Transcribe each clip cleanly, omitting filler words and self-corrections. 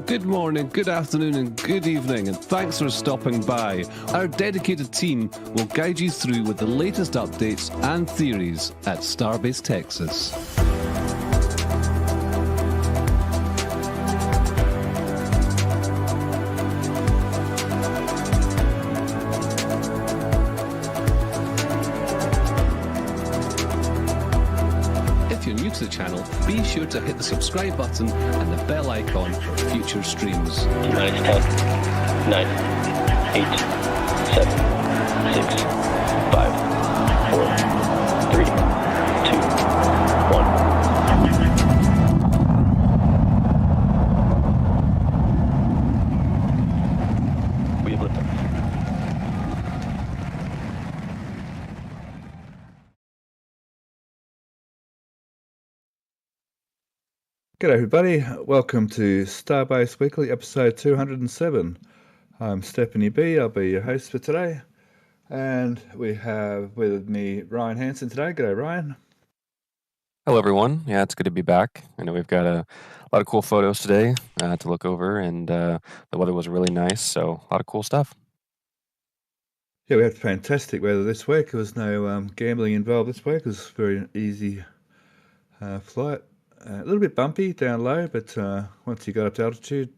Good morning, good afternoon, and good evening, and thanks for stopping by. Our dedicated team will guide you through with the latest updates and theories at Starbase, Texas. If you're new to the channel, be sure to hit the subscribe button and the bell icon for future streams. 9, 10, 9, 8, 7, 6, 5, 4, 3, 2, 1. We have liftoff. G'day everybody, welcome to Starbase Weekly, episode 207. I'm Stephanie B, I'll be your host for today. And we have with me Ryan Hansen today. G'day Ryan. Hello everyone, yeah, it's good to be back. I know we've got a lot of cool photos today to look over, and the weather was really nice, so a lot of cool stuff. Yeah, we had fantastic weather this week. There was no gambling involved this week. It was a very easy flight. A little bit bumpy down low, but once you got up to altitude,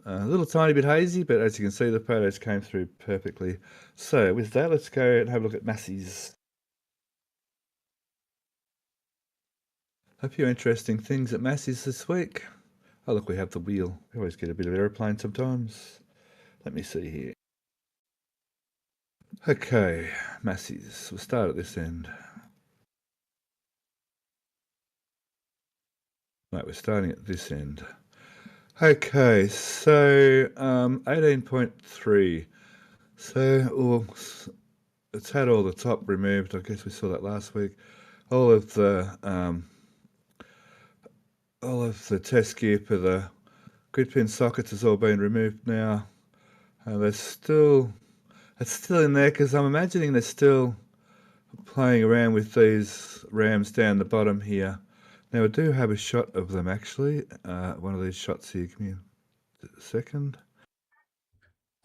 a little tiny bit hazy, but as you can see, the photos came through perfectly. So with that, let's go and have a look at Massey's. A few interesting things at Massey's this week. Oh look, we have the wheel. We always get a bit of aeroplane sometimes. Let me see here. Okay, Massey's. We'll start at this end. Right, we're starting at this end. Okay, so 18.3. So it's had all the top removed. I guess we saw that last week. All of the test gear for the grid pin sockets has all been removed now. It's still in there because I'm imagining they're still playing around with these rams down the bottom here. Now I do have a shot of them actually. One of these shots here. Give me a second.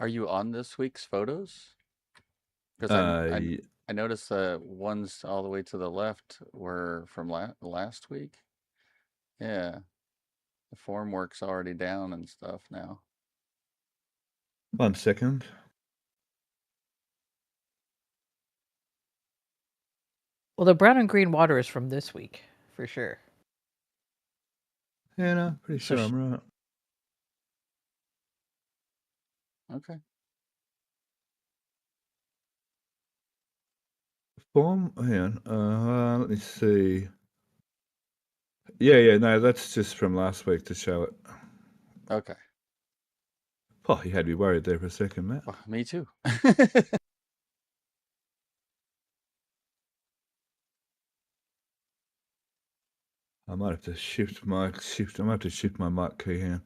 Are you on this week's photos? Because I noticed the ones all the way to the left were from last week. Yeah, the formwork's already down and stuff now. 1 second. Well, the brown and green water is from this week, for sure. Yeah, no, pretty So sure I'm right. okay. Form, hang on, let me see. Yeah, no, that's just from last week to show it. Okay. Oh, you had me worried there for a second, Matt. Well, me too. I might have to shift my mic key here.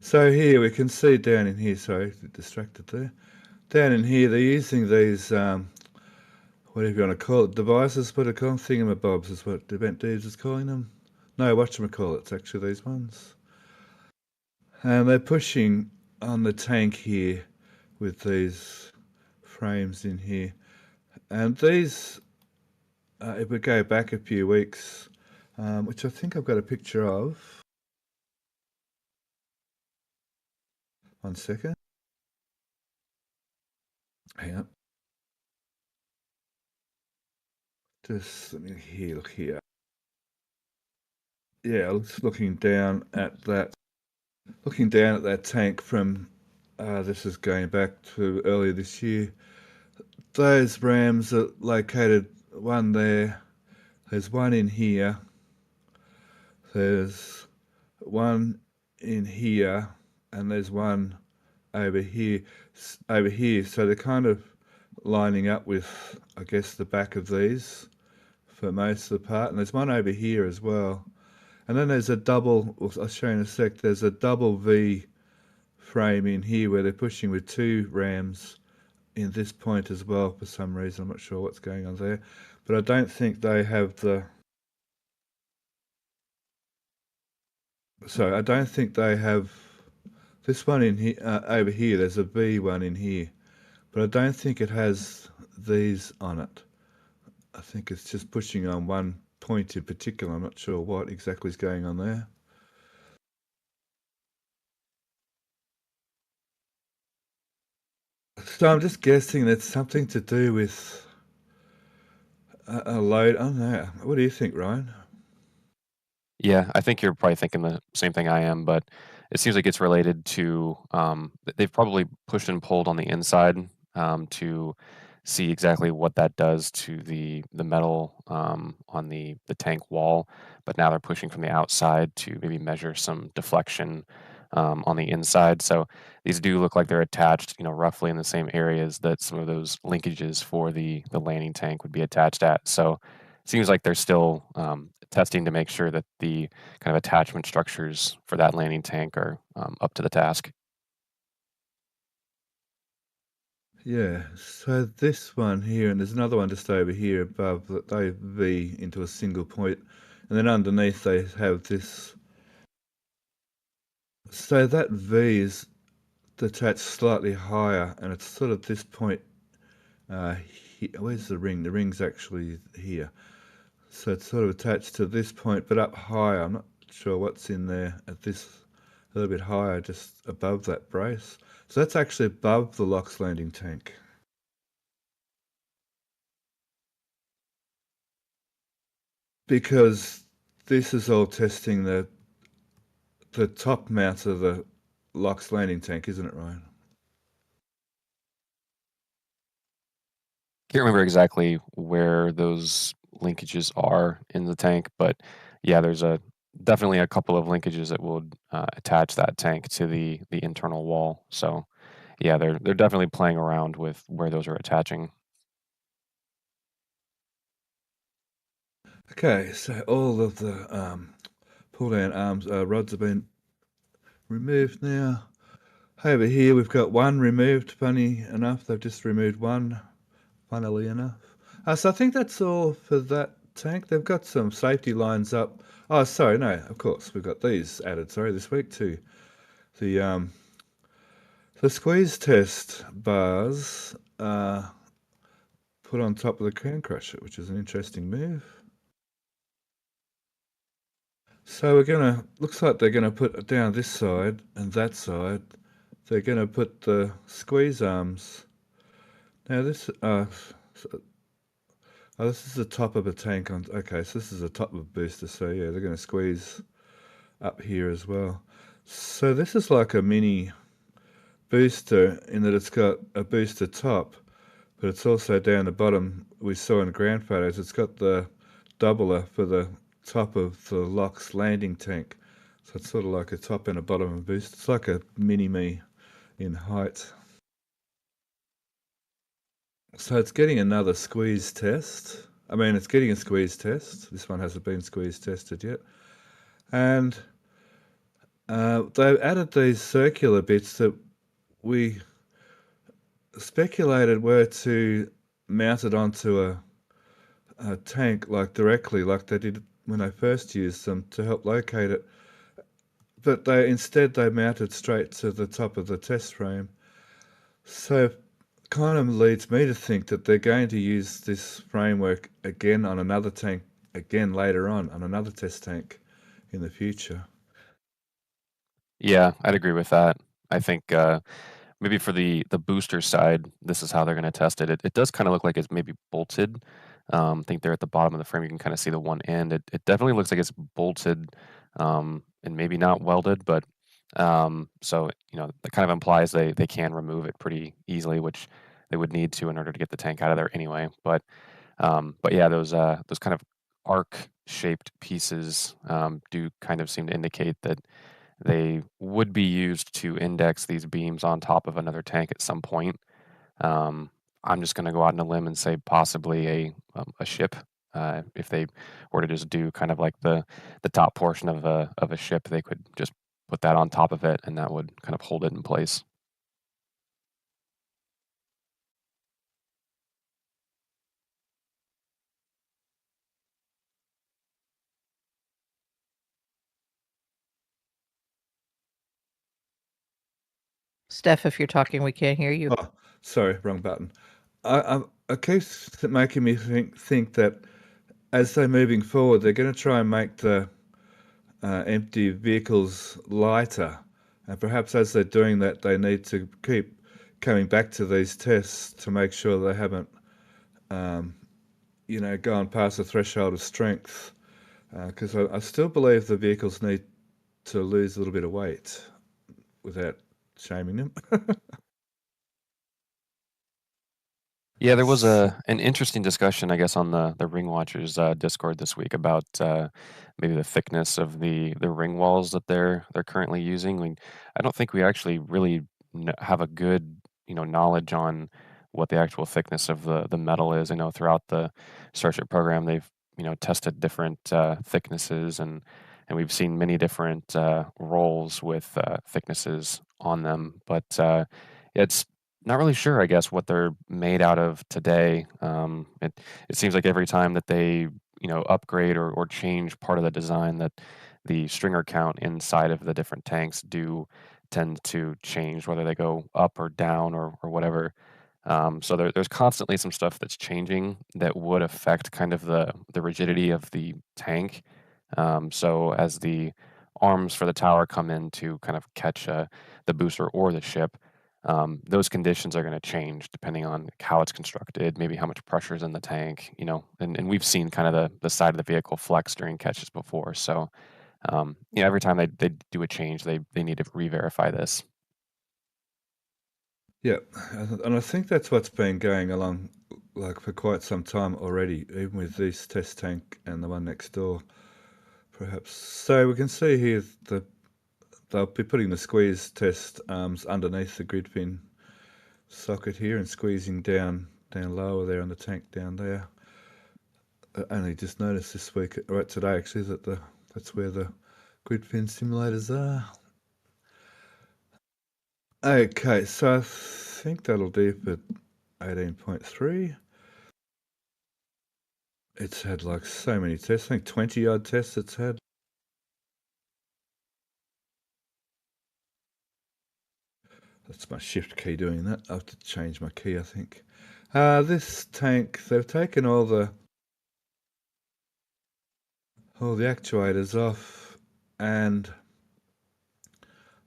So here we can see down in here, sorry, distracted there. Down in here, they're using these, whatever you want to call it, devices, what are called? Thingamabobs is what Event Deeds is calling them. No, whatchamacallit, it's actually these ones. And they're pushing on the tank here with these frames in here. And these, if we go back a few weeks, which I think I've got a picture of. One second. Hang on. Just let me here, look here. Yeah, looking down at that tank from, this is going back to earlier this year. Those rams are located, one there, there's one in here, there's one in here, and there's one over here, so they're kind of lining up with, I guess, the back of these for most of the part, and there's one over here as well. And then there's a double, I'll show you in a sec, there's a double V frame in here where they're pushing with two rams in this point as well for some reason. I'm not sure what's going on there, but I don't think they have the, I don't think they have this one in here, over here, there's a V one in here, but I don't think it has these on it. I think it's just pushing on one point in particular. I'm not sure what exactly is going on there. So I'm just guessing that's something to do with a load. I don't know. What do you think, Ryan? Yeah, I think you're probably thinking the same thing I am, but it seems like it's related to they've probably pushed and pulled on the inside to see exactly what that does to the metal on the tank wall, but now they're pushing from the outside to maybe measure some deflection on the inside. So these do look like they're attached, roughly in the same areas that some of those linkages for the landing tank would be attached at. So it seems like they're still testing to make sure that the kind of attachment structures for that landing tank are up to the task. Yeah, so this one here, and there's another one just over here above that they V into a single point, and then underneath they have this. So that V is detached slightly higher, and it's sort of this point. Here. Where's the ring? The ring's actually here. So it's sort of attached to this point, but up higher. I'm not sure what's in there at this, a little bit higher, just above that brace. So that's actually above the LOX landing tank. Because this is all testing the top mount of the LOX landing tank, isn't it, Ryan? Can't remember exactly where those linkages are in the tank, but yeah, there's definitely a couple of linkages that would attach that tank to the internal wall. So yeah, they're definitely playing around with where those are attaching. Okay, so all of the pull down arms rods have been removed now. Over here we've got one removed, funny enough. They've just removed one, funnily enough. So I think that's all for that tank. They've got some safety lines up. Oh, sorry, no, of course, we've got these added, this week too. The squeeze test bars put on top of the crown crusher, which is an interesting move. So looks like they're gonna put down this side and that side. They're gonna put the squeeze arms. Now this this is the top of a tank on. Okay, so this is the top of a booster. So yeah, they're gonna squeeze up here as well. So this is like a mini booster in that it's got a booster top, but it's also down the bottom. We saw in ground photos, it's got the doubler for the top of the LOX landing tank. So it's sort of like a top and a bottom of a booster. It's like a mini-me in height. So it's getting another squeeze test. I mean, it's getting a squeeze test. This one hasn't been squeeze tested yet. And they've added these circular bits that we speculated were to mount it onto a tank, like directly, like they did when they first used them to help locate it. But instead they mounted straight to the top of the test frame. So kind of leads me to think that they're going to use this framework again on another tank, again later on another test tank in the future. Yeah, I'd agree with that. I think maybe for the booster side, this is how they're going to test it. It does kind of look like it's maybe bolted. I think there at the bottom of the frame, you can kind of see the one end. It definitely looks like it's bolted and maybe not welded, but so that kind of implies they can remove it pretty easily, which they would need to in order to get the tank out of there anyway. But yeah, those kind of arc shaped pieces do kind of seem to indicate that they would be used to index these beams on top of another tank at some point. I'm just going to go out on a limb and say possibly a ship. If they were to just do kind of like the top portion of a ship, they could just put that on top of it, and that would kind of hold it in place. Steph, if you're talking, we can't hear you. Oh, sorry, wrong button. I keeps making me think that as they're moving forward, they're going to try and make the empty vehicles lighter, and perhaps as they're doing that, they need to keep coming back to these tests to make sure they haven't, gone past the threshold of strength. Because I still believe the vehicles need to lose a little bit of weight without shaming them. Yeah, there was an interesting discussion, I guess, on the Ring Watchers Discord this week about maybe the thickness of the ring walls that they're currently using. I don't think we actually really have a good knowledge on what the actual thickness of the metal is. I know throughout the Starship program they've tested different thicknesses, and we've seen many different rolls with thicknesses on them, but it's not really sure, I guess, what they're made out of today. It seems like every time that they upgrade or change part of the design, that the stringer count inside of the different tanks do tend to change, whether they go up or down or whatever. So there's constantly some stuff that's changing that would affect kind of the rigidity of the tank. So as the arms for the tower come in to kind of catch the booster or the ship, those conditions are going to change depending on how it's constructed, maybe how much pressure is in the tank, and we've seen kind of the side of the vehicle flex during catches before. So, every time they do a change, they need to re-verify this. Yeah, and I think that's what's been going along like for quite some time already, even with this test tank and the one next door, perhaps. So we can see here they'll be putting the squeeze test arms underneath the grid fin socket here and squeezing down lower there on the tank down there. I only just noticed this week, right today actually, that's where the grid fin simulators are. Okay, so I think that'll do for 18.3. It's had like so many tests, I think 20 odd tests it's had. That's my shift key doing that. I have to change my key, I think. This tank, they've taken all the actuators off, and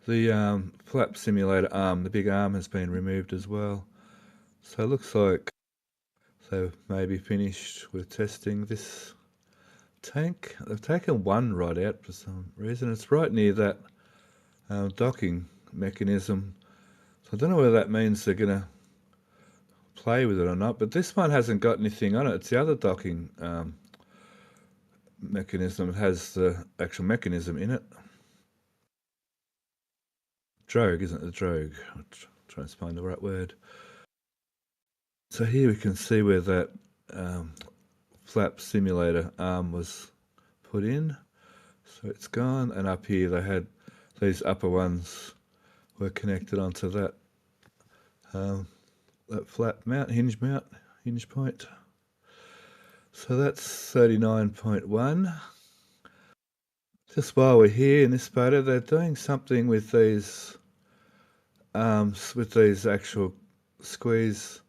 the flap simulator arm, the big arm, has been removed as well. So it looks like they've maybe finished with testing this tank. They've taken one rod out for some reason. It's right near that docking mechanism. So I don't know whether that means they're going to play with it or not, but this one hasn't got anything on it. It's the other docking mechanism. It has the actual mechanism in it. Drogue, isn't it? The drogue. I'm trying to find the right word. So here we can see where that flap simulator arm was put in. So it's gone, and up here they had these upper ones were connected onto that that flap mount, hinge point. So that's 39.1. Just while we're here in this photo, they're doing something with these arms, with these actual squeeze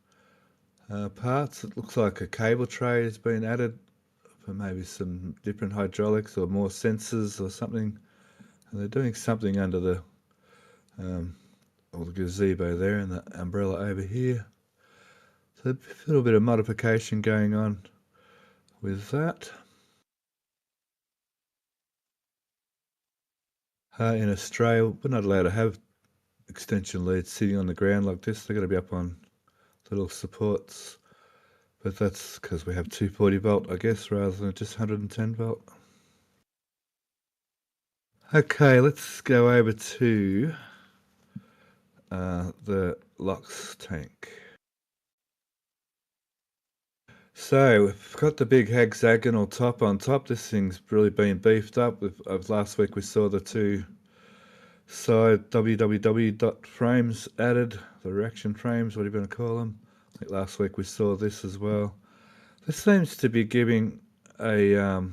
parts. It looks like a cable tray has been added for maybe some different hydraulics or more sensors or something. And they're doing something under the gazebo there and the umbrella over here. So a little bit of modification going on with that. In Australia, we're not allowed to have extension leads sitting on the ground like this. They've got to be up on little supports. But that's because we have 240 volt, I guess, rather than just 110 volt. Okay, let's go over to the LOX tank. So we've got the big hexagonal top on top. This thing's really been beefed up. Last week we saw the two side www dot frames added, the reaction frames, whatever you want to call them. I think last week we saw this as well. This seems to be giving a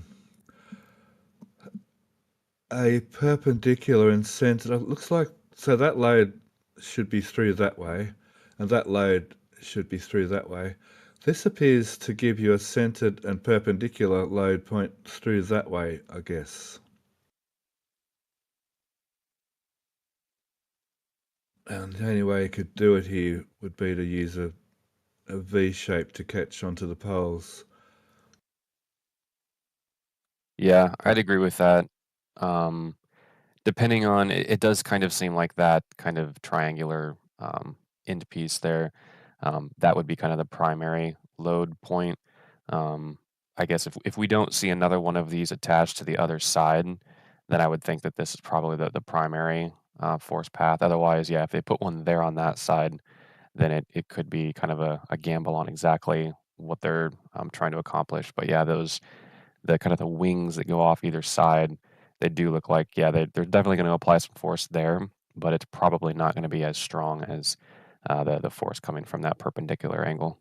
perpendicular and centered. It looks like, so that load should be through that way, and that load should be through that way. This appears to give you a centered and perpendicular load point through that way, I guess. And the only way you could do it here would be to use a V shape to catch onto the poles. Yeah, I'd agree with that. Depending on, it does kind of seem like that kind of triangular end piece there. That would be kind of the primary load point. I guess if we don't see another one of these attached to the other side, then I would think that this is probably the primary force path. Otherwise, yeah, if they put one there on that side, then it could be kind of a gamble on exactly what they're trying to accomplish. But yeah, the kind of the wings that go off either side, they do look like, yeah, they're definitely going to apply some force there, but it's probably not going to be as strong as the force coming from that perpendicular angle.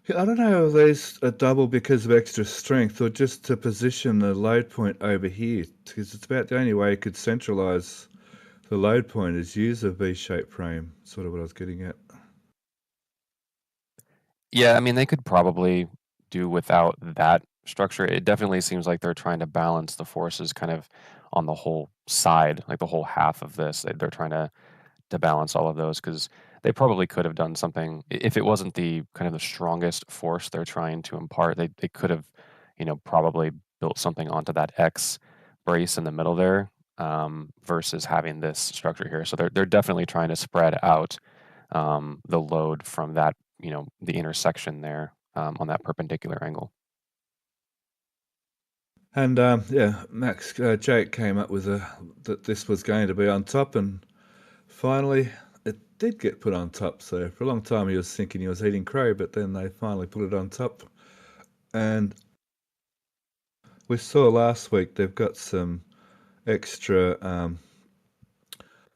Yeah, I don't know if there's a double because of extra strength or just to position the load point over here, because it's about the only way you could centralize the load point is use a V-shaped frame, sort of what I was getting at. Yeah, I mean, they could probably do without that structure. It definitely seems like they're trying to balance the forces kind of on the whole side, like the whole half of this. They're trying to balance all of those because they probably could have done something if it wasn't the kind of the strongest force they're trying to impart. They could have, probably built something onto that X brace in the middle there versus having this structure here. So they're definitely trying to spread out the load from that, the intersection there on that perpendicular angle. And yeah, Jake came up with that this was going to be on top, and finally it did get put on top. So for a long time he was thinking he was eating crow, but then they finally put it on top. And we saw last week they've got some extra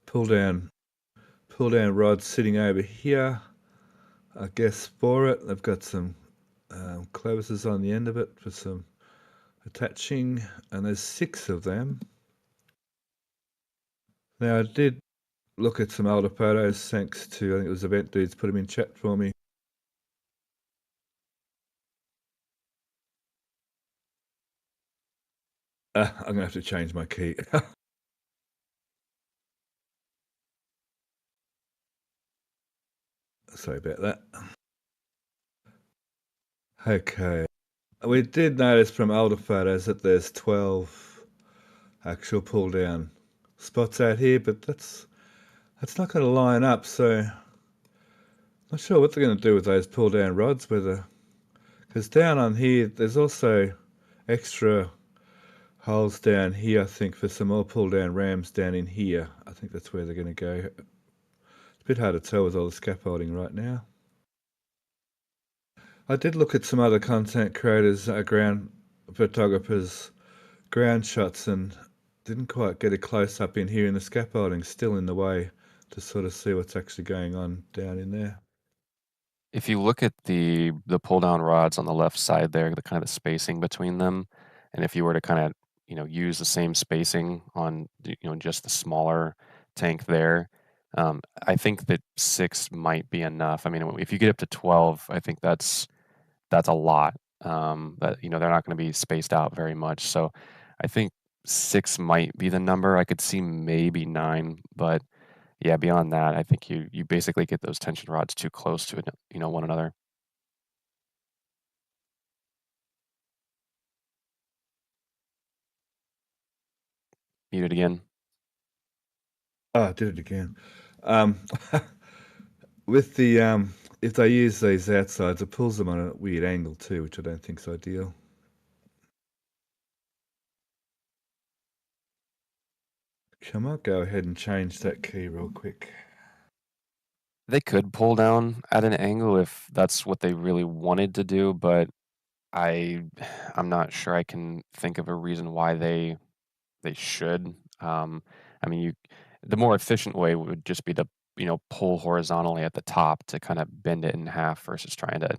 pull down rods sitting over here, I guess, for it. They've got some clevises on the end of it for some attaching, and there's 6 of them. Now I did look at some older photos thanks to, I think it was Event Dudes put them in chat for me. I'm gonna have to change my key. Sorry about that. Okay. We did notice from older photos that there's 12 actual pull down spots out here, but that's not going to line up, so not sure what they're going to do with those pull down rods, because down on here there's also extra holes down here, I think, for some more pull down rams down in here. I think that's where they're going to go. It's a bit hard to tell with all the scaffolding right now. I did look at some other content creators, ground photographers, ground shots, and didn't quite get a close up in here, and the scaffolding's still in the way to sort of see what's actually going on down in there. If you look at the pull down rods on the left side there, the kind of spacing between them, and if you were to kind of use the same spacing on just the smaller tank there, I think that 6 might be enough. I mean, if you get up to 12, I think that's a lot. That they're not going to be spaced out very much. So I think 6 might be the number. I could see maybe 9, but yeah, beyond that, I think you basically get those tension rods too close to one another. Mute it again. Oh, I did it again. With the if they use these outsides, it pulls them on a weird angle too, which I don't think is ideal. I might go ahead and change that key real quick. They could pull down at an angle if that's what they really wanted to do, but I'm not sure I can think of a reason why they should. I mean, the more efficient way would just be to pull horizontally at the top to kind of bend it in half versus trying to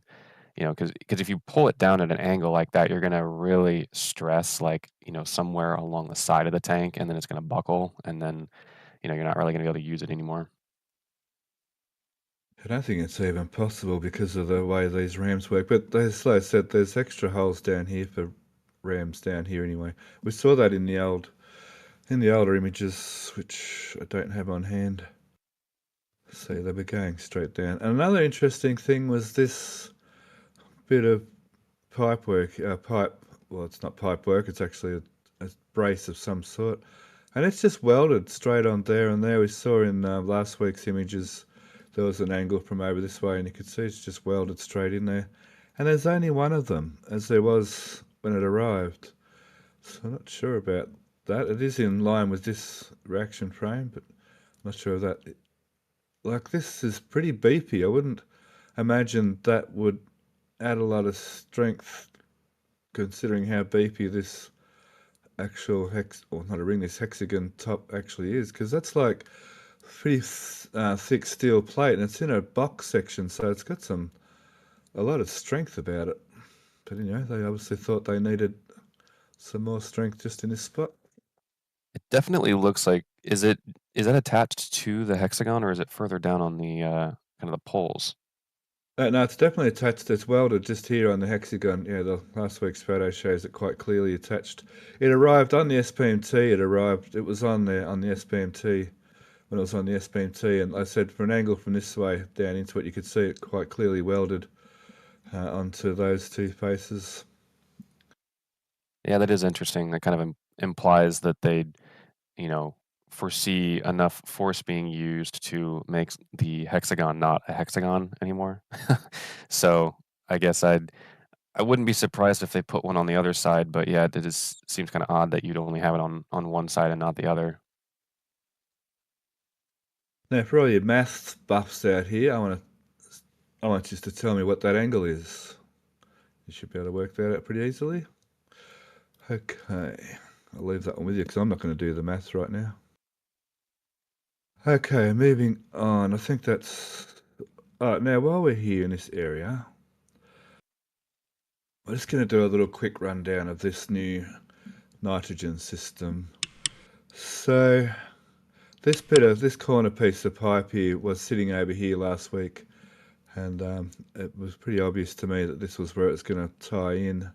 because if you pull it down at an angle like that, you're gonna really stress like somewhere along the side of the tank, and then it's gonna buckle, and then you're not really gonna be able to use it anymore. I don't think it's even possible because of the way these rams work. But as I said, there's extra holes down here for rams down here anyway. We saw that in the older images, which I don't have on hand. See, they were going straight down. And another interesting thing was this bit of pipe work. Well, it's not pipe work. It's actually a brace of some sort, and it's just welded straight on there. And there we saw in last week's images. There was an angle from over this way, and you could see it's just welded straight in there. And there's only one of them, as there was when it arrived. So I'm not sure about that. It is in line with this reaction frame, but I'm not sure of that. Like, this is pretty beefy. I wouldn't imagine that would add a lot of strength, considering how beefy this actual this hexagon top actually is, because that's like pretty thick steel plate, and it's in a box section, so it's got a lot of strength about it. But they obviously thought they needed some more strength just in this spot. It definitely looks like is that attached to the hexagon, or is it further down on the kind of the poles? No, it's definitely attached. It's welded just here on the hexagon. Yeah, the last week's photo shows it quite clearly attached. It arrived on the SPMT. It was on the SPMT when it was on the SPMT, and I said for an angle from this way down into it, you could see it quite clearly welded onto those two faces. Yeah, that is interesting. That kind of implies that they, foresee enough force being used to make the hexagon not a hexagon anymore. So I guess I wouldn't be surprised if they put one on the other side, but yeah, it seems kind of odd that you'd only have it on one side and not the other. Now, for all your maths buffs out here, I want you to tell me what that angle is. You should be able to work that out pretty easily. Okay, I'll leave that one with you because I'm not going to do the maths right now. Okay, moving on. I think that's... All right, now while we're here in this area, we're just going to do a little quick rundown of this new nitrogen system. So this corner piece of pipe here was sitting over here last week, and it was pretty obvious to me that this was where it's going to tie in.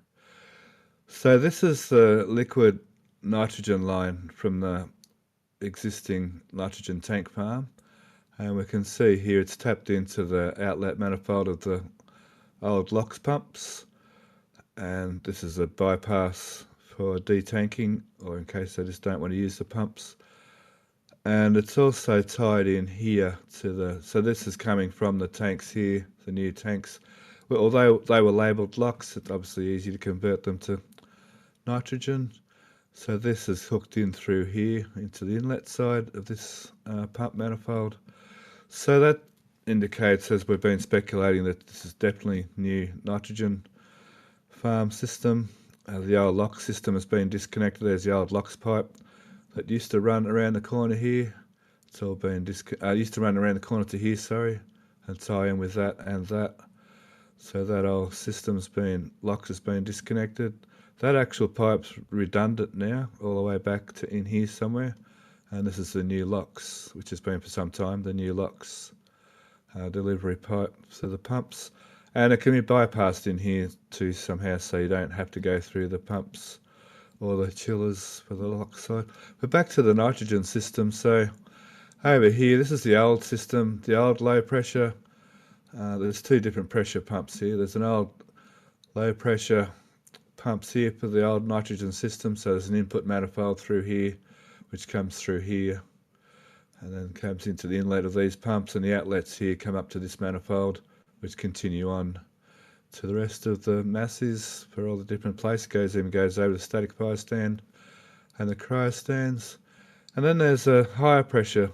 So this is the liquid nitrogen line from the existing nitrogen tank farm, and we can see here it's tapped into the outlet manifold of the old LOX pumps, and this is a bypass for detanking, or in case they just don't want to use the pumps. And it's also tied in here to the, so this is coming from the tanks here, the new tanks. Well, although they were labelled LOX, it's obviously easy to convert them to nitrogen. So this is hooked in through here into the inlet side of this pump manifold. So that indicates, as we've been speculating, that this is definitely new nitrogen farm system. The old LOX system has been disconnected. There's the old LOX pipe that used to run around the corner here. It's all been used to run around the corner to here, sorry, and tie in with that and that. So that old system's been, LOX has been disconnected. That actual pipe's redundant now, all the way back to in here somewhere. And this is the new LOX, which has been for some time, the new LOX delivery pipe. So the pumps, and it can be bypassed in here too somehow, so you don't have to go through the pumps or the chillers for the LOX side. But back to the nitrogen system. So over here, this is the old system, the old low pressure. There's two different pressure pumps here. There's an old low pressure pumps here for the old nitrogen system. So there's an input manifold through here, which comes through here, and then comes into the inlet of these pumps, and the outlets here come up to this manifold, which continue on to the rest of the masses for all the different places. Goes over the static fire stand and the cryo stands. And then there's a higher pressure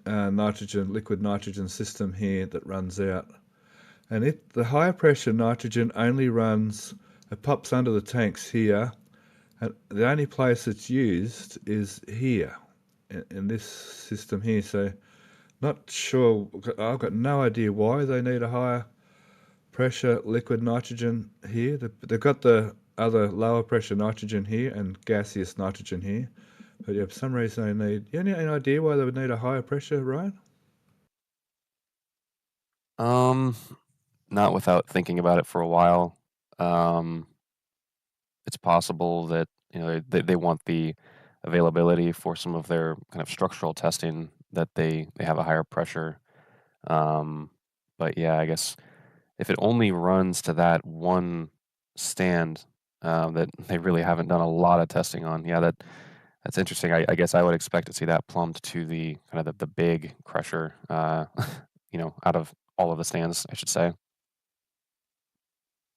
liquid nitrogen system here that runs out. And the higher pressure nitrogen only runs, it pops under the tanks here, and the only place it's used is here, in this system here. So not sure, I've got no idea why they need a higher pressure liquid nitrogen here. They've got the other lower pressure nitrogen here and gaseous nitrogen here. But yeah, for some reason they need, you have any idea why they would need a higher pressure, Ryan? Not without thinking about it for a while. It's possible that, you know, they want the availability for some of their kind of structural testing, that they have a higher pressure. But yeah, I guess if it only runs to that one stand, that they really haven't done a lot of testing on, yeah, that's interesting. I guess I would expect to see that plumbed to the kind of the big crusher, you know, out of all of the stands, I should say.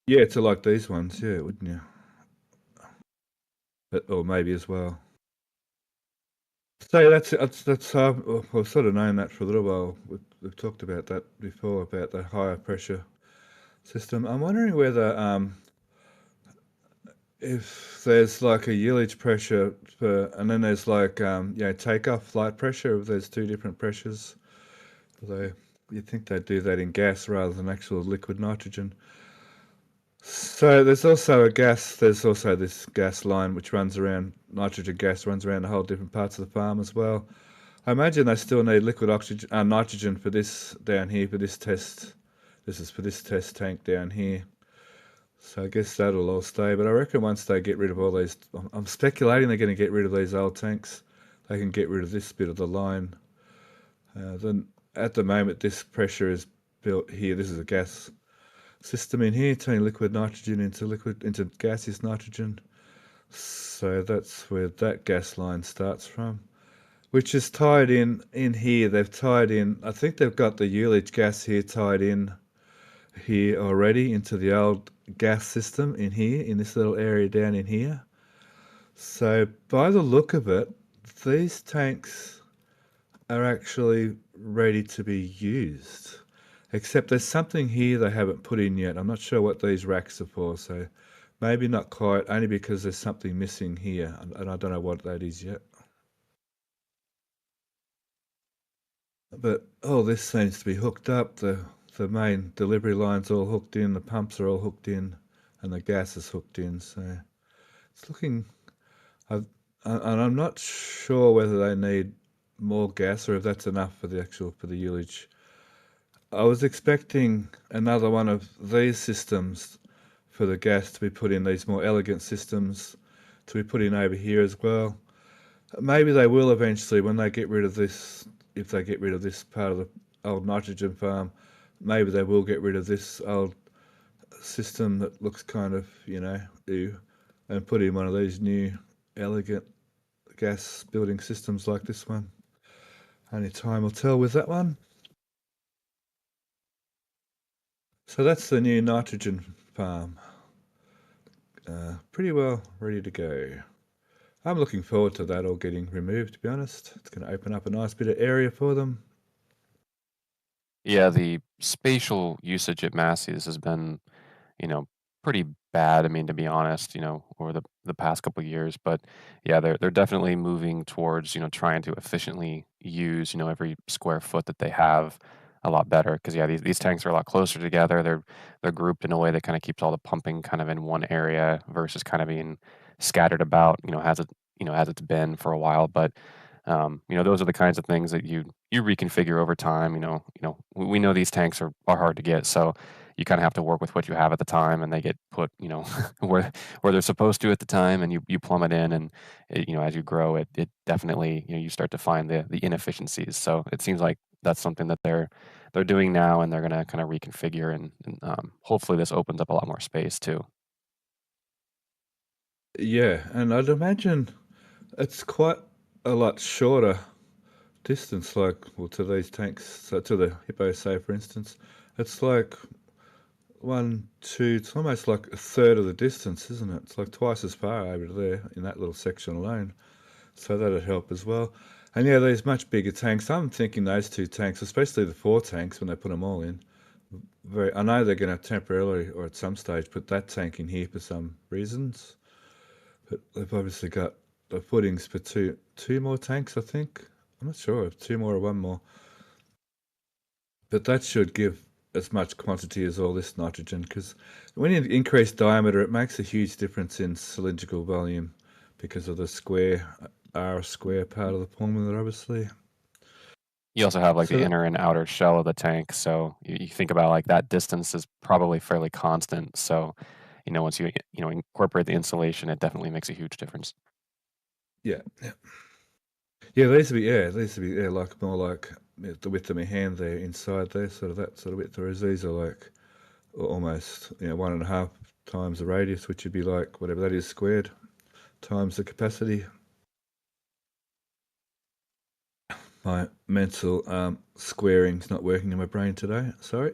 Yeah, to like these ones, yeah, wouldn't you? But, or maybe as well. So that's we've sort of known that for a little while. We've talked about that before, about the higher pressure system. I'm wondering whether if there's like a ullage pressure and then there's like takeoff flight pressure, if there's two different pressures. Although you'd think they'd do that in gas rather than actual liquid nitrogen. So there's also this gas line which runs around, nitrogen gas runs around the whole different parts of the farm as well. I imagine they still need liquid nitrogen for this down here, for this test. This is for this test tank down here. So I guess that'll all stay. But I reckon once they get rid of all these, I'm speculating they're going to get rid of these old tanks. They can get rid of this bit of the line. Then at the moment, this pressure is built here. This is a gas system in here, turning liquid nitrogen into gaseous nitrogen. So that's where that gas line starts from, which is tied in here. They've tied in, I think they've got the ullage gas here tied in here already into the old gas system in here, in this little area down in here. So by the look of it, these tanks are actually ready to be used. Except there's something here they haven't put in yet. I'm not sure what these racks are for, so maybe not quite, only because there's something missing here, and I don't know what that is yet. But all this seems to be hooked up. The main delivery line's all hooked in, the pumps are all hooked in, and the gas is hooked in. So it's looking, and I'm not sure whether they need more gas or if that's enough for the ullage. I was expecting another one of these systems for the gas to be put in, these more elegant systems to be put in over here as well. Maybe they will eventually when they get rid of this, if they get rid of this part of the old nitrogen farm, maybe they will get rid of this old system that looks kind of, ew, and put in one of these new elegant gas building systems like this one. Only time will tell with that one. So that's the new nitrogen farm. Pretty well ready to go. I'm looking forward to that all getting removed, to be honest. It's going to open up a nice bit of area for them. Yeah, the spatial usage at Massey's has been, pretty bad. I mean, to be honest, over the past couple of years. But yeah, they're definitely moving towards, trying to efficiently use, every square foot that they have a lot better. Because yeah, these tanks are a lot closer together. They're grouped in a way that kind of keeps all the pumping kind of in one area versus kind of being scattered about, as it's been for a while. But those are the kinds of things that you reconfigure over time. We know these tanks are hard to get, so you kind of have to work with what you have at the time, and they get put, where they're supposed to at the time, and you plumb it in, and as you grow, it definitely you start to find the inefficiencies. So it seems like that's something that they're doing now, and they're going to kind of reconfigure, and hopefully this opens up a lot more space too. Yeah, and I'd imagine it's quite a lot shorter distance, to these tanks, so to the Hippo, say, for instance. It's like it's almost like a third of the distance, isn't it? It's like twice as far over there in that little section alone. So that'd help as well. And yeah, these much bigger tanks, I'm thinking those two tanks, especially the 4 tanks when they put them all in, I know they're going to temporarily or at some stage put that tank in here for some reasons. But they've obviously got the footings for two more tanks, I think. I'm not sure if 2 more or 1 more. But that should give as much quantity as all this nitrogen, because when you increase diameter, it makes a huge difference in cylindrical volume because of the R square part of the formula, obviously. You also have the inner and outer shell of the tank, so you think about that distance is probably fairly constant. So, once you incorporate the insulation, it definitely makes a huge difference. Yeah. These would be more like the width of my hand there inside there, sort of that sort of width. Whereas these are almost 1.5 times the radius, which would be whatever that is squared times the capacity. My mental squaring's not working in my brain today. Sorry.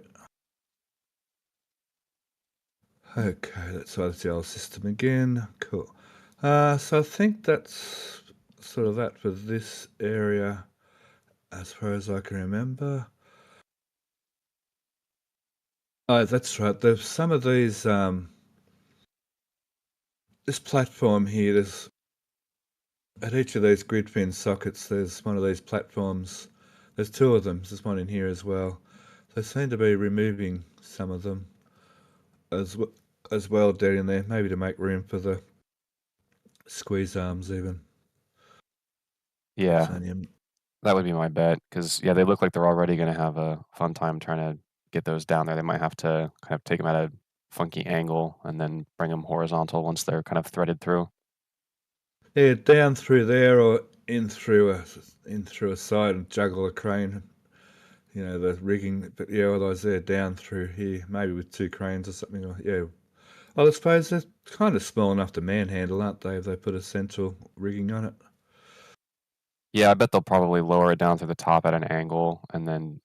Okay, that's the old system again. Cool. So I think that's sort of that for this area, as far as I can remember. Oh, that's right. There's some of these. This platform here. There's at each of these grid fin sockets. There's one of these platforms. There's 2 of them. There's one in here as well. They seem to be removing some of them as well down in there, maybe to make room for the squeeze arms even. Yeah, that would be my bet, because they look like they're already going to have a fun time trying to get those down there. They might have to kind of take them at a funky angle and then bring them horizontal once they're kind of threaded through. Yeah, down through there or in through a side and juggle a crane. The rigging, but otherwise they're down through here, maybe with 2 cranes or something. I suppose they're kind of small enough to manhandle, aren't they, if they put a central rigging on it? Yeah, I bet they'll probably lower it down through the top at an angle and then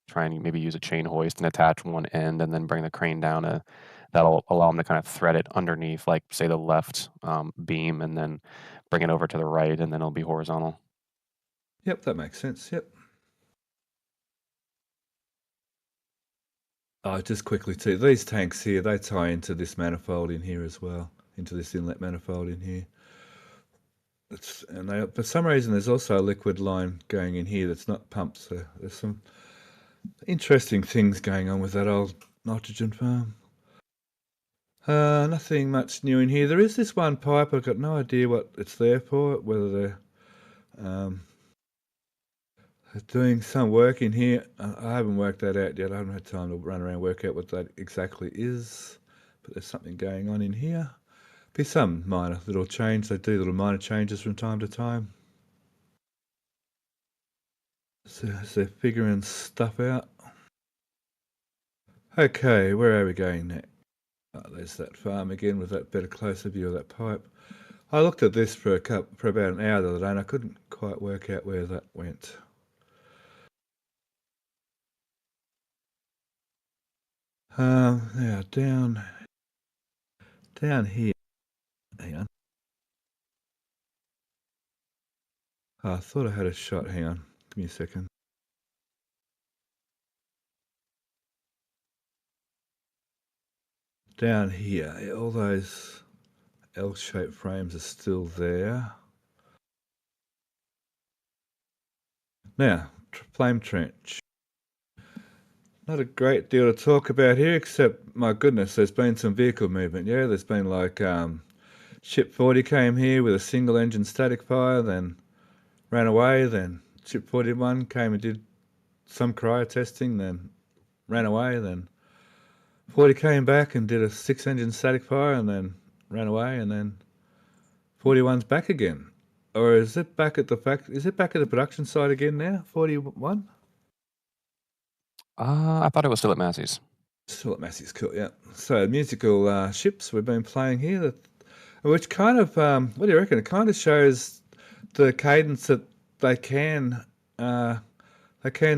try and maybe use a chain hoist and attach one end and then bring the crane down. That'll allow them to kind of thread it underneath, say the left beam, and then bring it over to the right, and then it'll be horizontal. Yep, that makes sense. Yep. Just quickly too, these tanks here, they tie into this manifold in here as well, into this inlet manifold in here. For some reason, there's also a liquid line going in here that's not pumped. So there's some interesting things going on with that old nitrogen farm. Nothing much new in here. There is this one pipe. I've got no idea what it's there for, whether they're doing some work in here. I haven't worked that out yet. I haven't had time to run around and work out what that exactly is. But there's something going on in here. Be some minor little change. They do little minor changes from time to time. So they're figuring stuff out. Okay, where are we going next? There's that farm again with that better closer view of that pipe. I looked at this for about an hour the other day and I couldn't quite work out where that went. Now down here. Hang on. I thought I had a shot. Hang on. Give me a second. Down here, all those L-shaped frames are still there. Now, flame trench. Not a great deal to talk about here, except, my goodness, there's been some vehicle movement. Yeah, there's been like Ship 40 came here with a single engine static fire, then ran away, then Ship 41 came and did some cryo testing, then ran away, then 40 came back and did a 6-engine static fire and then ran away, and then 41's back again. Or is it back at the production site again now, 41? I thought it was still at Massey's. Still at Massey's, cool, yeah. So musical ships we've been playing here, which kind of, what do you reckon? It kind of shows the cadence that they can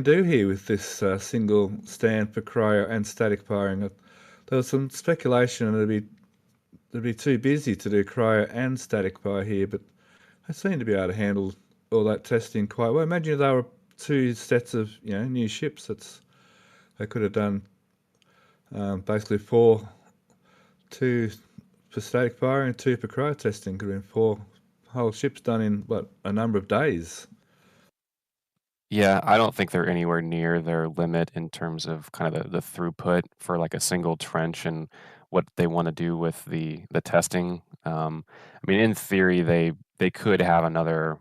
do here with this single stand for cryo and static firing. There was some speculation it'd be too busy to do cryo and static fire here, but they seem to be able to handle all that testing quite well. Imagine if they were two sets of new ships. They could have done basically 2 for static fire and 2 for cryo testing. Could have been 4 whole ships done in a number of days. Yeah, I don't think they're anywhere near their limit in terms of kind of the throughput for like a single trench and what they want to do with the testing. I mean, in theory, they could have another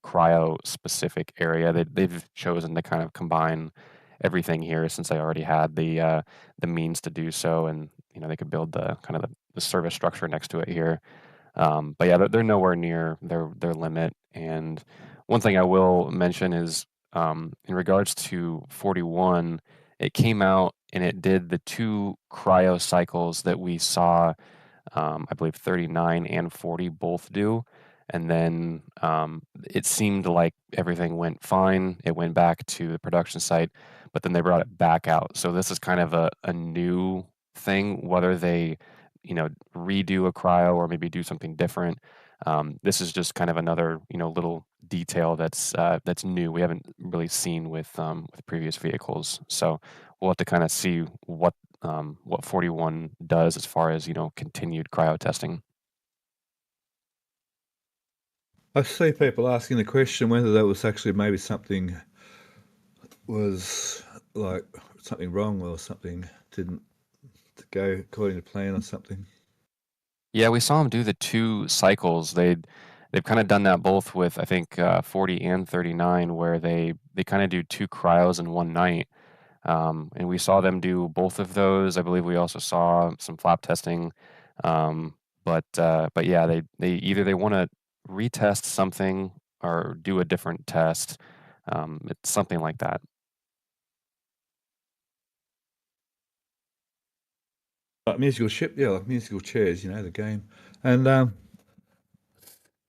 cryo specific area. They've chosen to kind of combine everything here since they already had the means to do so, and they could build the kind of the service structure next to it here. But yeah, they're nowhere near their limit. And one thing I will mention is in regards to 41, it came out and it did the 2 cryo cycles that we saw, I believe 39 and 40 both do. And then it seemed like everything went fine. It went back to the production site, but then they brought it back out. So this is kind of a new thing, whether they redo a cryo or maybe do something different. This is just kind of another little detail that's new. We haven't really seen with previous vehicles, so we'll have to kind of see what 41 does as far as continued cryo testing. I see people asking the question whether that was actually maybe something was like something wrong or something didn't go according to plan or something. Yeah, we saw them do the 2 cycles. They've kind of done that both with I think 40 and 39, where they kind of do 2 cryos in one night. And we saw them do both of those. I believe we also saw some flap testing. But yeah, they either want to retest something or do a different test. It's something like that. Like musical ship, yeah, like musical chairs, the game. And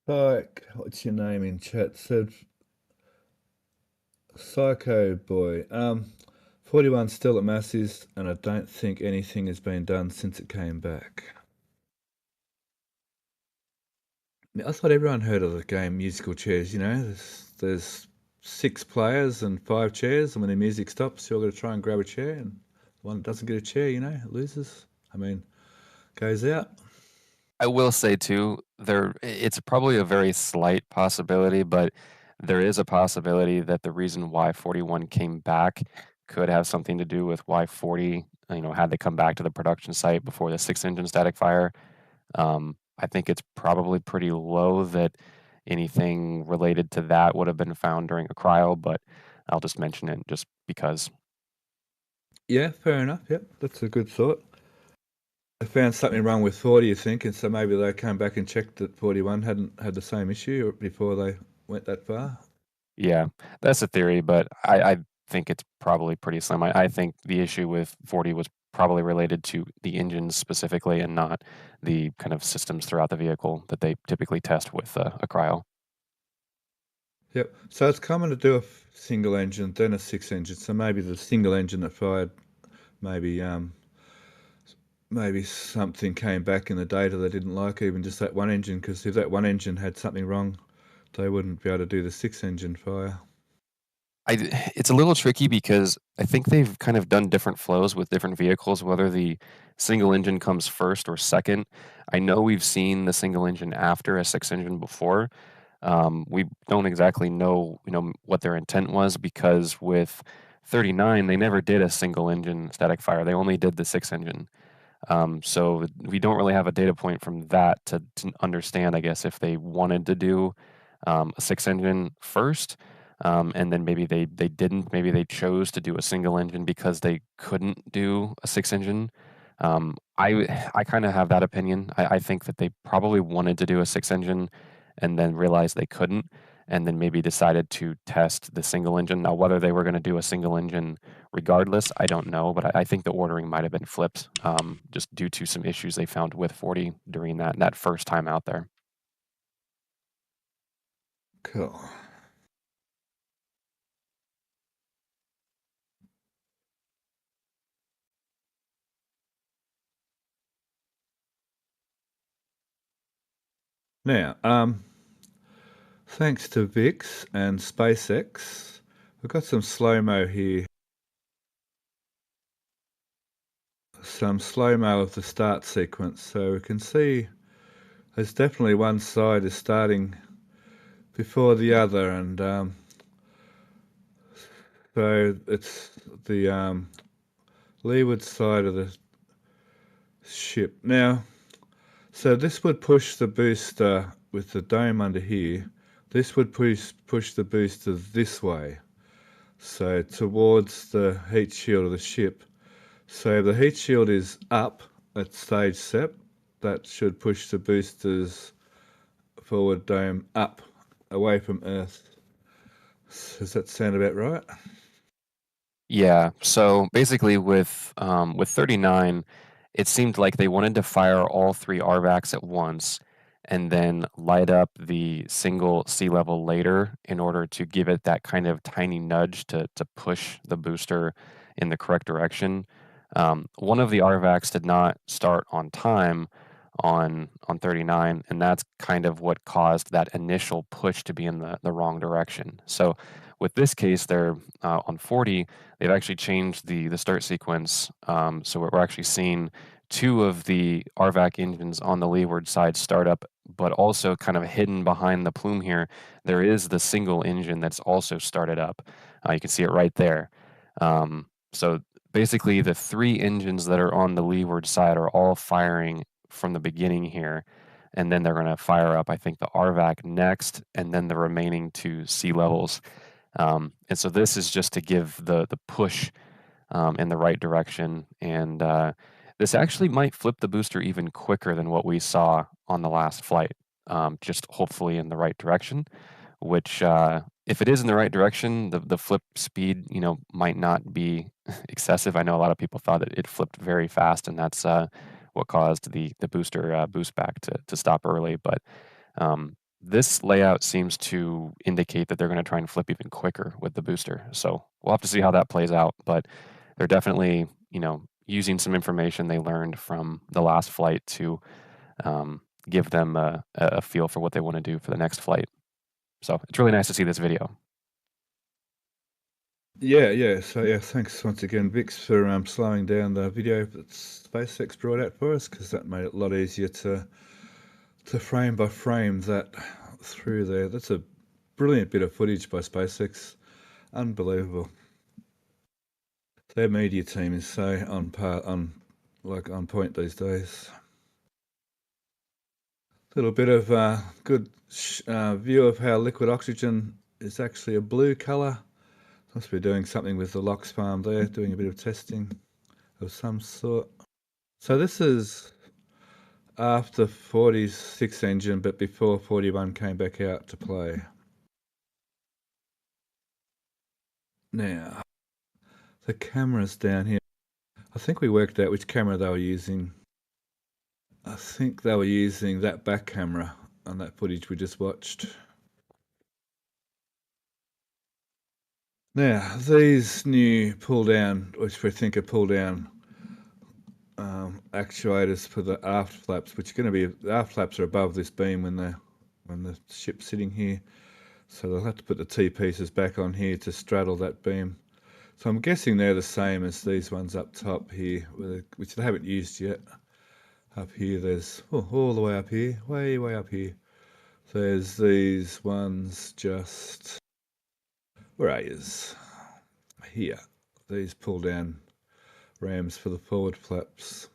like, what's your name in chat? Said Psycho Boy. 41 still at Massey's, and I don't think anything has been done since it came back. I thought everyone heard of the game musical chairs. There's 6 players and 5 chairs, and when the music stops, you're going to try and grab a chair, and the one that doesn't get a chair, loses. I mean, goes out. I will say too, it's probably a very slight possibility, but there is a possibility that the reason why 41 came back could have something to do with why 40, had to come back to the production site before the 6-engine static fire. I think it's probably pretty low that anything related to that would have been found during a cryo, but I'll just mention it just because. Yeah, fair enough. Yep, that's a good thought. They found something wrong with 40, you think, and so maybe they came back and checked that 41 hadn't had the same issue before they went that far. Yeah, that's a theory, but I think it's probably pretty slim. I think the issue with 40 was probably related to the engines specifically and not the kind of systems throughout the vehicle that they typically test with a cryo. Yep. So it's common to do a single engine, then a 6 engine. So maybe the single engine that fired, maybe something came back in the data they didn't like, even just that one engine, because if that one engine had something wrong, they wouldn't be able to do the 6 engine fire. It's a little tricky because I think they've kind of done different flows with different vehicles, whether the single engine comes first or second. I know we've seen the single engine after a 6 engine before. We don't exactly know, what their intent was, because with 39 they never did a single engine static fire. They only did the 6 engine. So we don't really have a data point from that to understand, I guess, if they wanted to do a 6 engine first, and then maybe they didn't. Maybe they chose to do a single engine because they couldn't do a 6 engine. I kind of have that opinion. I think that they probably wanted to do a 6 engine and then realized they couldn't, and then maybe decided to test the single engine. Now, whether they were going to do a single engine regardless, I don't know, but I think the ordering might have been flipped, just due to some issues they found with 40 during that first time out there. Cool. Now, thanks to VIX and SpaceX, we've got some slow-mo here. Some slow-mo of the start sequence. So we can see there's definitely one side is starting before the other, and so it's the leeward side of the ship. Now, so this would push the booster with the dome under here. This would push the booster this way, so towards the heat shield of the ship. So the heat shield is up at stage SEP. That should push the boosters forward dome up, away from Earth. Does that sound about right? Yeah. So basically, with 39, it seemed like they wanted to fire all 3 RVACs at once, and then light up the single sea level later in order to give it that kind of tiny nudge to push the booster in the correct direction. One of the RVACs did not start on time on 39, and that's kind of what caused that initial push to be in the wrong direction. So with this case, they're on 40. They've actually changed the start sequence. So we're actually seeing 2 of the RVAC engines on the leeward side start up, but also kind of hidden behind the plume here, there is the single engine that's also started up. You can see it right there. So basically, the 3 engines that are on the leeward side are all firing from the beginning here, and then they're going to fire up, I think, the RVAC next, and then the remaining 2 sea levels. And so this is just to give the push in the right direction, and this actually might flip the booster even quicker than what we saw on the last flight, just hopefully in the right direction, which if it is in the right direction, the flip speed, might not be excessive. I know a lot of people thought that it flipped very fast, and that's what caused the booster boost back to stop early. But this layout seems to indicate that they're going to try and flip even quicker with the booster. So we'll have to see how that plays out. But they're definitely, using some information they learned from the last flight to give them a feel for what they want to do for the next flight. So it's really nice to see this video. Yeah. So yeah, thanks once again, Vix, for slowing down the video that SpaceX brought out for us, because that made it a lot easier to frame by frame that through there. That's a brilliant bit of footage by SpaceX. Unbelievable. Their media team is so on point these days. A little bit of good view of how liquid oxygen is actually a blue color. Must be doing something with the LOX farm there, doing a bit of testing of some sort. So this is after 40's 6 engine, but before 41 came back out to play. Now, the camera's down here. I think we worked out which camera they were using. I think they were using that back camera on that footage we just watched. Now, these new pull-down, which we think are pull-down actuators for the aft flaps, which are going to be, the aft flaps are above this beam when the ship's sitting here. So they'll have to put the T-pieces back on here to straddle that beam. So I'm guessing they're the same as these ones up top here, which they haven't used yet. Up here, there's, all the way up here, way up here. There's these ones just, where are yous? Here. These pull-down rams for the forward flaps.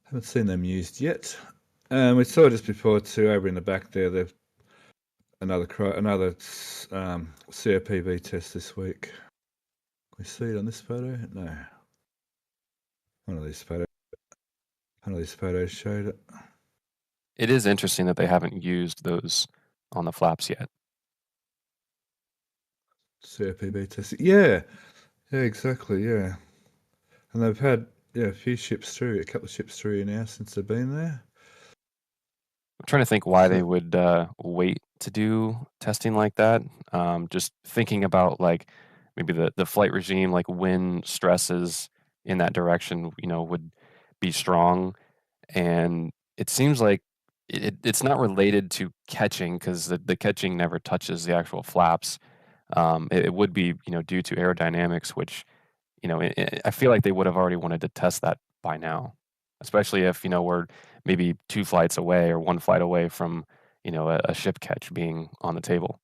Haven't seen them used yet. We saw just before too, over in the back there, they've another COPV test this week. Can we see it on this photo? No. One of these photos showed it. It is interesting that they haven't used those on the flaps yet. COPV test. Yeah, exactly. Yeah, and they've had a few ships through, a couple of ships through now since they've been there. I'm trying to think why they would wait to do testing like that. Just thinking about like maybe the flight regime, like wind stresses in that direction, would be strong, and it seems like it's not related to catching because the catching never touches the actual flaps. It would be due to aerodynamics, which I feel like they would have already wanted to test that by now, especially if we're maybe 2 flights away or 1 flight away from a ship catch being on the table.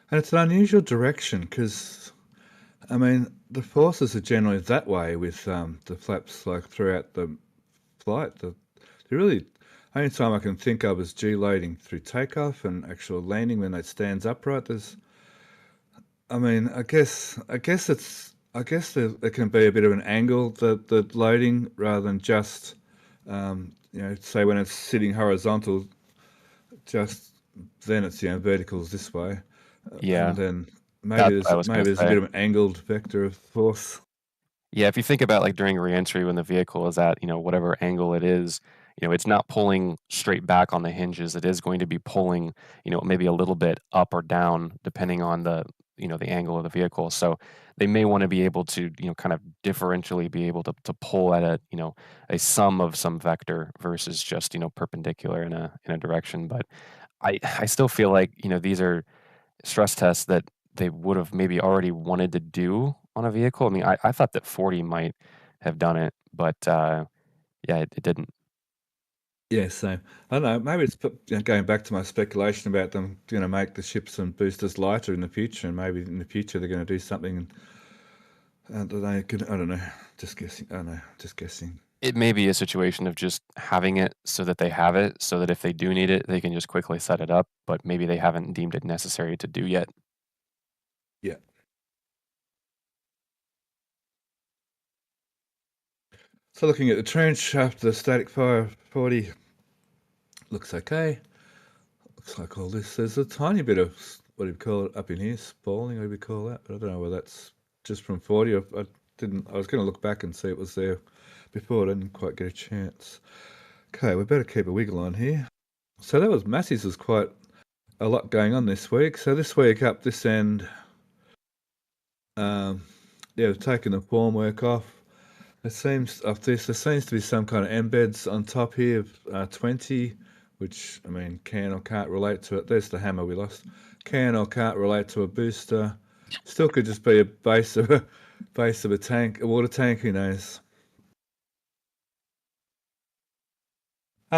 And it's an unusual direction because, I mean, the forces are generally that way with the flaps like throughout the flight. Only time I can think of is G-loading through takeoff and actual landing when it stands upright. I guess there can be a bit of an angle, the loading, rather than just, say when it's sitting horizontal, just then it's, verticals this way. Yeah. And then maybe there's a bit of an angled vector of force. Yeah, if you think about like during reentry when the vehicle is at, whatever angle it is, it's not pulling straight back on the hinges. It is going to be pulling, maybe a little bit up or down depending on the angle of the vehicle. So they may want to be able to, kind of differentially be able to pull at a sum of some vector versus just, perpendicular in a direction. But I still feel like, these are stress tests that they would have maybe already wanted to do on a vehicle. I mean, I thought that 40 might have done it, but yeah, it didn't. Yeah, same. I don't know. Maybe it's going back to my speculation about them going to make the ships and boosters lighter in the future, and maybe in the future they're going to do something. I don't know. Just guessing. I don't know. Just guessing. It may be a situation of just having it so that they have it, so that if they do need it, they can just quickly set it up. But maybe they haven't deemed it necessary to do yet. Yeah. So looking at the trench after the static fire 40, looks okay. Looks like all this. There's a tiny bit of, what do you call it, up in here, spalling, what do we call that? But I don't know whether that's just from 40. I was going to look back and see it was there before. I didn't quite get a chance. Okay, we better keep a wiggle on here. So that was Massey's, was quite a lot going on this week. So this week up this end, we've taken the formwork off. There seems to be some kind of embeds on top here of 20, which, I mean, can or can't relate to it. There's the hammer we lost. Can or can't relate to a booster. Still could just be a base of a tank, a water tank, who knows.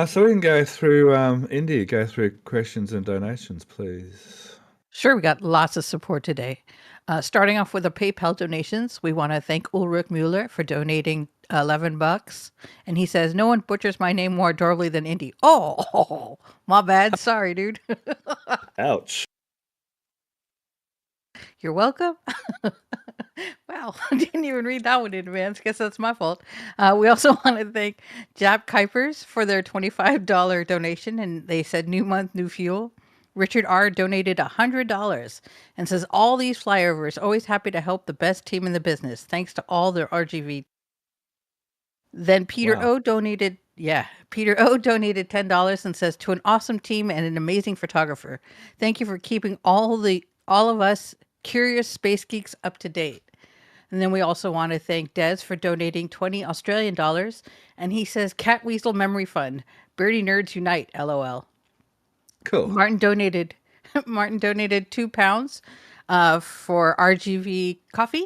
So we can go through India, go through questions and donations, please. Sure, we got lots of support today. Starting off with the PayPal donations, we want to thank Ulrich Mueller for donating $11. And he says, no one butchers my name more adorably than Indy. Oh, my bad. Sorry, dude. Ouch. You're welcome. Wow, I didn't even read that one in advance. Guess that's my fault. We also want to thank Jap Kuipers for their $25 donation. And they said, new month, new fuel. Richard R. donated $100 and says, all these flyovers, always happy to help the best team in the business. Thanks to all their RGV. Then Peter O donated $10 and says, to an awesome team and an amazing photographer. Thank you for keeping all of us curious space geeks up to date. And then we also want to thank Des for donating 20 Australian dollars. And he says, Cat Weasel Memory Fund, Birdie Nerds Unite, LOL. Cool. Martin donated £2 for RGV coffee.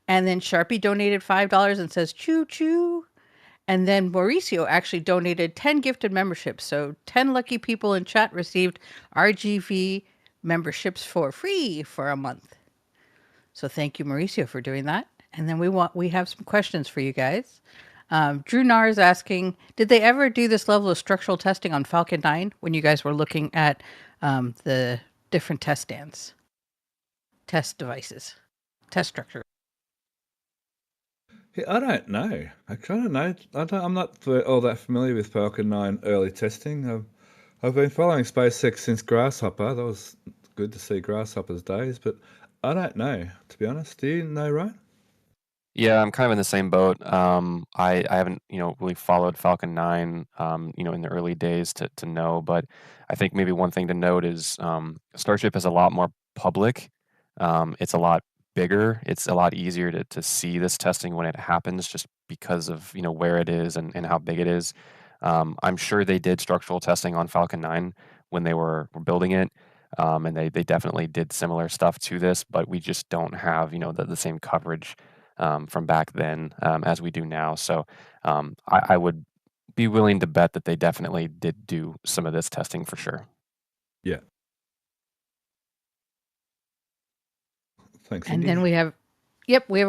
And then Sharpie donated $5 and says, choo choo. And then Mauricio actually donated 10 gifted memberships. So 10 lucky people in chat received RGV memberships for free for a month. So thank you, Mauricio, for doing that. And then we have some questions for you guys. Drew Nar is asking, did they ever do this level of structural testing on Falcon 9 when you guys were looking at the different test stands, test devices, test structure? Yeah, I don't know. I kind of know. I'm not all that familiar with Falcon 9 early testing. I've been following SpaceX since Grasshopper. That was good to see Grasshopper's days, but I don't know, to be honest. Do you know, Ryan? Yeah, I'm kind of in the same boat. I haven't, really followed Falcon 9, in the early days to know, but I think maybe one thing to note is Starship is a lot more public. It's a lot bigger. It's a lot easier to see this testing when it happens just because of, where it is and how big it is. I'm sure they did structural testing on Falcon 9 when they were building it. And they definitely did similar stuff to this, but we just don't have, the same coverage from back then as we do now. So I would be willing to bet that they definitely did do some of this testing for sure. Yeah. Thanks, And Indy. then we have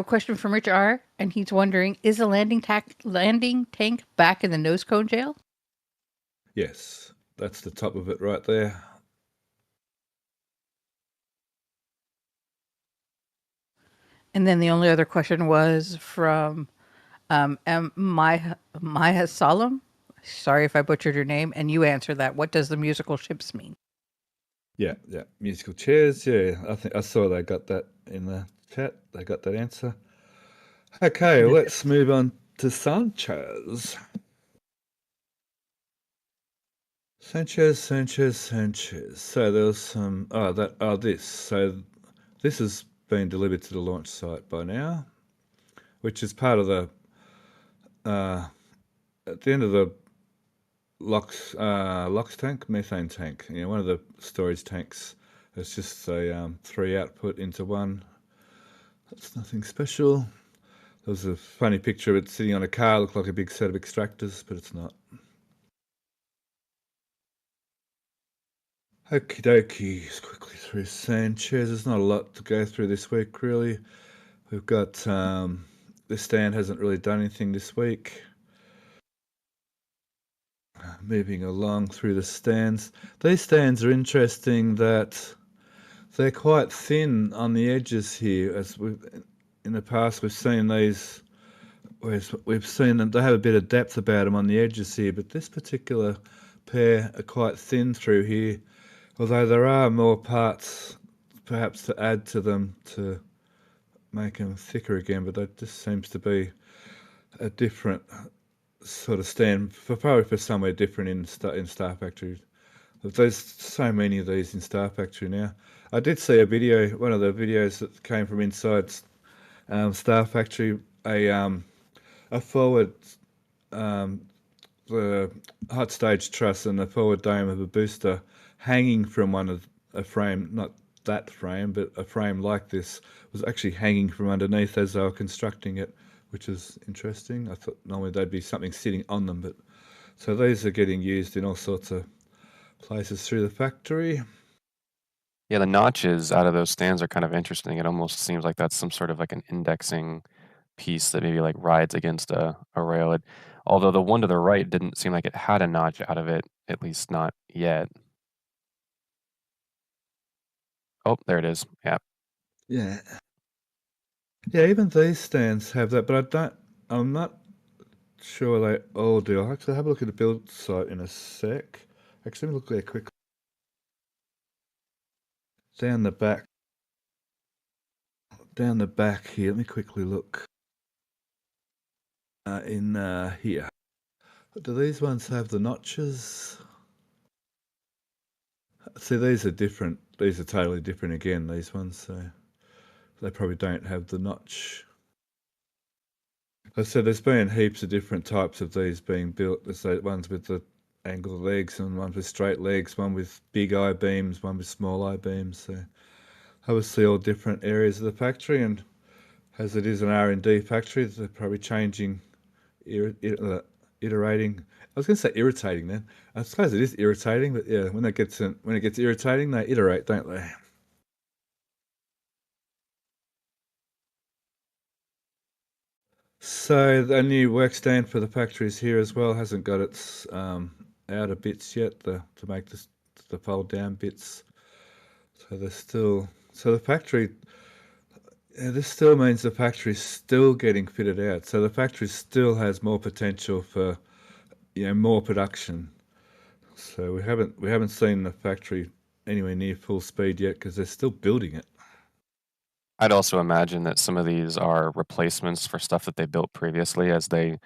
a question from Richard R. And he's wondering, is the landing tank back in the nose cone jail? Yes, that's the top of it right there. And then the only other question was from Maya Salam. Sorry if I butchered your name. And you answered that. What does the musical ships mean? Yeah. Musical chairs. Yeah, I think I saw they got that in the chat. They got that answer. Okay, let's move on to Sanchez. Sanchez. So there was some. This. So this has been delivered to the launch site by now, which is part of the. At the end of the LOX tank, methane tank. One of the storage tanks. It's just a 3 output into one. That's nothing special. There was a funny picture of it sitting on a car. Looked like a big set of extractors, but it's not. Okie dokie. Quickly through Sanchez. There's not a lot to go through this week, really. We've got this stand hasn't really done anything this week. Moving along through the stands. These stands are interesting that they're quite thin on the edges here. As in the past, we've seen these. We've seen them. They have a bit of depth about them on the edges here, but this particular pair are quite thin through here. Although there are more parts, perhaps to add to them to make them thicker again, but that just seems to be a different sort of stand, probably for somewhere different in Star Factory. There's so many of these in Star Factory now. I did see a video, one of the videos that came from inside Star Factory, a forward, the hot stage truss and the forward dome of a booster hanging from one of a frame, not that frame, but a frame like this was actually hanging from underneath as they were constructing it, which is interesting. I thought normally there'd be something sitting on them, but so these are getting used in all sorts of places through the factory. Yeah, the notches out of those stands are kind of interesting. It almost seems like that's some sort of like an indexing piece that maybe like rides against a rail. Although the one to the right didn't seem like it had a notch out of it, at least not yet. Oh, there it is. Yeah. Yeah. Even these stands have that, but I'm not sure they all do. I'll actually have a look at the build site in a sec. Actually, let me look there quickly. down the back here. Let me quickly look in here. Do these ones have the notches? See, these are different. These are totally different again, these ones. So they probably don't have the notch. Like I said, there's been heaps of different types of these being built. There's ones with the angled legs and ones with straight legs, one with big I-beams, one with small I-beams. So obviously all different areas of the factory, and as it is an R&D factory, they're probably changing, iterating. I was going to say irritating then. I suppose it is irritating, but yeah, when it gets irritating, they iterate, don't they? So the new work stand for the factory is here as well. Hasn't got its outer bits yet to make the fold down bits. So the factory. Yeah, this still means the factory's still getting fitted out. So the factory still has more potential for more production. So we haven't seen the factory anywhere near full speed yet because they're still building it. I'd also imagine that some of these are replacements for stuff that they built previously. As they,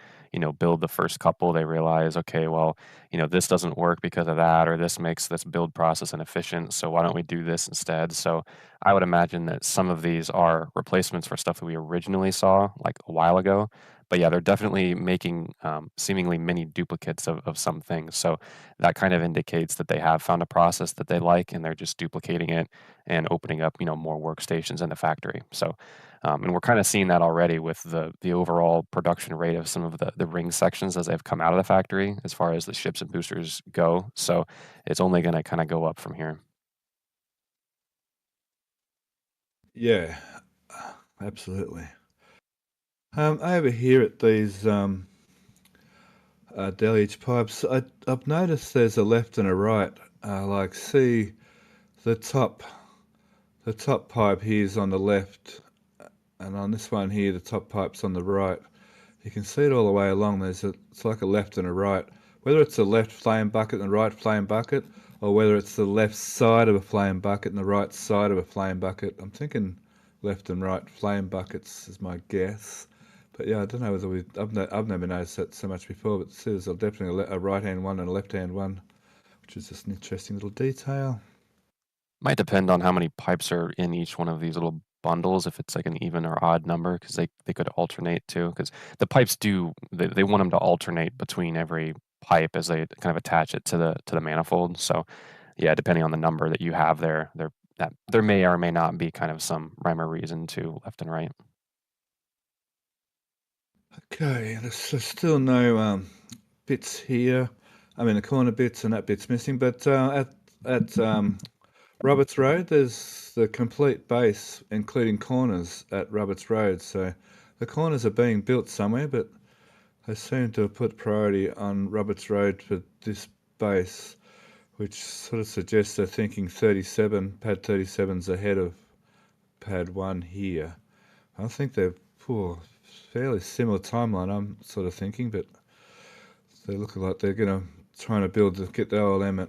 build the first couple, they realize, okay, well, this doesn't work because of that, or this makes this build process inefficient. So why don't we do this instead? So I would imagine that some of these are replacements for stuff that we originally saw like a while ago. But yeah, they're definitely making seemingly many duplicates of some things. So that kind of indicates that they have found a process that they like, and they're just duplicating it and opening up, more workstations in the factory. So, and we're kind of seeing that already with the overall production rate of some of the ring sections as they've come out of the factory, as far as the ships and boosters go. So, it's only going to kind of go up from here. Yeah, absolutely. Over here at these deluge pipes, I've noticed there's a left and a right. See the top pipe here is on the left, and on this one here, the top pipe's on the right. You can see it all the way along. It's like a left and a right. Whether it's a left flame bucket and a right flame bucket, or whether it's the left side of a flame bucket and the right side of a flame bucket. I'm thinking left and right flame buckets is my guess. But yeah, I don't know whether I've never noticed that so much before, but there's definitely a right-hand one and a left-hand one, which is just an interesting little detail. Might depend on how many pipes are in each one of these little bundles, if it's like an even or odd number, because they could alternate too. Because the pipes they want them to alternate between every pipe as they kind of attach it to the manifold. So yeah, depending on the number that you have there may or may not be kind of some rhyme or reason to left and right. Okay, there's still no bits here. I mean, the corner bits and that bit's missing, but at Roberts Road, there's the complete base, including corners at Roberts Road. So the corners are being built somewhere, but they seem to have put priority on Roberts Road for this base, which sort of suggests they're thinking pad 37's ahead of pad 1 here. I think they're fairly similar timeline, I'm sort of thinking, but they look like they're going to try to get the OLM at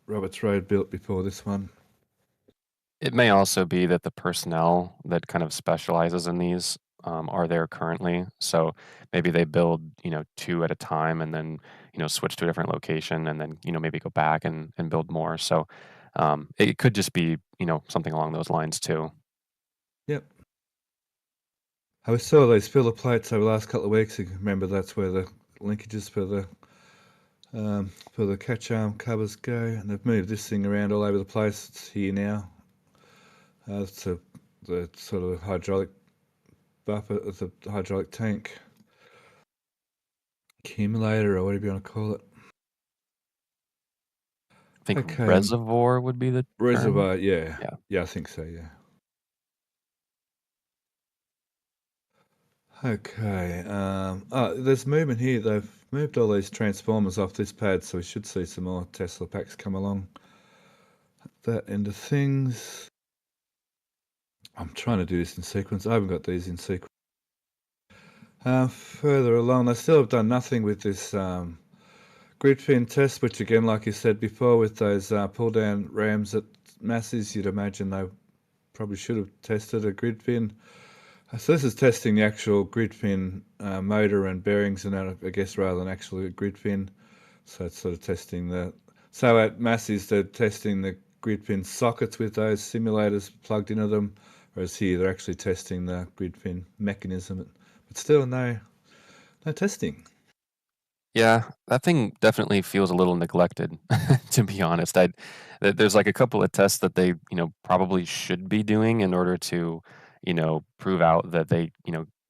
Roberts Road built before this one. It may also be that the personnel that kind of specializes in these are there currently. So maybe they build, 2 at a time and then, switch to a different location and then, maybe go back and build more. So it could just be, something along those lines too. Yep. I saw those filler plates over the last couple of weeks. You remember that's where the linkages for the catch arm covers go, and they've moved this thing around all over the place. It's here now. It's the sort of hydraulic buffer, the hydraulic tank accumulator, or whatever you want to call it. I think reservoir would be the reservoir. term. Yeah, I think so. Yeah. Okay. There's movement here. They've moved all these transformers off this pad, so we should see some more Tesla packs come along. That end of things. I'm trying to do this in sequence. I haven't got these in sequence. Further along, they still have done nothing with this grid fin test, which again, like you said before, with those pull-down rams at masses, you'd imagine they probably should have tested a grid fin. So this is testing the actual grid fin motor and bearings and that, I guess, rather than actually a grid fin. So it's sort of testing the... So at masses, they're testing the grid fin sockets with those simulators plugged into them, whereas here they're actually testing the grid fin mechanism. But still, no testing. Yeah, that thing definitely feels a little neglected, to be honest. There's like a couple of tests that they, probably should be doing in order to, prove out that they,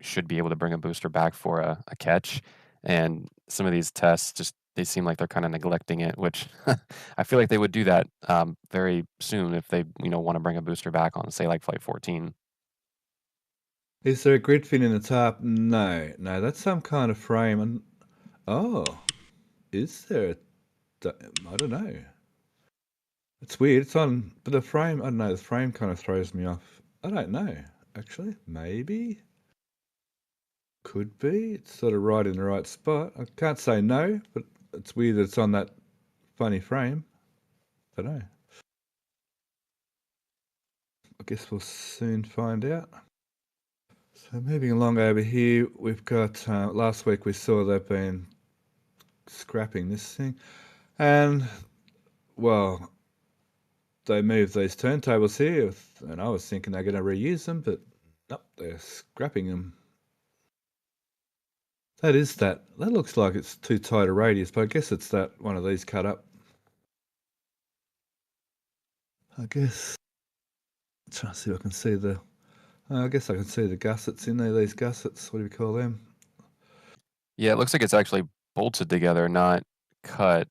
should be able to bring a booster back for a catch. And some of these tests just they seem like they're kind of neglecting it, which I feel like they would do that very soon if they, want to bring a booster back on, say, like Flight 14. Is there a grid fin in the top? No, that's some kind of frame. And oh, is there? I don't know. It's weird. It's on, but the frame, I don't know, the frame kind of throws me off. I don't know, actually. Maybe. Could be. It's sort of right in the right spot. I can't say no, but it's weird that it's on that funny frame. I don't know. I guess we'll soon find out. So moving along over here, we've got, last week we saw they've been scrapping this thing. And, well, they moved these turntables here, and I was thinking they're going to reuse them, but nope, they're scrapping them. That looks like it's too tight a radius, but I guess it's that one of these cut up. I guess. I'm trying to see if I can see I guess I can see the gussets in there, these gussets. What do we call them? Yeah, it looks like it's actually bolted together, not cut.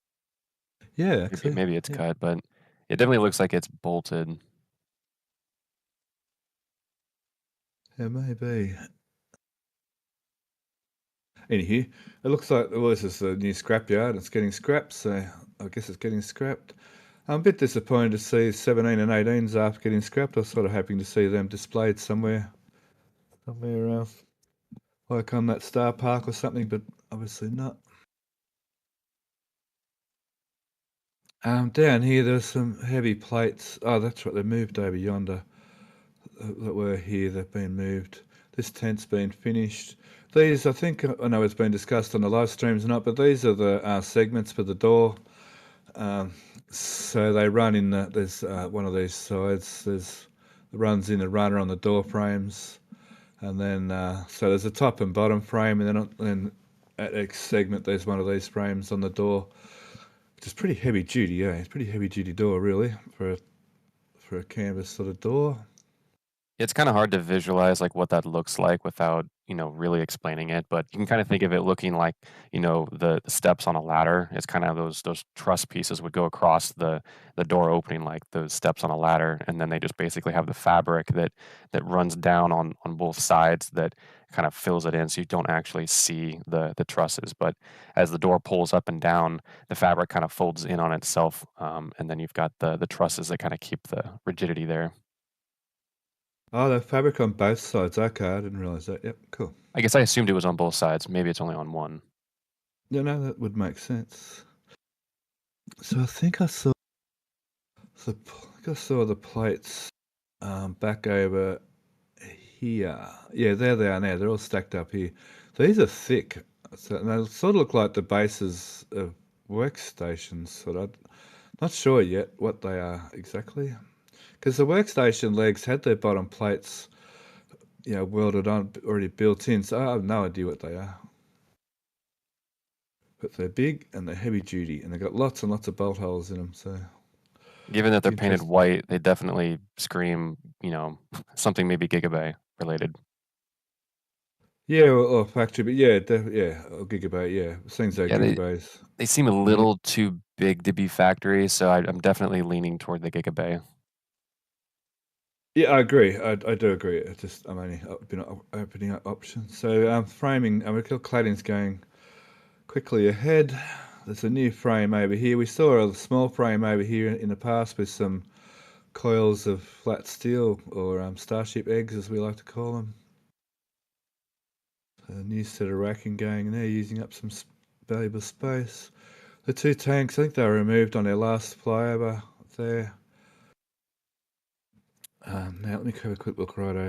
Yeah, actually. Maybe it's cut, but it definitely looks like it's bolted. Yeah, maybe. Anywho, it looks like this is a new scrapyard. It's getting scrapped, so I guess it's getting scrapped. I'm a bit disappointed to see 17 and 18s after getting scrapped. I was sort of hoping to see them displayed somewhere like on that Star Park or something, but obviously not. Down here, there's some heavy plates. Oh, that's right, they moved over yonder. That were here, they've been moved. This tent's been finished. These, I think, I know it's been discussed on the live streams or not, but these are the segments for the door. So they run in there's one of these sides. Runs in the runner on the door frames, and then so there's a top and bottom frame, and then at each segment there's one of these frames on the door, which is pretty heavy duty. Yeah, it's a pretty heavy duty door really for a canvas sort of door. It's kind of hard to visualize like what that looks like without, really explaining it, but you can kind of think of it looking like, the steps on a ladder. It's kind of those truss pieces would go across the door opening like those steps on a ladder, and then they just basically have the fabric that runs down on both sides that kind of fills it in, so you don't actually see the trusses. But as the door pulls up and down, the fabric kind of folds in on itself, and then you've got the trusses that kind of keep the rigidity there. Oh, the fabric on both sides. Okay, I didn't realize that. Yep, cool. I guess I assumed it was on both sides. Maybe it's only on one. Yeah, no, that would make sense. So I think I saw the plates back over here. Yeah, there they are now. They're all stacked up here. These are thick. So, and they sort of look like the bases of workstations. Sort of. Not sure yet what they are exactly. Because the workstation legs had their bottom plates, welded on, already built in, so I have no idea what they are. But they're big and they're heavy duty, and they've got lots and lots of bolt holes in them. So, given that they're painted white, they definitely scream, something maybe Gigabay related. Yeah, or factory, but yeah, or Gigabay, yeah. Things like Gigabays. They seem a little too big to be factory, so I'm definitely leaning toward the Gigabay. Yeah, I agree. I do agree. I'm only opening up options. So framing, cladding's going quickly ahead. There's a new frame over here. We saw a small frame over here in the past with some coils of flat steel, or starship eggs as we like to call them. A new set of racking going in there, using up some valuable space. The two tanks, I think they were removed on their last flyover there. Now let me have a quick look right over.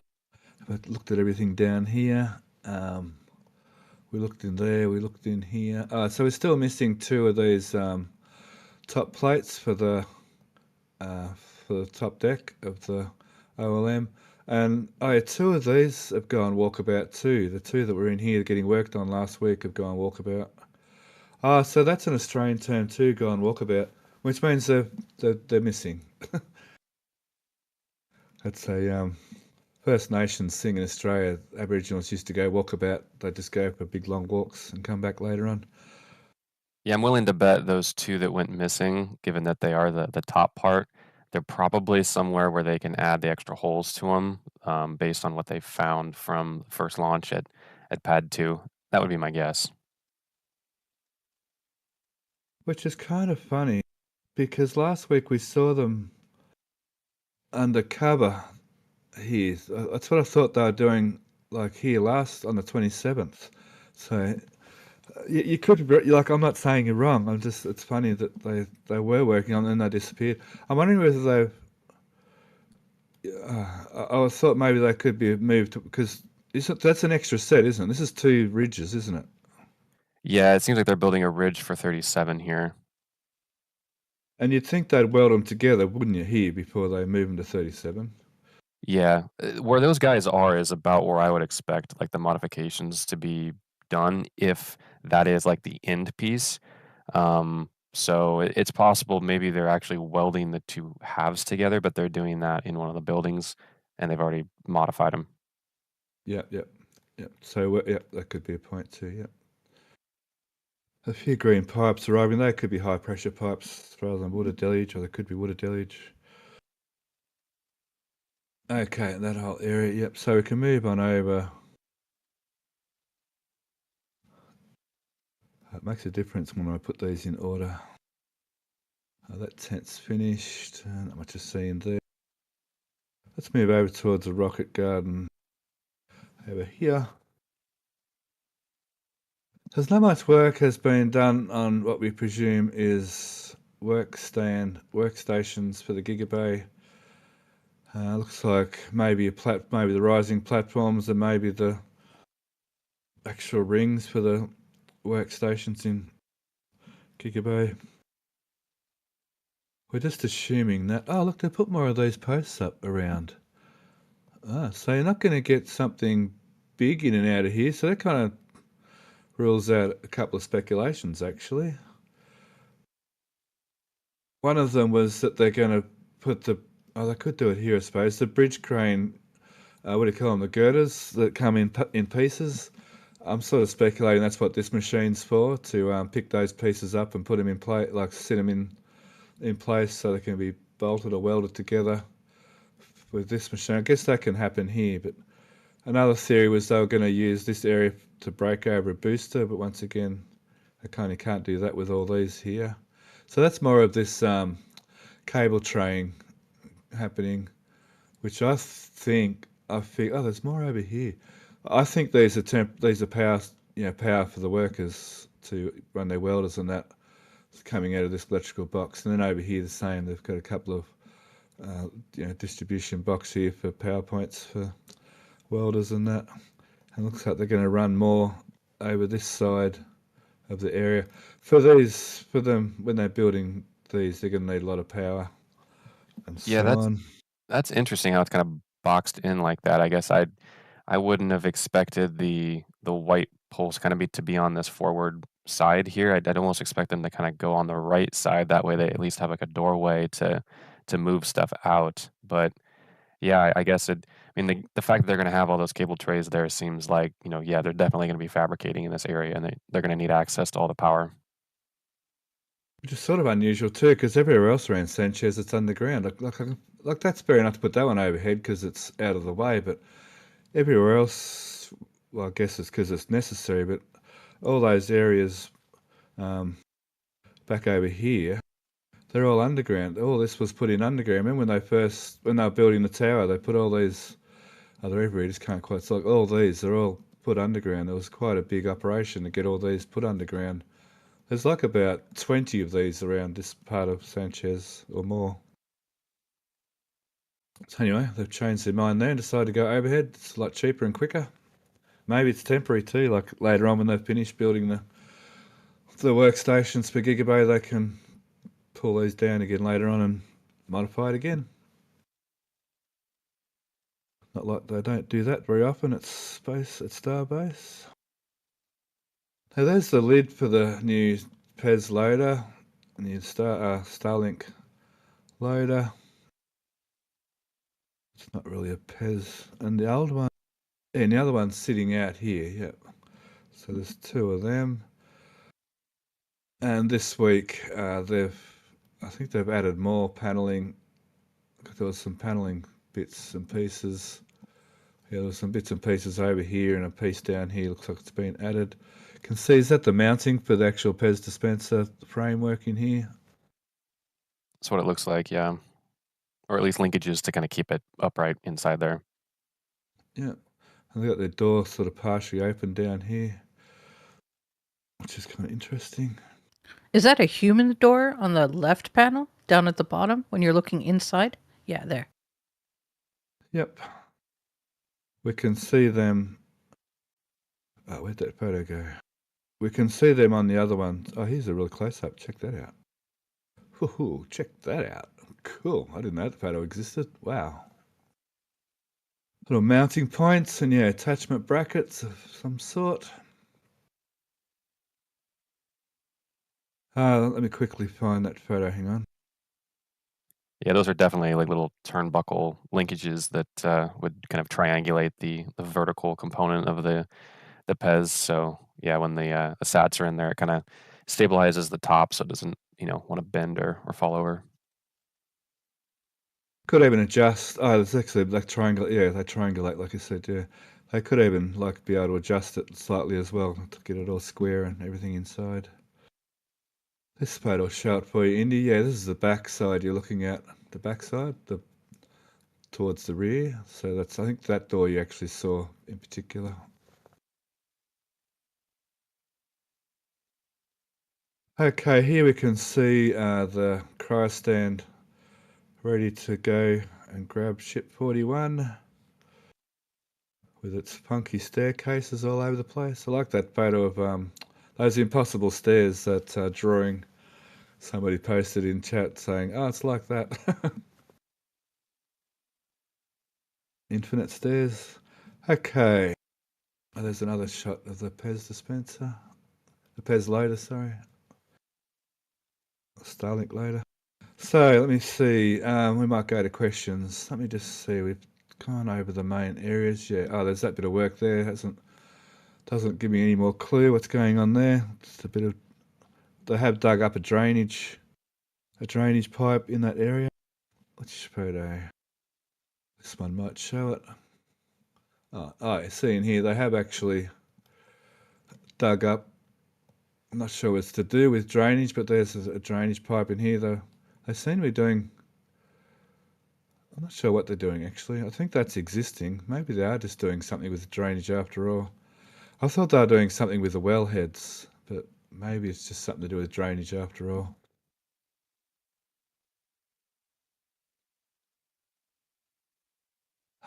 I've looked at everything down here. We looked in there, we looked in here. So we're still missing two of these top plates for the top deck of the OLM. And two of these have gone walkabout too. The two that were in here getting worked on last week have gone walkabout. So that's an Australian term too, gone walkabout, which means they're missing. That's a First Nations thing in Australia. Aboriginals used to go walkabout. They just go for big long walks and come back later on. Yeah, I'm willing to bet those two that went missing, given that they are the top part, they're probably somewhere where they can add the extra holes to them, based on what they found from first launch at Pad 2. That would be my guess. Which is kind of funny, because last week we saw them undercover here. That's what I thought they were doing, like here last on the 27th. So you could be like, I'm not saying you're wrong. It's funny that they were working on it and they disappeared. I'm wondering whether I thought maybe they could be moved because that's an extra set, isn't it? This is two ridges, isn't it? Yeah, it seems like they're building a ridge for 37 here. And you'd think they'd weld them together, wouldn't you, here before they move them to 37? Yeah, where those guys are is about where I would expect like the modifications to be done, if that is like the end piece. So it's possible maybe they're actually welding the two halves together, but they're doing that in one of the buildings and they've already modified them. Yep. So that could be a point too. Yep. A few green pipes arriving. They could be high pressure pipes rather than water deluge, or they could be water deluge. Okay, that whole area. Yep. So we can move on over. It makes a difference when I put these in order. That tent's finished. Not much to see in there. Let's move over towards the rocket garden over here. There's not much work has been done on what we presume is workstations for the Gigabay. Looks like maybe maybe the rising platforms and maybe the actual rings for the workstations in Gigabay. We're just assuming that. Oh, look, they put more of these posts up around. So you're not going to get something big in and out of here. So that kind of rules out a couple of speculations, actually. One of them was that they're going to put they could do it here, I suppose. The bridge crane, what do you call them? The girders that come in pieces. I'm sort of speculating that's what this machine's for, to pick those pieces up and put them in place, like set them in place so they can be bolted or welded together with this machine. I guess that can happen here, but another theory was they were going to use this area to break over a booster, but once again, they kind of can't do that with all these here. So that's more of this cable traying happening, which I think, there's more over here. I think these are power for the workers to run their welders and that coming out of this electrical box. And then over here the same, they've got a couple of distribution box here for power points for welders and that. And it looks like they're going to run more over this side of the area. For them, when they're building these, they're going to need a lot of power and so on. That's interesting how it's kind of boxed in like that. I guess I wouldn't have expected the white poles kind of to be on this forward side here. I'd almost expect them to kind of go on the right side. That way they at least have like a doorway to move stuff out. But yeah, I guess the fact that they're going to have all those cable trays there seems like, they're definitely going to be fabricating in this area and they're going to need access to all the power. Which is sort of unusual too, because everywhere else around Sanchez it's underground. Like that's fair enough to put that one overhead because it's out of the way, but everywhere else, well, I guess it's because it's necessary, but all those areas back over here, they're all underground. All this was put in underground. Remember when they were building the tower, they put all these, they're everywhere, just can't quite, all these, they're all put underground. It was quite a big operation to get all these put underground There's like about 20 of these around this part of Sanchez or more. So anyway, they've changed their mind there and decided to go overhead. It's a lot cheaper and quicker. Maybe it's temporary too, like later on when they've finished building the workstations per gigabyte, they can pull these down again later on and modify it again. Not like they don't do that very often at Starbase. Now there's the lid for the new PEZ loader, new Starlink loader. It's not really a PEZ. And the old one, and the other one's sitting out here, yep. So there's two of them. And this week, I think they've added more paneling. There was some paneling bits and pieces. Yeah, there was some bits and pieces over here and a piece down here. Looks like it's been added. You can see, is that the mounting for the actual PEZ dispenser framework in here? That's what it looks like, yeah. Or at least linkages to kind of keep it upright inside there. Yeah. And they've got their door sort of partially open down here, which is kind of interesting. Is that a human door on the left panel down at the bottom when you're looking inside? Yeah, there. Yep. We can see them. Oh, where'd that photo go? We can see them on the other one. Oh, here's a real close-up. Check that out. Woohoo, check that out. Cool. I didn't know the photo existed. Wow. Little mounting points and, yeah, attachment brackets of some sort. Let me quickly find that photo. Hang on. Yeah, those are definitely like little turnbuckle linkages that would kind of triangulate the vertical component of the PEZ. So yeah, when the SATs are in there, it kind of stabilizes the top so it doesn't want to bend or fall over. Could even adjust. Oh, there's actually like triangle. Yeah, they triangulate, like I said. Yeah, they could even like be able to adjust it slightly as well to get it all square and everything inside. This photo will show it for you, Indy. Yeah, this is the back side you're looking at. The back side, towards the rear. So that's, I think, that door you actually saw in particular. Okay, here we can see the cryo stand ready to go and grab ship 41 with its funky staircases all over the place. I like that photo of those impossible stairs, that drawing somebody posted in chat saying, oh, it's like that. Infinite stairs. Okay. Oh, there's another shot of the PEZ dispenser. The PEZ loader, sorry. Starlink loader. So let me see. We might go to questions. Let me just see. We've gone over the main areas. Yeah. Oh, there's that bit of work there. Doesn't give me any more clue what's going on there. Just a bit of. They have dug up a drainage pipe in that area. Which photo? This one might show it. Oh, I see in here they have actually dug up. I'm not sure what it's to do with drainage, but there's a drainage pipe in here. They seem to be doing. I'm not sure what they're doing actually. I think that's existing. Maybe they are just doing something with the drainage after all. I thought they were doing something with the wellheads, but maybe it's just something to do with drainage after all.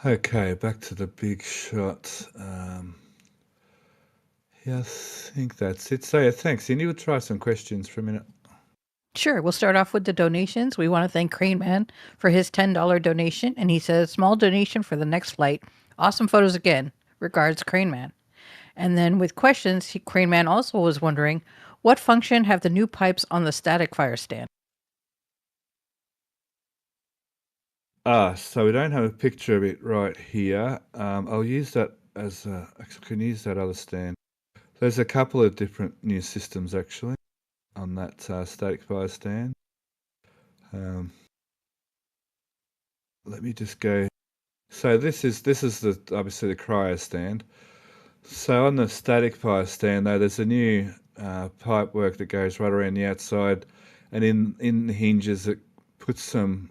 Okay, back to the big shot. Yeah, I think that's it. So yeah, thanks. Indy, we'll try some questions for a minute. Sure. We'll start off with the donations. We want to thank Crane Man for his $10 donation. And he says, small donation for the next flight. Awesome photos again. Regards, Crane Man. And then with questions, Crane Man also was wondering, what function have the new pipes on the static fire stand? So we don't have a picture of it right here. I'll use that as I can use that other stand. There's a couple of different new systems actually on that static fire stand. Let me just go. So this is the obviously the cryo stand. So on the static fire stand though, there's a new pipe work that goes right around the outside, and in the hinges it puts some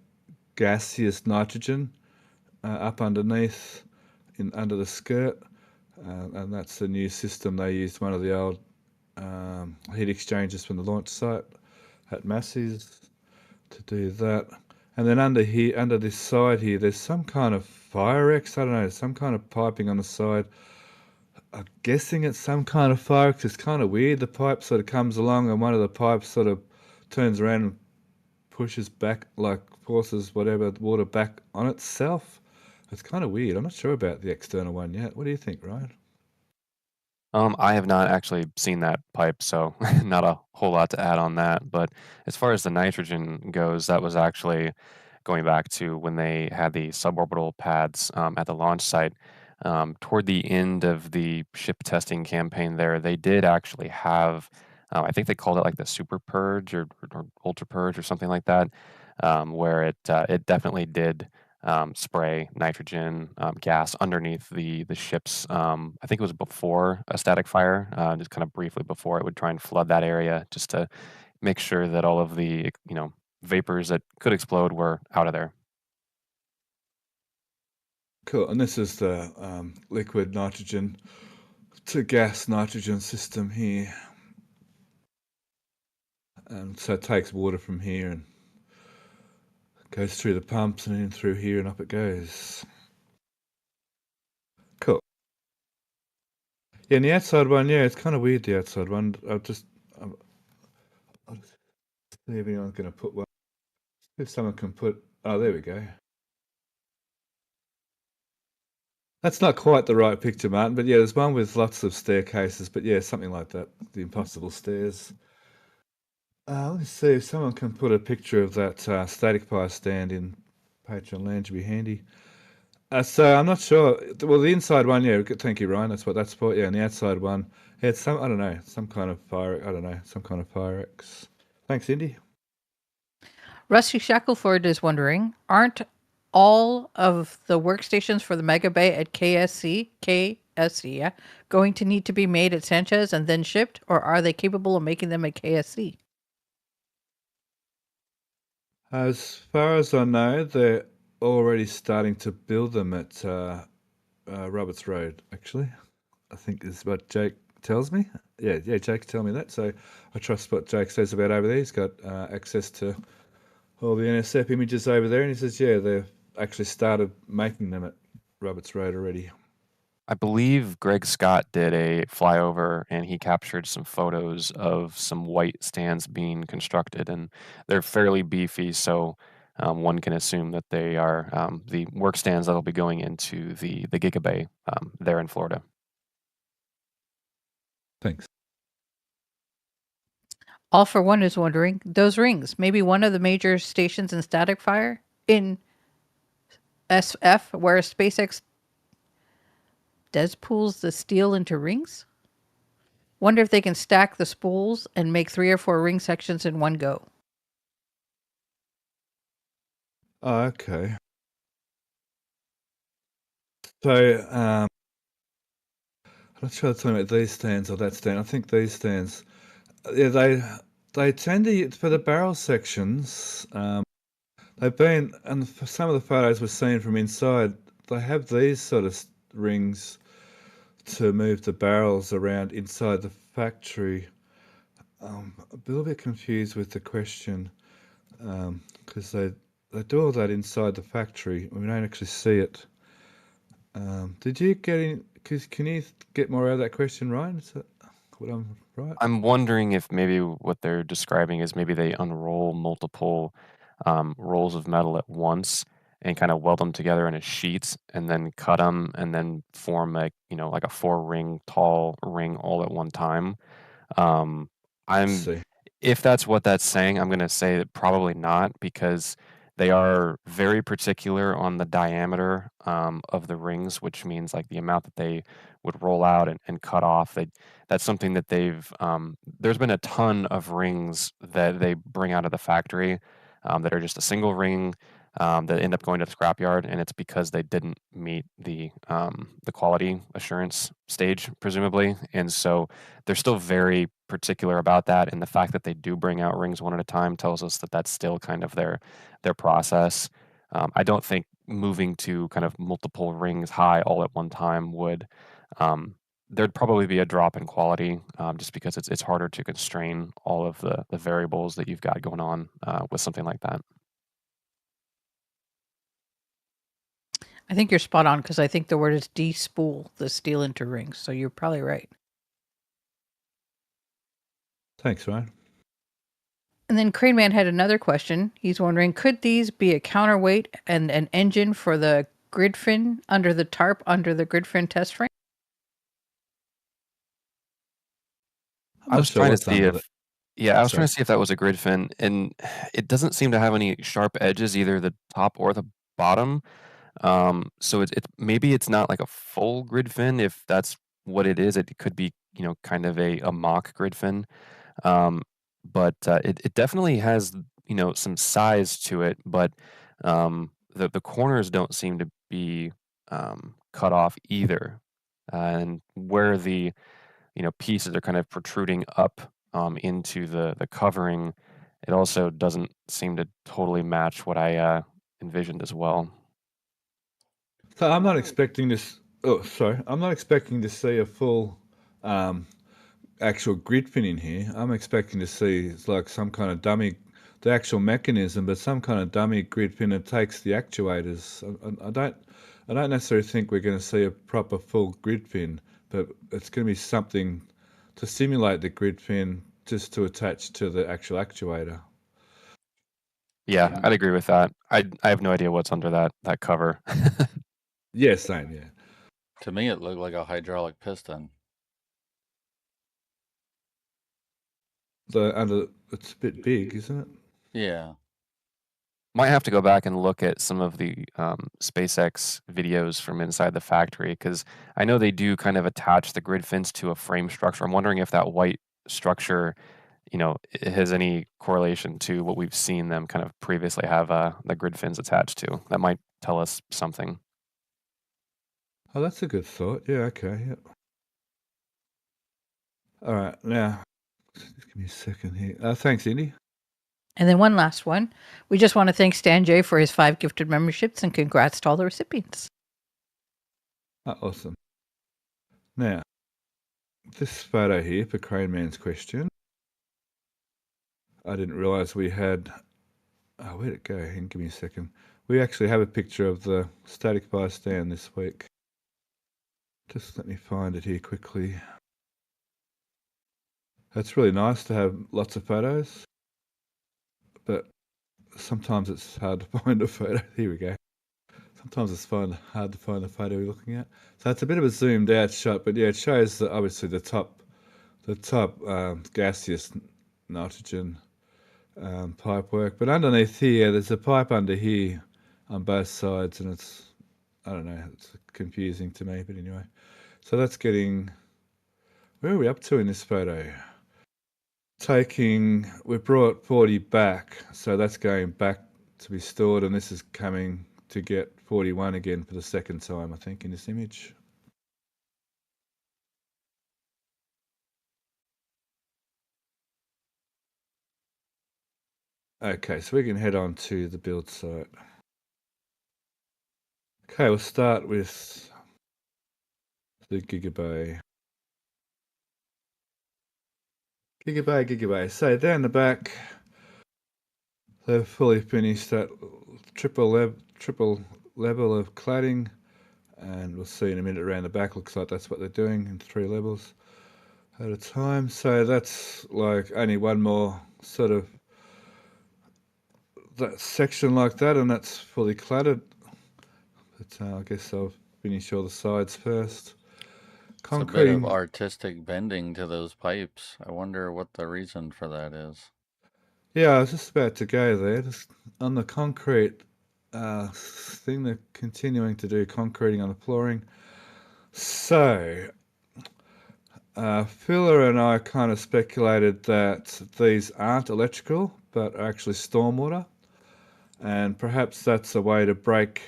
gaseous nitrogen up underneath under the skirt. And that's the new system they used. One of the old heat exchangers from the launch site at Massey's to do that. And then under here, under this side here, there's some kind of fire X. I don't know, some kind of piping on the side. I'm guessing it's some kind of fire X. It's kind of weird. The pipe sort of comes along, and one of the pipes sort of turns around and pushes back, like forces whatever water back on itself. It's kind of weird. I'm not sure about the external one yet. What do you think, Ryan? I have not actually seen that pipe, so not a whole lot to add on that. But as far as the nitrogen goes, that was actually going back to when they had the suborbital pads at the launch site. Toward the end of the ship testing campaign there, they did actually have, I think they called it like the super purge or ultra purge or something like that, where it definitely did spray nitrogen gas underneath the ships. I think it was before a static fire, just kind of briefly before it would try and flood that area, just to make sure that all of the vapors that could explode were out of there. Cool. And this is the liquid nitrogen to gas nitrogen system here. So it takes water from here and goes through the pumps and in through here and up it goes. Cool. Yeah, and the outside one, yeah, it's kind of weird, the outside one. I'll just see if anyone's going to put one. If someone can put, oh, there we go. That's not quite the right picture, Martin, but yeah, there's one with lots of staircases, but yeah, something like that, the impossible stairs. Let me see if someone can put a picture of that static fire stand in Patreon Land, would be handy. So I'm not sure. Well, the inside one, yeah, thank you, Ryan. That's what that's for. Yeah, and the outside one, yeah, it's some, I don't know, some kind of fire. I don't know, some kind of fire X. Thanks, Indy. Rusty Shackelford is wondering, aren't all of the workstations for the Mega Bay at KSC, yeah, going to need to be made at Sanchez and then shipped, or are they capable of making them at KSC? As far as I know, they're already starting to build them at Roberts Road, actually. I think is what Jake tells me. Yeah, Jake's telling me that. So I trust what Jake says about over there. He's got access to all the NSF images over there. And he says, yeah, they've actually started making them at Roberts Road already. I believe Greg Scott did a flyover and he captured some photos of some white stands being constructed, and they're fairly beefy, so one can assume that they are the work stands that'll be going into the Gigabay there in Florida. Thanks. All for One is wondering, those rings, maybe one of the major stations in static fire in SF where SpaceX despools the steel into rings? Wonder if they can stack the spools and make 3 or 4 ring sections in one go. Oh, okay. So, I'm not sure I'm talking about these stands or that stand. I think these stands, yeah, they tend to, for the barrel sections, they've been, and for some of the photos we're seeing from inside, they have these sort of rings to move the barrels around inside the factory. I'm a little bit confused with the question, because they do all that inside the factory. We don't actually see it. Did you get in? Can you get more out of that question, Ryan? Is that what I'm right? I'm wondering if maybe what they're describing is maybe they unroll multiple rolls of metal at once and kind of weld them together in a sheet and then cut them and then form like a 4-ring tall ring all at one time. If that's what that's saying, I'm going to say that probably not, because they are very particular on the diameter of the rings, which means like the amount that they would roll out and cut off. That's something that there's been a ton of rings that they bring out of the factory that are just a single ring that end up going to the scrapyard, and it's because they didn't meet the quality assurance stage, presumably. And so they're still very particular about that. And the fact that they do bring out rings one at a time tells us that that's still kind of their process. I don't think moving to kind of multiple rings high all at one time would there'd probably be a drop in quality just because it's harder to constrain all of the variables that you've got going on with something like that. I think you're spot on because I think the word is de-spool the steel into rings. So you're probably right. Thanks, Ryan. And then Crane Man had another question. He's wondering, could these be a counterweight and an engine for the grid fin under the tarp under the grid fin test frame? I was trying to see if, I was Sorry. trying to see if that was a grid fin, and it doesn't seem to have any sharp edges, either the top or the bottom. So it's maybe it's not like a full grid fin. If that's what it is, it could be, kind of a mock grid fin. But it definitely has, some size to it, but the corners don't seem to be cut off either. And where the pieces are kind of protruding up into the covering, it also doesn't seem to totally match what I envisioned as well. So I'm not expecting this. Oh, sorry. I'm not expecting to see a full actual grid fin in here. I'm expecting to see it's like some kind of dummy, the actual mechanism, but some kind of dummy grid fin that takes the actuators. I don't necessarily think we're going to see a proper full grid fin, but it's going to be something to simulate the grid fin just to attach to the actual actuator. Yeah, I'd agree with that. I have no idea what's under that cover. Yeah, same. Yeah. To me, it looked like a hydraulic piston. It's a bit big, isn't it? Yeah. Might have to go back and look at some of the SpaceX videos from inside the factory, because I know they do kind of attach the grid fins to a frame structure. I'm wondering if that white structure, it has any correlation to what we've seen them kind of previously have the grid fins attached to. That might tell us something. Oh, that's a good thought. Yeah, okay. Yep. All right, now, just give me a second here. Thanks, Indy. And then one last one. We just want to thank Stan J for his 5 gifted memberships and congrats to all the recipients. Awesome. Now, this photo here for Crane Man's question. I didn't realize we had. Oh, where'd it go? Give me a second. We actually have a picture of the static buy stand this week. Just let me find it here quickly. It's really nice to have lots of photos, but sometimes it's hard to find a photo. Here we go. Sometimes it's hard to find the photo we're looking at. So it's a bit of a zoomed out shot, but yeah, it shows obviously the top gaseous nitrogen pipe work. But underneath here, there's a pipe under here on both sides, and I don't know, it's confusing to me, but anyway. So that's getting, where are we up to in this photo? We brought 40 back, so that's going back to be stored, and this is coming to get 41 again for the second time, I think, in this image. Okay, so we can head on to the build site. Okay, we'll start with the Gigabay. Gigabay. So down the back, they've fully finished that triple level of cladding, and we'll see in a minute around the back. Looks like that's what they're doing in 3 levels at a time. So that's like only one more sort of that section like that, and that's fully cladded. But I guess I'll finish all the sides first. Concrete. It's a bit of artistic bending to those pipes. I wonder what the reason for that is. Yeah, I was just about to go there. Just on the concrete thing, they're continuing to do concreting on the flooring. So, Phila and I kind of speculated that these aren't electrical, but are actually stormwater. And perhaps that's a way to break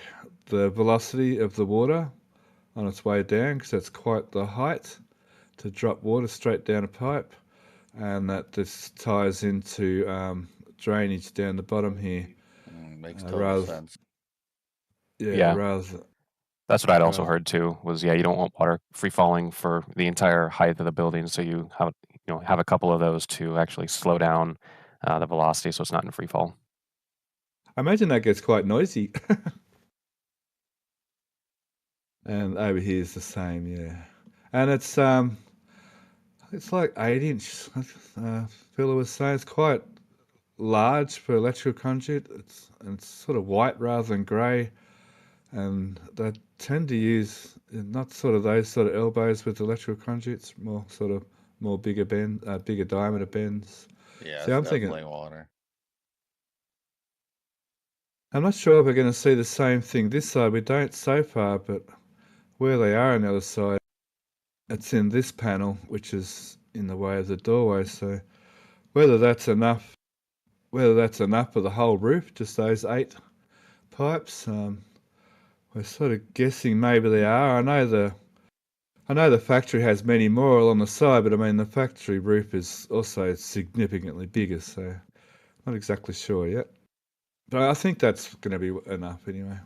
the velocity of the water on its way down, because that's quite the height to drop water straight down a pipe, and that this ties into drainage down the bottom here. Makes total sense. Yeah, That's what I'd also heard too. Was you don't want water free falling for the entire height of the building, so you have a couple of those to actually slow down the velocity, so it's not in free fall. I imagine that gets quite noisy. And over here is the same, yeah. And it's like 8-inch. Phil was saying it's quite large for electrical conduit. It's sort of white rather than grey, and they tend to use not sort of those sort of elbows with electrical conduits, more bigger diameter bends. Yeah, See, it's I'm thinking definitely water. I'm not sure if we're going to see the same thing this side. We don't so far, but where they are on the other side, it's in this panel, which is in the way of the doorway. So whether that's enough for the whole roof, just those 8 pipes, we're sort of guessing maybe they are. I know the factory has many more along the side, but I mean the factory roof is also significantly bigger, so not exactly sure yet. But I think that's going to be enough anyway.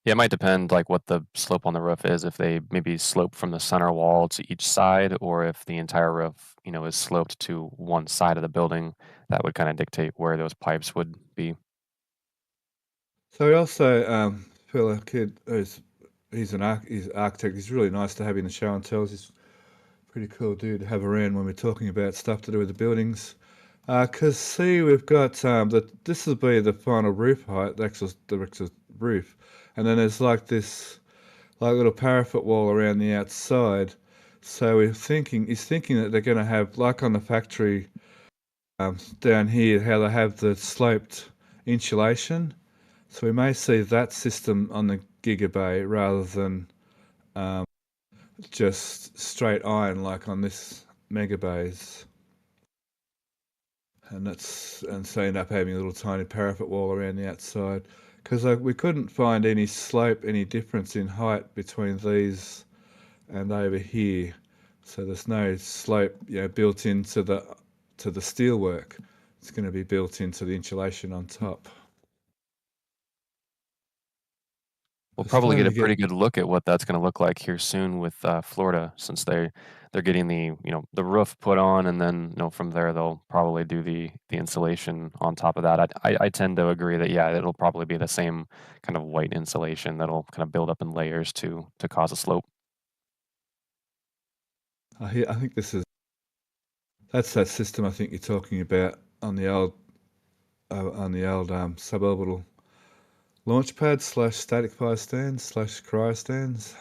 Yeah, it might depend like what the slope on the roof is. If they maybe slope from the center wall to each side, or if the entire roof, is sloped to one side of the building, that would kind of dictate where those pipes would be. So we also Phil, a kid, he's an architect. He's really nice to have in the show and tells. He's a pretty cool dude to have around when we're talking about stuff to do with the buildings. Because see, we've got this will be the final roof height, the actual roof, and then there's like this little parapet wall around the outside. So he's thinking that they're going to have, like on the factory down here, how they have the sloped insulation. So we may see that system on the Gigabay rather than just straight iron like on this Megabays. And so end up having a little tiny parapet wall around the outside, because we couldn't find any slope, any difference in height between these and over here. So there's no slope, built into the steelwork. It's going to be built into the insulation on top. We'll probably get a pretty good look at what that's going to look like here soon with Florida, since they're getting the roof put on, and then from there they'll probably do the insulation on top of that. I tend to agree that it'll probably be the same kind of white insulation that'll kind of build up in layers to cause a slope. I think that's that system I think you're talking about on the old suborbital launch pad / static fire stands / cryo stands.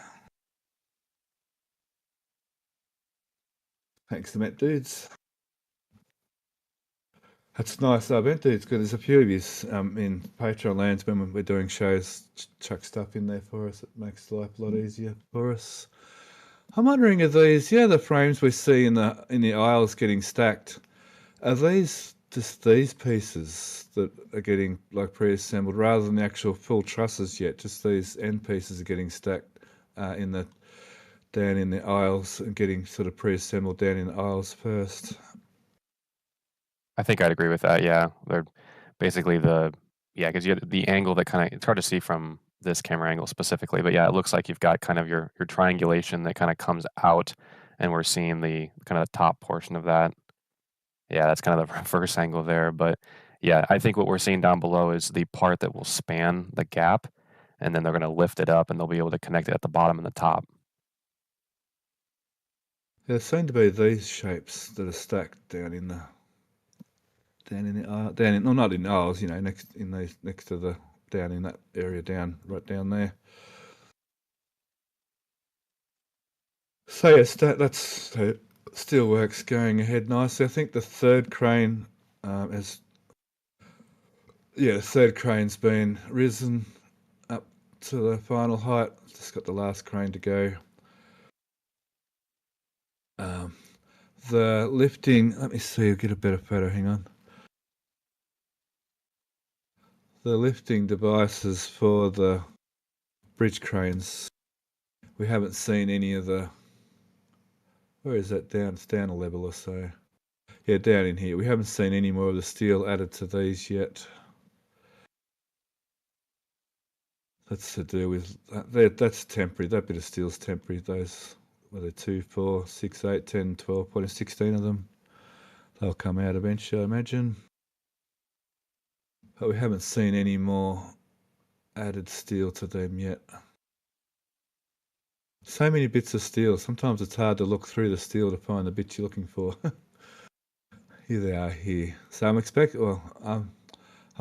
Thanks to Met Dudes. That's nice. Met Dudes good. There's a few of you in Patreon lands when we're doing shows. Chuck stuff in there for us. It makes life a lot easier for us. I'm wondering, are these, the frames we see in the aisles getting stacked, are these just these pieces that are getting like pre-assembled rather than the actual full trusses yet? Just these end pieces are getting stacked down in the aisles and getting sort of pre-assembled down in the aisles first. I think I'd agree with that. Yeah, they're basically because you have the angle that it's hard to see from this camera angle specifically, but it looks like you've got kind of your triangulation that kind of comes out, and we're seeing the kind of the top portion of that. Yeah, that's kind of the reverse angle there, but I think what we're seeing down below is the part that will span the gap, and then they're going to lift it up, and they'll be able to connect it at the bottom and the top. There seem to be these shapes that are stacked down in the aisle, not in aisles, next to the down in that area, right down there. So that's steelworks going ahead nicely. I think the third crane the third crane's been risen up to the final height. Just got the last crane to go. The lifting, let me see, I'll get a better photo, hang on. The lifting devices for the bridge cranes, we haven't seen any of the, where is that down? It's down a level or so. Yeah, down in here. We haven't seen any more of the steel added to these yet. That's to do with that's temporary. That bit of steel's temporary. Those, whether 2, 4, 6, 8, 10, 12, 14, 16 of them, they'll come out eventually, I imagine. But we haven't seen any more added steel to them yet. So many bits of steel. Sometimes it's hard to look through the steel to find the bits you're looking for. Here they are here. So I'm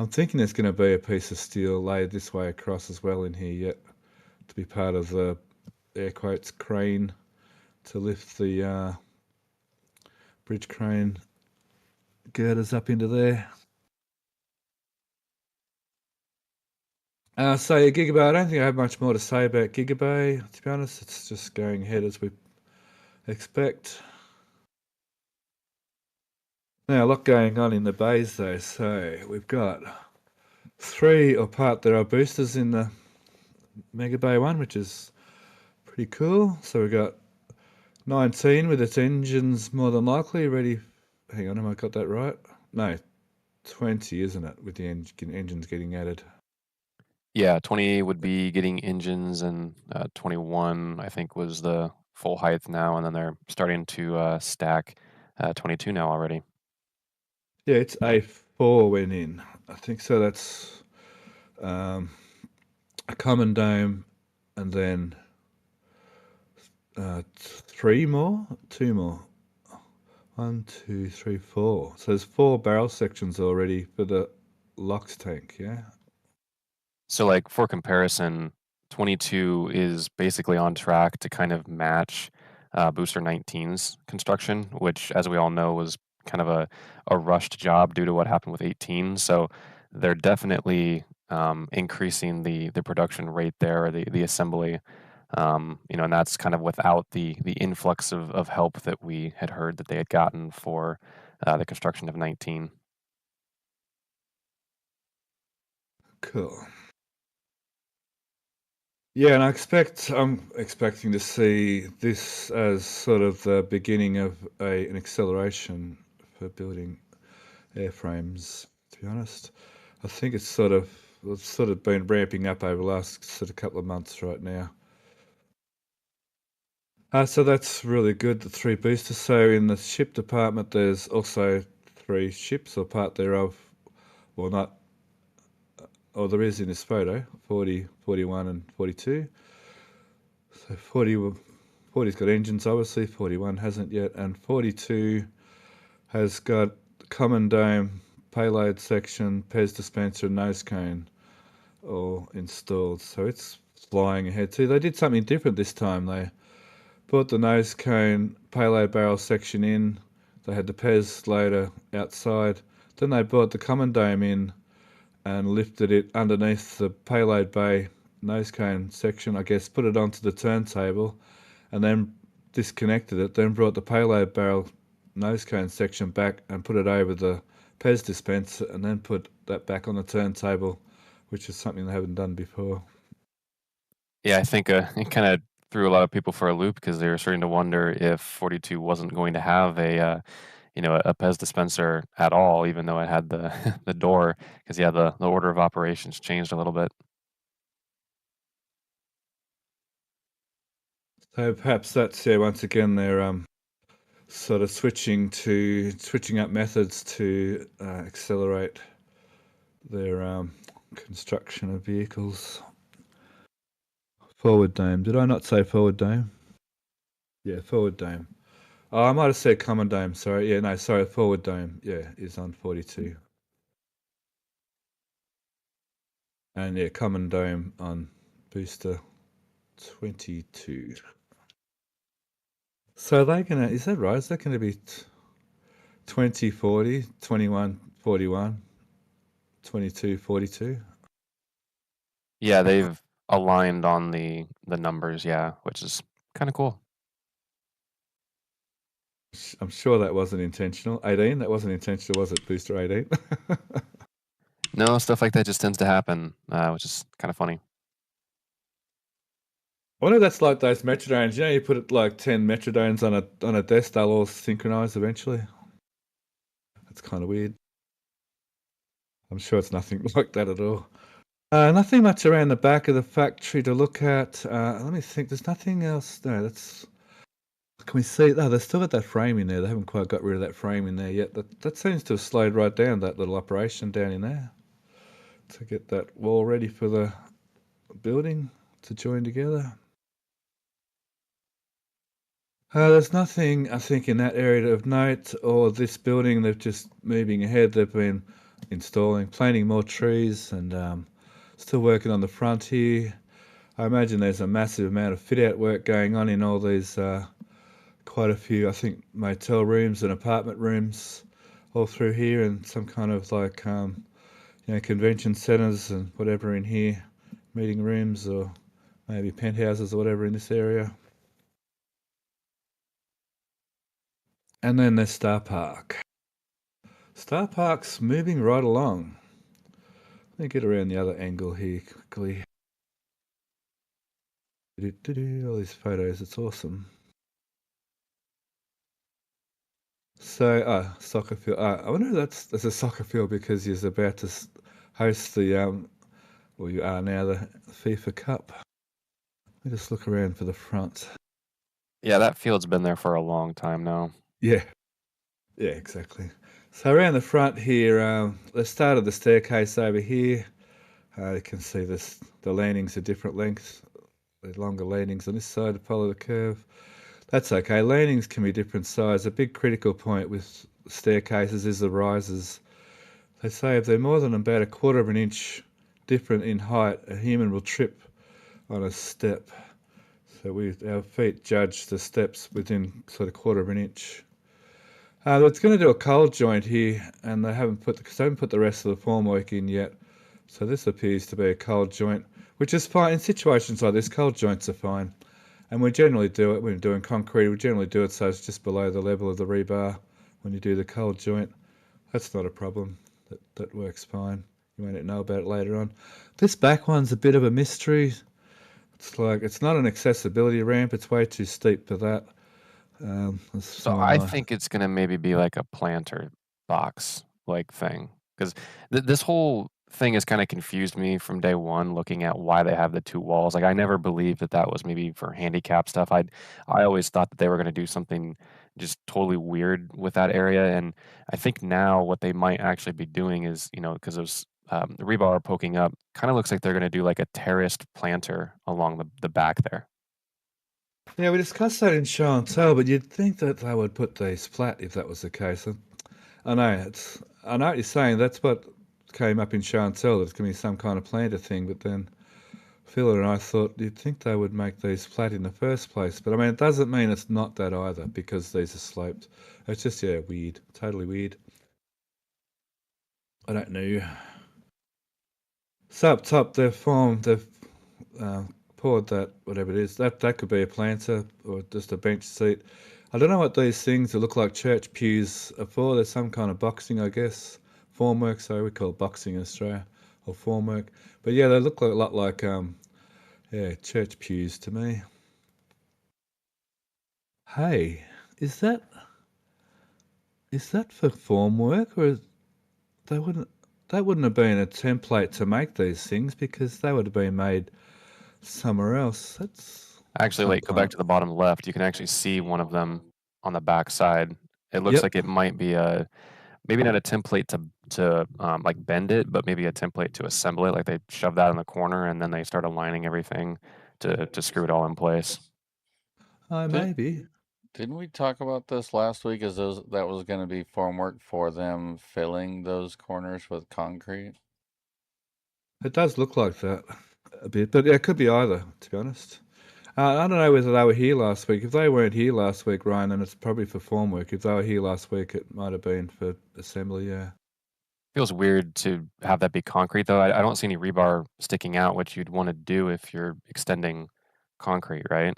thinking there's going to be a piece of steel laid this way across as well in here yet, to be part of the air quotes crane to lift the bridge crane girders up into there. So yeah, Gigabay, I don't think I have much more to say about Gigabay. To be honest, it's just going ahead as we expect. Now, a lot going on in the bays though. So we've got 3 or part there are boosters in the Mega Bay one, which is pretty cool. So we've got 19 with its engines more than likely ready. Hang on, have I got that right? No, 20, isn't it, with the engines getting added? Yeah, 20 would be getting engines, and 21, I think, was the full height now, and then they're starting to stack 22 now already. Yeah, it's A4 went in. I think so. That's a common dome, and then 2 more. 1, 2, 3, 4. So there's 4 barrel sections already for the LOX tank, yeah? So, like, for comparison, 22 is basically on track to kind of match Booster 19's construction, which, as we all know, was kind of a rushed job due to what happened with 18. So they're definitely increasing the production rate there, or the assembly. And that's kind of without the influx of help that we had heard that they had gotten for the construction of 19. Cool. Yeah, and I'm expecting to see this as sort of the beginning of an acceleration for building airframes, to be honest. I think it's sort of been ramping up over the last sort of couple of months right now. So that's really good, the 3 boosters. So in the ship department, there's also 3 ships or part thereof. Well, not, oh, there is in this photo, 40, 41 and 42. So 40's got engines, obviously, 41 hasn't yet, and 42 has got common dome, payload section, PES dispenser and nose cone all installed. So it's flying ahead too. They did something different this time. They put the nose cone payload barrel section in. They had the PES loader outside. Then they brought the common dome in and lifted it underneath the payload bay nose cone section, I guess, put it onto the turntable and then disconnected it, then brought the payload barrel nose cone section back and put it over the PES dispenser and then put that back on the turntable, which is something they haven't done before. Yeah, I think it kind of threw a lot of people for a loop because they were starting to wonder if 42 wasn't going to have a PES dispenser at all, even though it had the the door, because the order of operations changed a little bit. So perhaps that's, yeah, once again they're sort of switching up methods to accelerate their construction of vehicles. Forward dome. Did I not say forward dome? Yeah, forward dome. Oh, I might have said common dome. Sorry. Yeah, no, sorry. Forward dome. Yeah, is on 42. And yeah, common dome on booster 22. So they're gonna, is that right? Is that gonna be 20, 40, 21, 41, 22, 42? Yeah, they've aligned on the numbers, yeah, which is kind of cool. I'm sure that wasn't intentional. 18, that wasn't intentional, was it, Booster 18? No, stuff like that just tends to happen, which is kind of funny. I wonder if that's like those metrodrones. You put like 10 metrodrones on a desk, they'll all synchronize eventually. That's kind of weird. I'm sure it's nothing like that at all. Nothing much around the back of the factory to look at. Let me think. There's nothing else. No, that's. Can we see? Oh, they've still got that frame in there. They haven't quite got rid of that frame in there yet. That seems to have slowed right down, that little operation down in there, to get that wall ready for the building to join together. There's nothing, I think, in that area of note, or this building. They're just moving ahead. They've been planting more trees, and still working on the front here. I imagine there's a massive amount of fit-out work going on in all these, quite a few, I think, motel rooms and apartment rooms all through here, and some kind of like, convention centres and whatever in here, meeting rooms or maybe penthouses or whatever in this area. And then there's Star Park. Star Park's moving right along. Let me get around the other angle here quickly. All these photos, it's awesome. So, soccer field. I wonder if that's a soccer field because he's about to host the, well, you are now, the FIFA Cup. Let me just look around for the front. Yeah, that field's been there for a long time now. Yeah, exactly. So around the front here, the start of the staircase over here, you can see the landings are different lengths. The longer landings on this side to follow the curve. That's okay. Landings can be different size. A big critical point with staircases is the rises. They say if they're more than about a quarter of an inch different in height, a human will trip on a step. So our feet judge the steps within sort of quarter of an inch. It's going to do a cold joint here, and they haven't put the rest of the formwork in yet. So this appears to be a cold joint, which is fine. In situations like this, cold joints are fine. And we generally do it, when we're doing concrete, we generally do it so it's just below the level of the rebar when you do the cold joint. That's not a problem. That works fine. You won't know about it later on. This back one's a bit of a mystery. It's not an accessibility ramp. It's way too steep for that. So I think it's going to maybe be like a planter box like thing, because this whole thing has kind of confused me from day one, looking at why they have the two walls. Like, I never believed that was maybe for handicap stuff. I always thought that they were going to do something just totally weird with that area. And I think now what they might actually be doing is, because those the rebar are poking up, kind of looks like they're going to do like a terraced planter along the back there. Yeah, we discussed that in show and tell, but you'd think that they would put these flat if that was the case. I know what you're saying. That's what came up in show and tell. There's going to be some kind of planter thing, but then Phil and I thought you'd think they would make these flat in the first place. But I mean, it doesn't mean it's not that either, because these are sloped. It's just, weird. Totally weird. I don't know. So up top, they've poured that, whatever it is. That could be a planter or just a bench seat. I don't know what these things that look like church pews are for. There's some kind of boxing, I guess. Formwork, so we call it boxing in Australia, or formwork. But yeah, they look a lot like church pews to me. Hey, is that for formwork, or that wouldn't have been a template to make these things, because they would have been made somewhere else. That's actually, go back to the bottom left. You can actually see one of them on the back side. It looks like it might be maybe not a template to like bend it, but maybe a template to assemble it. Like they shove that in the corner and then they start aligning everything to screw it all in place. Maybe. Didn't we talk about this last week? That was going to be formwork for them filling those corners with concrete? It does look like that a bit, but it could be either, to be honest. I don't know whether they were here last week. If they weren't here last week, Ryan, then it's probably for formwork. If they were here last week, it might have been for assembly, yeah. Feels weird to have that be concrete, though. I don't see any rebar sticking out, which you'd want to do if you're extending concrete, right?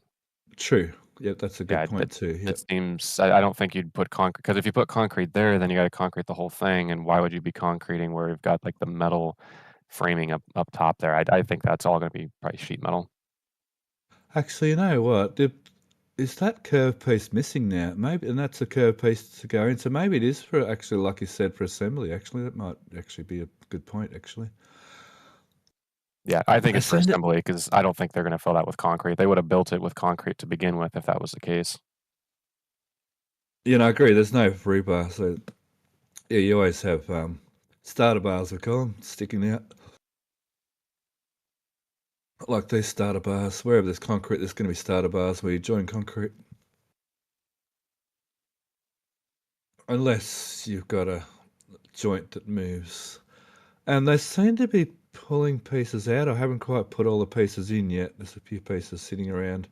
True. Yeah, that's a good point too. It seems, I don't think you'd put concrete, because if you put concrete there, then you got to concrete the whole thing. And why would you be concreting where you've got like the metal framing up top there? I think that's all going to be probably sheet metal. Actually, you know what? Is that curved piece missing now? Maybe, and that's a curved piece to go in. So maybe it is for actually, like you said, for assembly. Actually, that might actually be a good point. Actually, Yeah, I think I it's for send it. assembly because I don't think they're going to fill that with concrete. They would have built it with concrete to begin with if that was the case. I agree. There's no rebar, so yeah, you always have starter bars, we call them, sticking out. Like these starter bars, wherever there's concrete, there's going to be starter bars where you join concrete. Unless you've got a joint that moves. And they seem to be pulling pieces out. I haven't quite put all the pieces in yet. There's a few pieces sitting around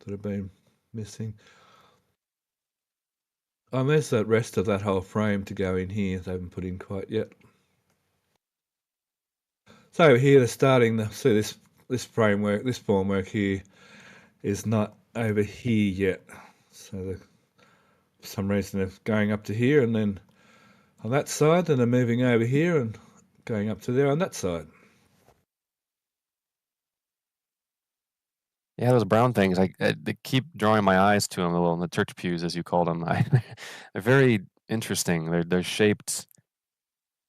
that have been missing. There's that rest of that whole frame to go in here. They haven't put in quite yet. So over here they're starting to see this framework, this formwork here is not over here yet. So for some reason they're going up to here and then on that side, then they're moving over here and going up to there on that side. Yeah, those brown things, they keep drawing my eyes to them, the church pews, as you called them. They're very interesting. They're shaped,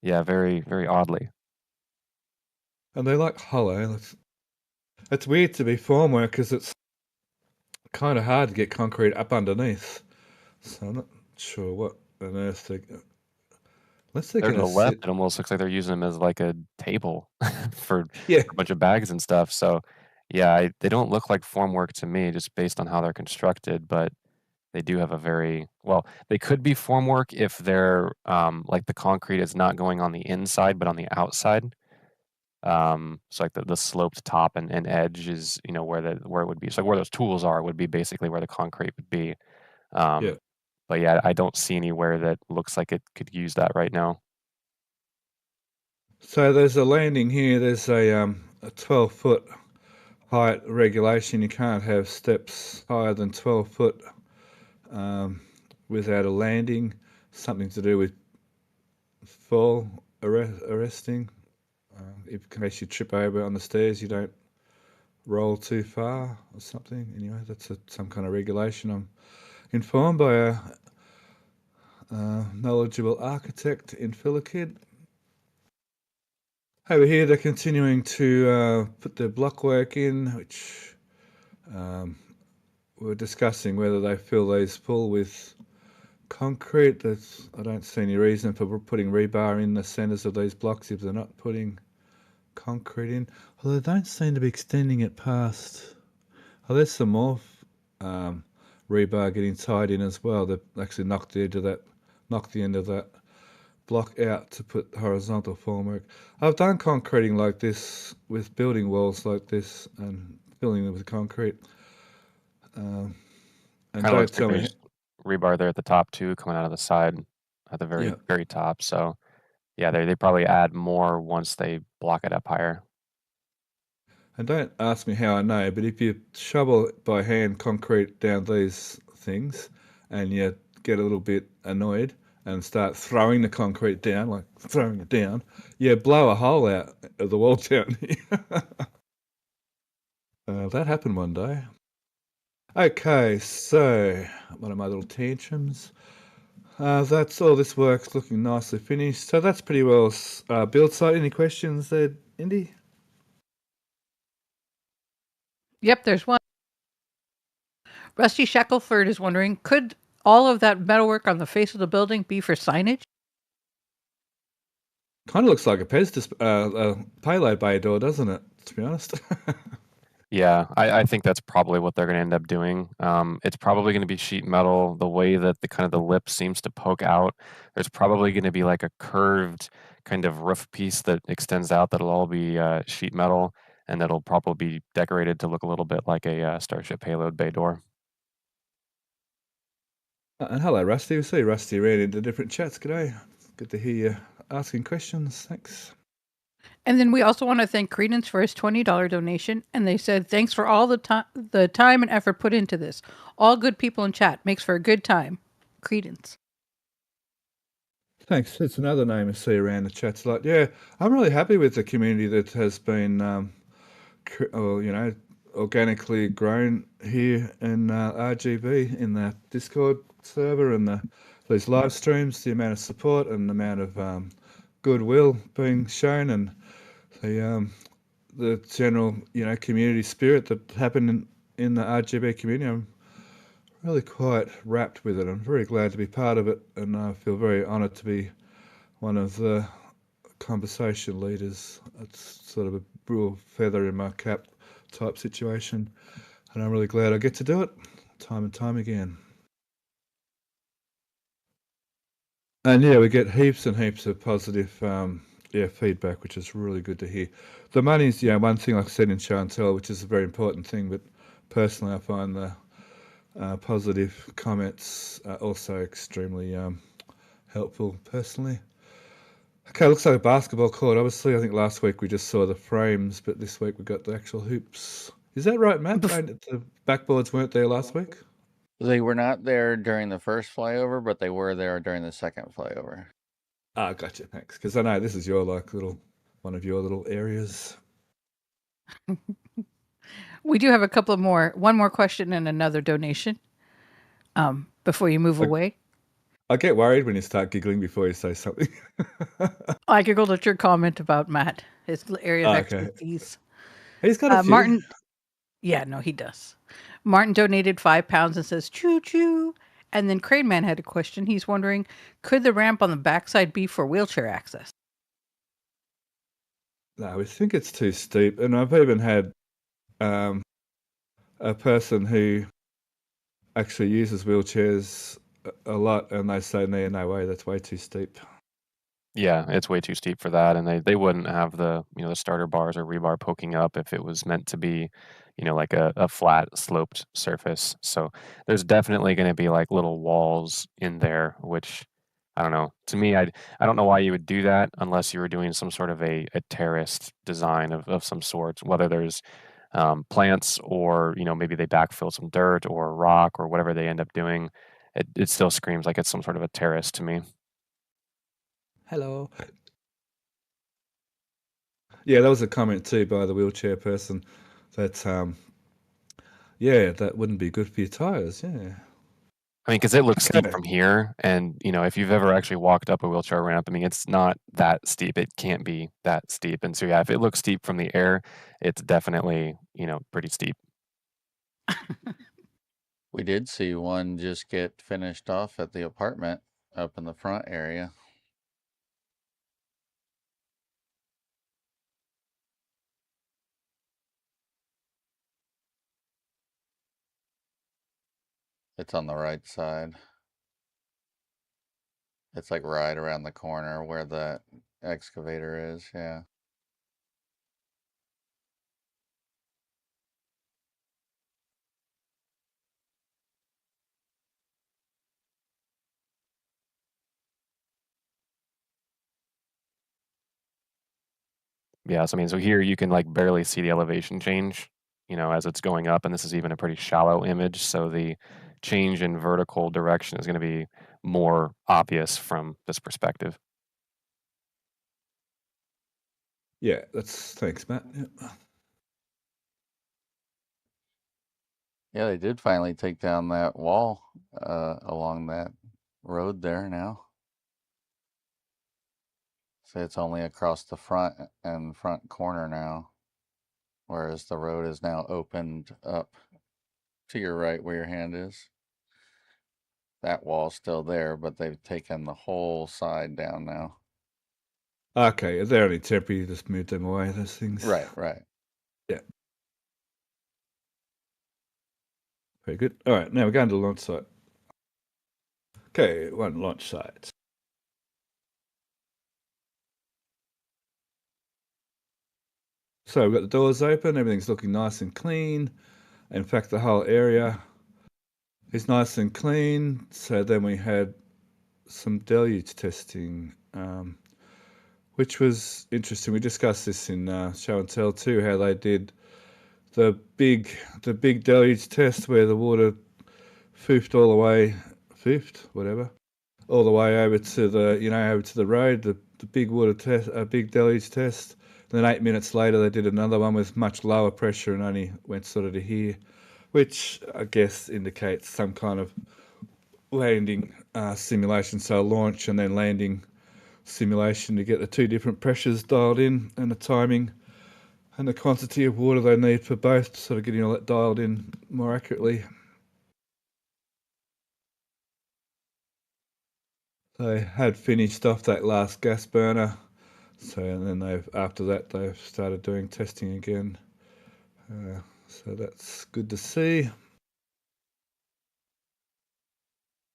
yeah, very, very oddly. And they like hollow. It's weird to be formwork because it's kind of hard to get concrete up underneath. So I'm not sure what on earth unless they're There to going the to left, sit. it almost looks like they're using them as like a table for Yeah. a bunch of bags and stuff. So, yeah, they don't look like formwork to me just based on how they're constructed, but they do have a very well, they could be formwork if they're like the concrete is not going on the inside but on the outside. So like the sloped top and edge is, where it would be. So where those tools are would be basically where the concrete would be. Yeah. But yeah, I don't see anywhere that looks like it could use that right now. So there's a landing here. There's a 12-foot height regulation. You can't have steps higher than 12 foot without a landing. Something to do with fall arresting. In case you trip over on the stairs, you don't roll too far or something. Anyway, that's some kind of regulation. I'm informed by a knowledgeable architect in Philakid. Over here, they're continuing to put their block work in, which we're discussing whether they fill these full with concrete. I don't see any reason for putting rebar in the centres of these blocks if they're not putting concrete in. Although they don't seem to be extending it past. Oh, there's some more rebar getting tied in as well. They've actually knocked the end of that block out to put horizontal formwork. I've done concreting like this with building walls like this and filling them with concrete. And Kind of looks like there's rebar there at the top too, coming out of the side at the very, very top. So yeah, they probably add more once they block it up higher. And don't ask me how I know, but if you shovel by hand concrete down these things and you get a little bit annoyed and start throwing the concrete down, like throwing it down, you blow a hole out of the wall down here. That happened one day. Okay, so one of my little tantrums. That's all this work's looking nicely finished. So that's pretty well built site. Any questions there, Indy? Yep, there's one. Rusty Shackelford is wondering, could all of that metalwork on the face of the building be for signage? Kind of looks like a payload bay door, doesn't it, to be honest? Yeah, I think that's probably what they're going to end up doing. It's probably going to be sheet metal. The way that the lip seems to poke out, there's probably going to be like a curved kind of roof piece that extends out that'll all be sheet metal, and that'll probably be decorated to look a little bit like a Starship payload bay door. And hello, Rusty. We see Rusty ran into different chats. G'day. Good to hear you asking questions. Thanks. And then we also want to thank Credence for his $20 donation. And they said, thanks for all the time and effort put into this. All good people in chat. Makes for a good time. Credence. Thanks. It's another name I see around the chats a lot. Yeah, I'm really happy with the community that has been, organically grown here in RGV in the Discord server and these live streams, the amount of support and the amount of goodwill being shown and the the general, community spirit that happened in the RGB community. I'm really quite wrapped with it. I'm very glad to be part of it, and I feel very honoured to be one of the conversation leaders. It's sort of a real feather in my cap type situation, and I'm really glad I get to do it time and time again. And yeah, we get heaps and heaps of positive feedback, which is really good to hear. The money's one thing, like I said, in show and tell, which is a very important thing, but personally I find the positive comments also extremely helpful personally. Okay, looks like a basketball court. Obviously, I think last week we just saw the frames, but this week we got the actual hoops. Is that right, Matt? The backboards weren't there last week? They were not there during the first flyover, but they were there during the second flyover. Ah, gotcha. Thanks. Because I know this is your one of your little areas. We do have one more question and another donation before you move away. I get worried when you start giggling before you say something. I giggled at your comment about Matt, his area of expertise. He's got a few. Martin. Yeah, no, he does. Martin donated £5 and says, choo choo. And then Crane Man had a question. He's wondering, could the ramp on the backside be for wheelchair access? No, we think it's too steep. And I've even had a person who actually uses wheelchairs a lot, and they say, no way, that's way too steep. Yeah, it's way too steep for that, and they wouldn't have the the starter bars or rebar poking up if it was meant to be, like a flat sloped surface. So there's definitely going to be like little walls in there, which I don't know. To me, I don't know why you would do that unless you were doing some sort of a terraced design of some sort, whether there's plants or maybe they backfill some dirt or rock or whatever they end up doing. It still screams like it's some sort of a terrace to me. Hello. Yeah, that was a comment too by the wheelchair person that that wouldn't be good for your tires. Yeah. I mean, because it looks steep from here, and if you've ever actually walked up a wheelchair ramp, I mean, it's not that steep. It can't be that steep, and so yeah, if it looks steep from the air, it's definitely pretty steep. We did see one just get finished off at the apartment up in the front area. It's on the right side. It's like right around the corner where the excavator is, yeah. Yeah, so I mean, so here you can like barely see the elevation change, as it's going up, and this is even a pretty shallow image, so the change in vertical direction is going to be more obvious from this perspective. Yeah, thanks, Matt. Yeah, they did finally take down that wall along that road there now. So it's only across the front and front corner now, whereas the road is now opened up to your right where your hand is. That wall's still there, but they've taken the whole side down now. Okay, they're only temporary. You just moved them away, those things. Right. Yeah. Very good. All right, now we're going to the launch site. Okay, one launch site. So we've got the doors open, everything's looking nice and clean. In fact, the whole area is nice and clean. So then we had some deluge testing, which was interesting. We discussed this in show and tell too, how they did the big deluge test where the water foofed all the way, all the way over to the road. The big water test, a big deluge test. And then 8 minutes later, they did another one with much lower pressure and only went sort of to here, which I guess indicates some kind of landing simulation. So launch and then landing simulation to get the two different pressures dialed in and the timing. and the quantity of water they need for both, sort of getting all that dialed in more accurately. They had finished off that last gas burner, so and then after that they've started doing testing again. So that's good to see.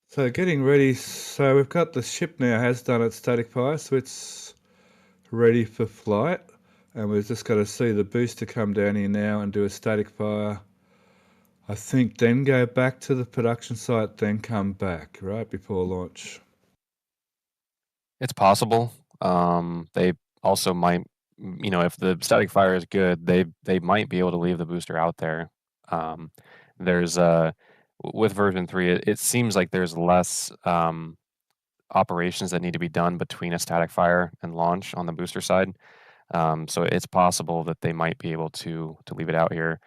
So getting ready. So we've got the ship now has done its static fire, so it's ready for flight. And we've just got to see the booster come down here now and do a static fire. I think then go back to the production site, then come back, right, before launch. It's possible. They also might, if the static fire is good, they might be able to leave the booster out there. There's with version 3, it seems like there's less operations that need to be done between a static fire and launch on the booster side. So it's possible that they might be able to leave it out here.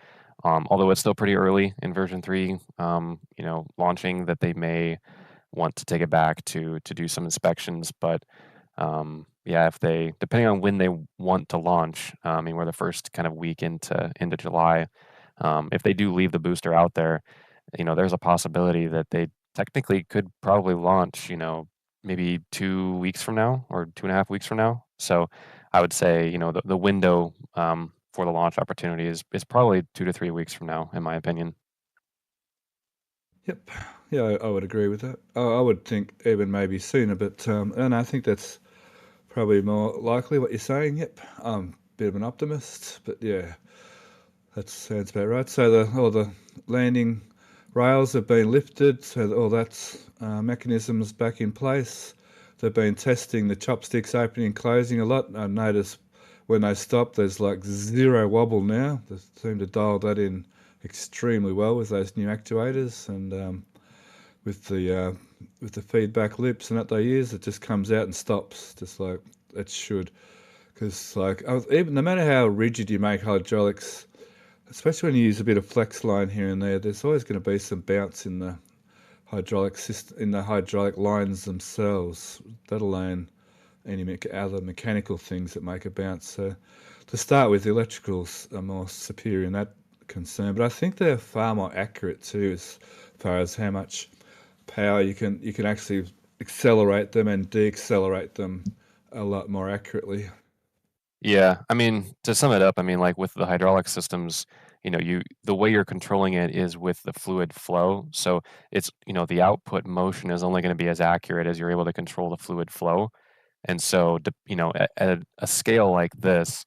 Although it's still pretty early in version 3, launching, that they may want to take it back to do some inspections. But yeah, if they, depending on when they want to launch, I mean, we're the first kind of week into July. If they do leave the booster out there, there's a possibility that they technically could probably launch, maybe 2 weeks from now or 2.5 weeks from now. So I would say, the window for the launch opportunity is probably 2 to 3 weeks from now, in my opinion. Yep. Yeah, I would agree with that. I would think even maybe sooner, but and I think that's probably more likely what you're saying. Yep. I'm a bit of an optimist, but yeah, that sounds about right. So all the landing rails have been lifted, so all that's mechanisms back in place. They've been testing the chopsticks opening and closing a lot. I noticed when they stop, there's like zero wobble now. They seem to dial that in extremely well with those new actuators, and with the feedback loops and that they use, it just comes out and stops, just like it should. Because even no matter how rigid you make hydraulics, especially when you use a bit of flex line here and there, there's always going to be some bounce in the hydraulic system, in the hydraulic lines themselves, let alone any other mechanical things that make a bounce. So to start with, the electricals are more superior in that concern, but I think they're far more accurate too, as far as how much power you can actually accelerate them and deaccelerate them a lot more accurately. Yeah, I mean, to sum it up, I mean, like with the hydraulic systems, the way you're controlling it is with the fluid flow. So it's, the output motion is only going to be as accurate as you're able to control the fluid flow. And so, at a scale like this,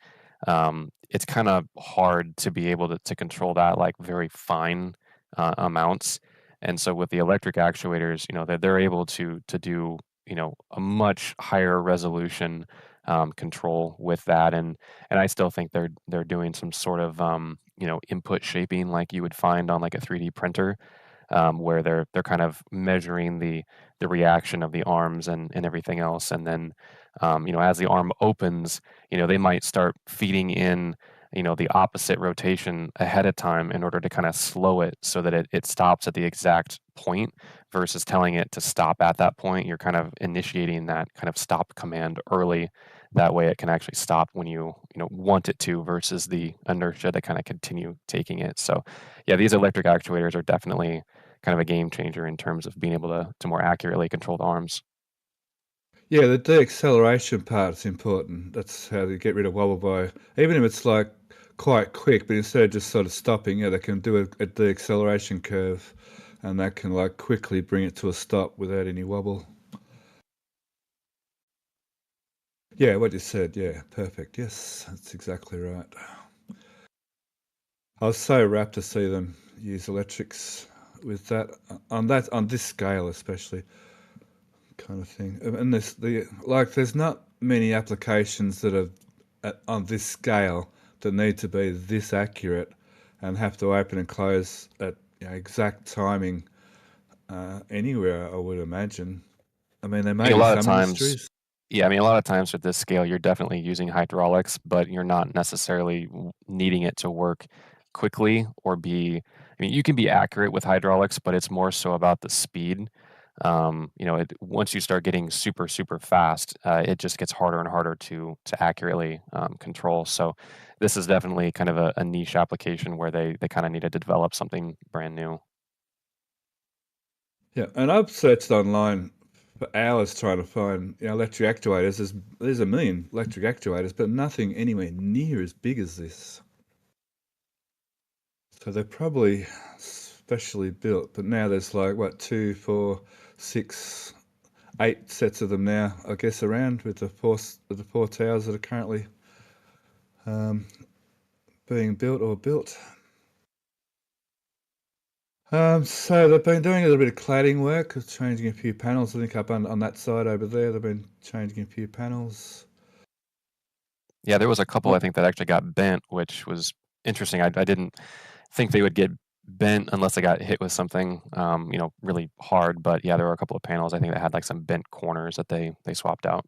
it's kind of hard to be able to control that like very fine amounts. And so with the electric actuators, they're able to do, a much higher resolution control with that. And I still think they're doing some sort of input shaping like you would find on like a 3D printer, where they're kind of measuring the reaction of the arms and everything else. And then as the arm opens, they might start feeding in the opposite rotation ahead of time in order to kind of slow it so that it stops at the exact point, versus telling it to stop at that point. You're kind of initiating that kind of stop command early. That way it can actually stop when you want it to, versus the inertia to kind of continue taking it. So yeah, these electric actuators are definitely kind of a game changer in terms of being able to more accurately control the arms. Yeah, the deacceleration part is important. That's how they get rid of wobble by, even if it's like quite quick, but instead of just sort of stopping, they can do a deacceleration curve, and that can like quickly bring it to a stop without any wobble. Yeah, what you said, yeah, perfect. Yes, that's exactly right. I was so rapt to see them use electrics with that on this scale, especially, kind of thing. And there's not many applications that are on this scale that need to be this accurate and have to open and close at exact timing anywhere, I would imagine. I mean, there may be some industries. Yeah, I mean, a lot of times with this scale, you're definitely using hydraulics, but you're not necessarily needing it to work quickly or be. I mean, you can be accurate with hydraulics, but it's more so about the speed. Once you start getting super, super fast, it just gets harder and harder to accurately control. So this is definitely kind of a niche application where they kind of needed to develop something brand new. Yeah, and I've searched online for hours trying to find electric actuators. There's a million electric actuators, but nothing anywhere near as big as this. So they're probably specially built, but now there's like 2, 4, 6, 8 sets of them now, I guess, around with the four towers that are currently being built or built. So they've been doing a little bit of cladding work, changing a few panels. I think up on that side over there, they've been changing a few panels. Yeah, there was a couple I think that actually got bent, which was interesting. I didn't think they would get bent unless they got hit with something, really hard. But yeah, there were a couple of panels I think that had like some bent corners that they swapped out.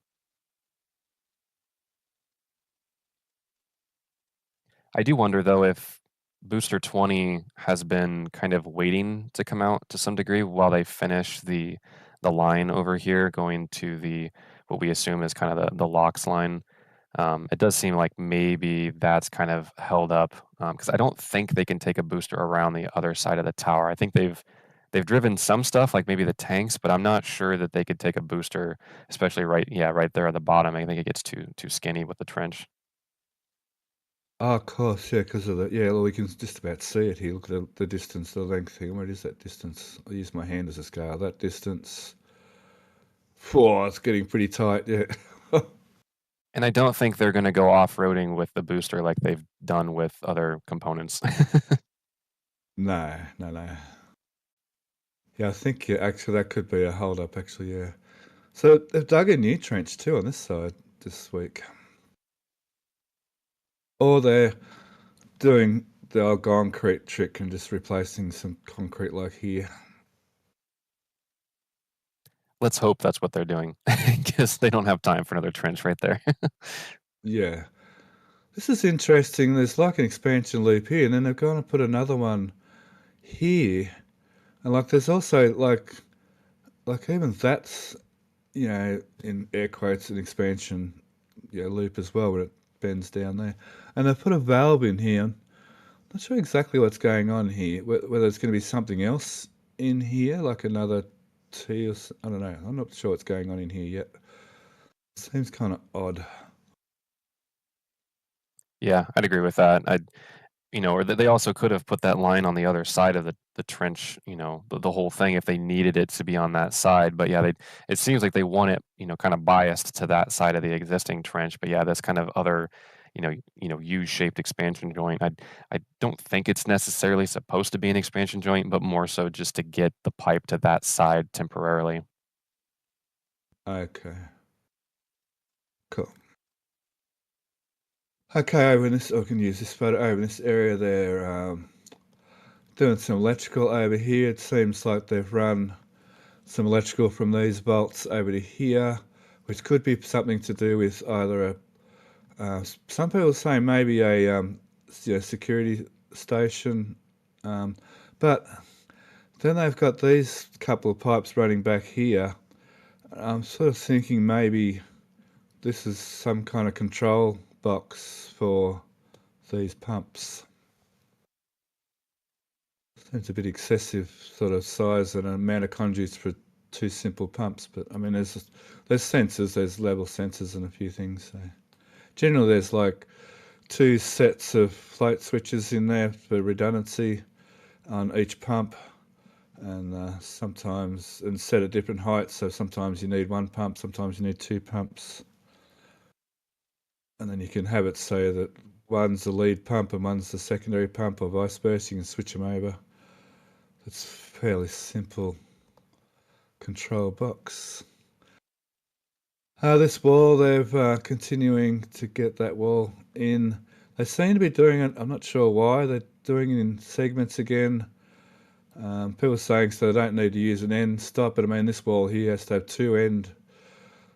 I do wonder though if Booster 20 has been kind of waiting to come out to some degree while they finish the line over here going to the what we assume is kind of the LOX line. It does seem like maybe that's kind of held up because I don't think they can take a booster around the other side of the tower. I think they've driven some stuff like maybe the tanks, but I'm not sure that they could take a booster, especially right there at the bottom. I think it gets too skinny with the trench. Oh, of course, yeah, because of well, we can just about see it here. Look at the distance, the length here. What is that distance? I'll use my hand as a scale. That distance. Whoa, it's getting pretty tight, yeah. And I don't think they're going to go off-roading with the booster like they've done with other components. No. Yeah, I think actually that could be a hold-up, actually, yeah. So they've dug a new trench too on this side this week. Or they're doing the old concrete trick and just replacing some concrete like here. Let's hope that's what they're doing, because they don't have time for another trench right there. Yeah. This is interesting. There's like an expansion loop here, and then they're going to put another one here. And like there's also like even that's, in air quotes, an expansion loop as well, where it bends down there. And they've put a valve in here. I'm not sure exactly what's going on here, whether it's going to be something else in here, like another T or I don't know. I'm not sure what's going on in here yet. Seems kind of odd. Yeah, I'd agree with that. Or they also could have put that line on the other side of the trench, the whole thing if they needed it to be on that side. But yeah, it seems like they want it, kind of biased to that side of the existing trench. But yeah, this kind of other, U-shaped expansion joint. I don't think it's necessarily supposed to be an expansion joint, but more so just to get the pipe to that side temporarily. Okay. Cool. Okay, over in this, I can use this photo over in this area there. Doing some electrical over here. It seems like they've run some electrical from these bolts over to here, which could be something to do with either some people are saying maybe a security station, but then they've got these couple of pipes running back here. I'm sort of thinking maybe this is some kind of control box for these pumps. Seems a bit excessive sort of size and amount of conduits for two simple pumps, but I mean there's sensors, there's level sensors and a few things. So generally there's like 2 sets of float switches in there for redundancy on each pump, and sometimes set at different heights, so sometimes you need 1 pump, sometimes you need 2 pumps. And then you can have it so that one's the lead pump and one's the secondary pump, or vice versa. You can switch them over. It's fairly simple control box. This wall, they're continuing to get that wall in. They seem to be doing it, I'm not sure why, they're doing it in segments again. People are saying so they don't need to use an end stop, but I mean this wall here has to have 2 end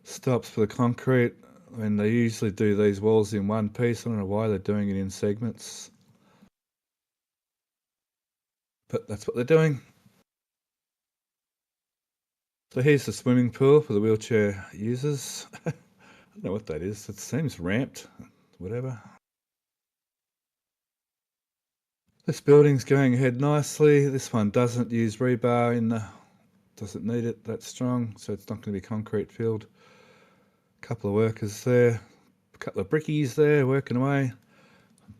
stops for the concrete. I mean, they usually do these walls in one piece. I don't know why they're doing it in segments, but that's what they're doing. So here's the swimming pool for the wheelchair users. I don't know what that is. It seems ramped, whatever. This building's going ahead nicely. This one doesn't use rebar doesn't need it that strong, so it's not going to be concrete filled. A couple of workers there, a couple of brickies there working away.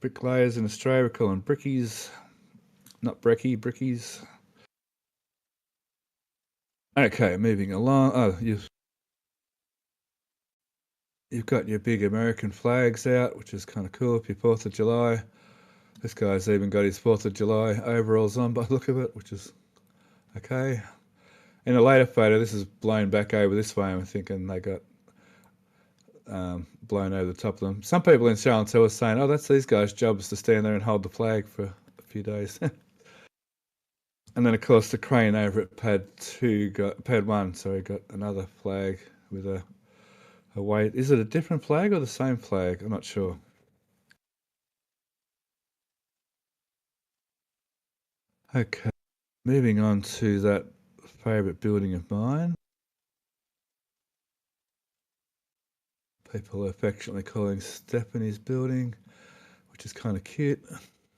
Bricklayers in Australia, we call them brickies, not brekkie, brickies. Okay, moving along. Oh, you've got your big American flags out, which is kind of cool for your 4th of July. This guy's even got his 4th of July overalls on by the look of it, which is okay. In a later photo, this is blown back over this way. I'm thinking they got blown over the top of them. Some people in show and tell are saying, oh, that's these guys' job is to stand there and hold the flag for a few days. And then, of course, the crane over at pad 1, got another flag with a weight. Is it a different flag or the same flag? I'm not sure. Okay, moving on to that favourite building of mine. People are affectionately calling Stephanie's building, which is kind of cute.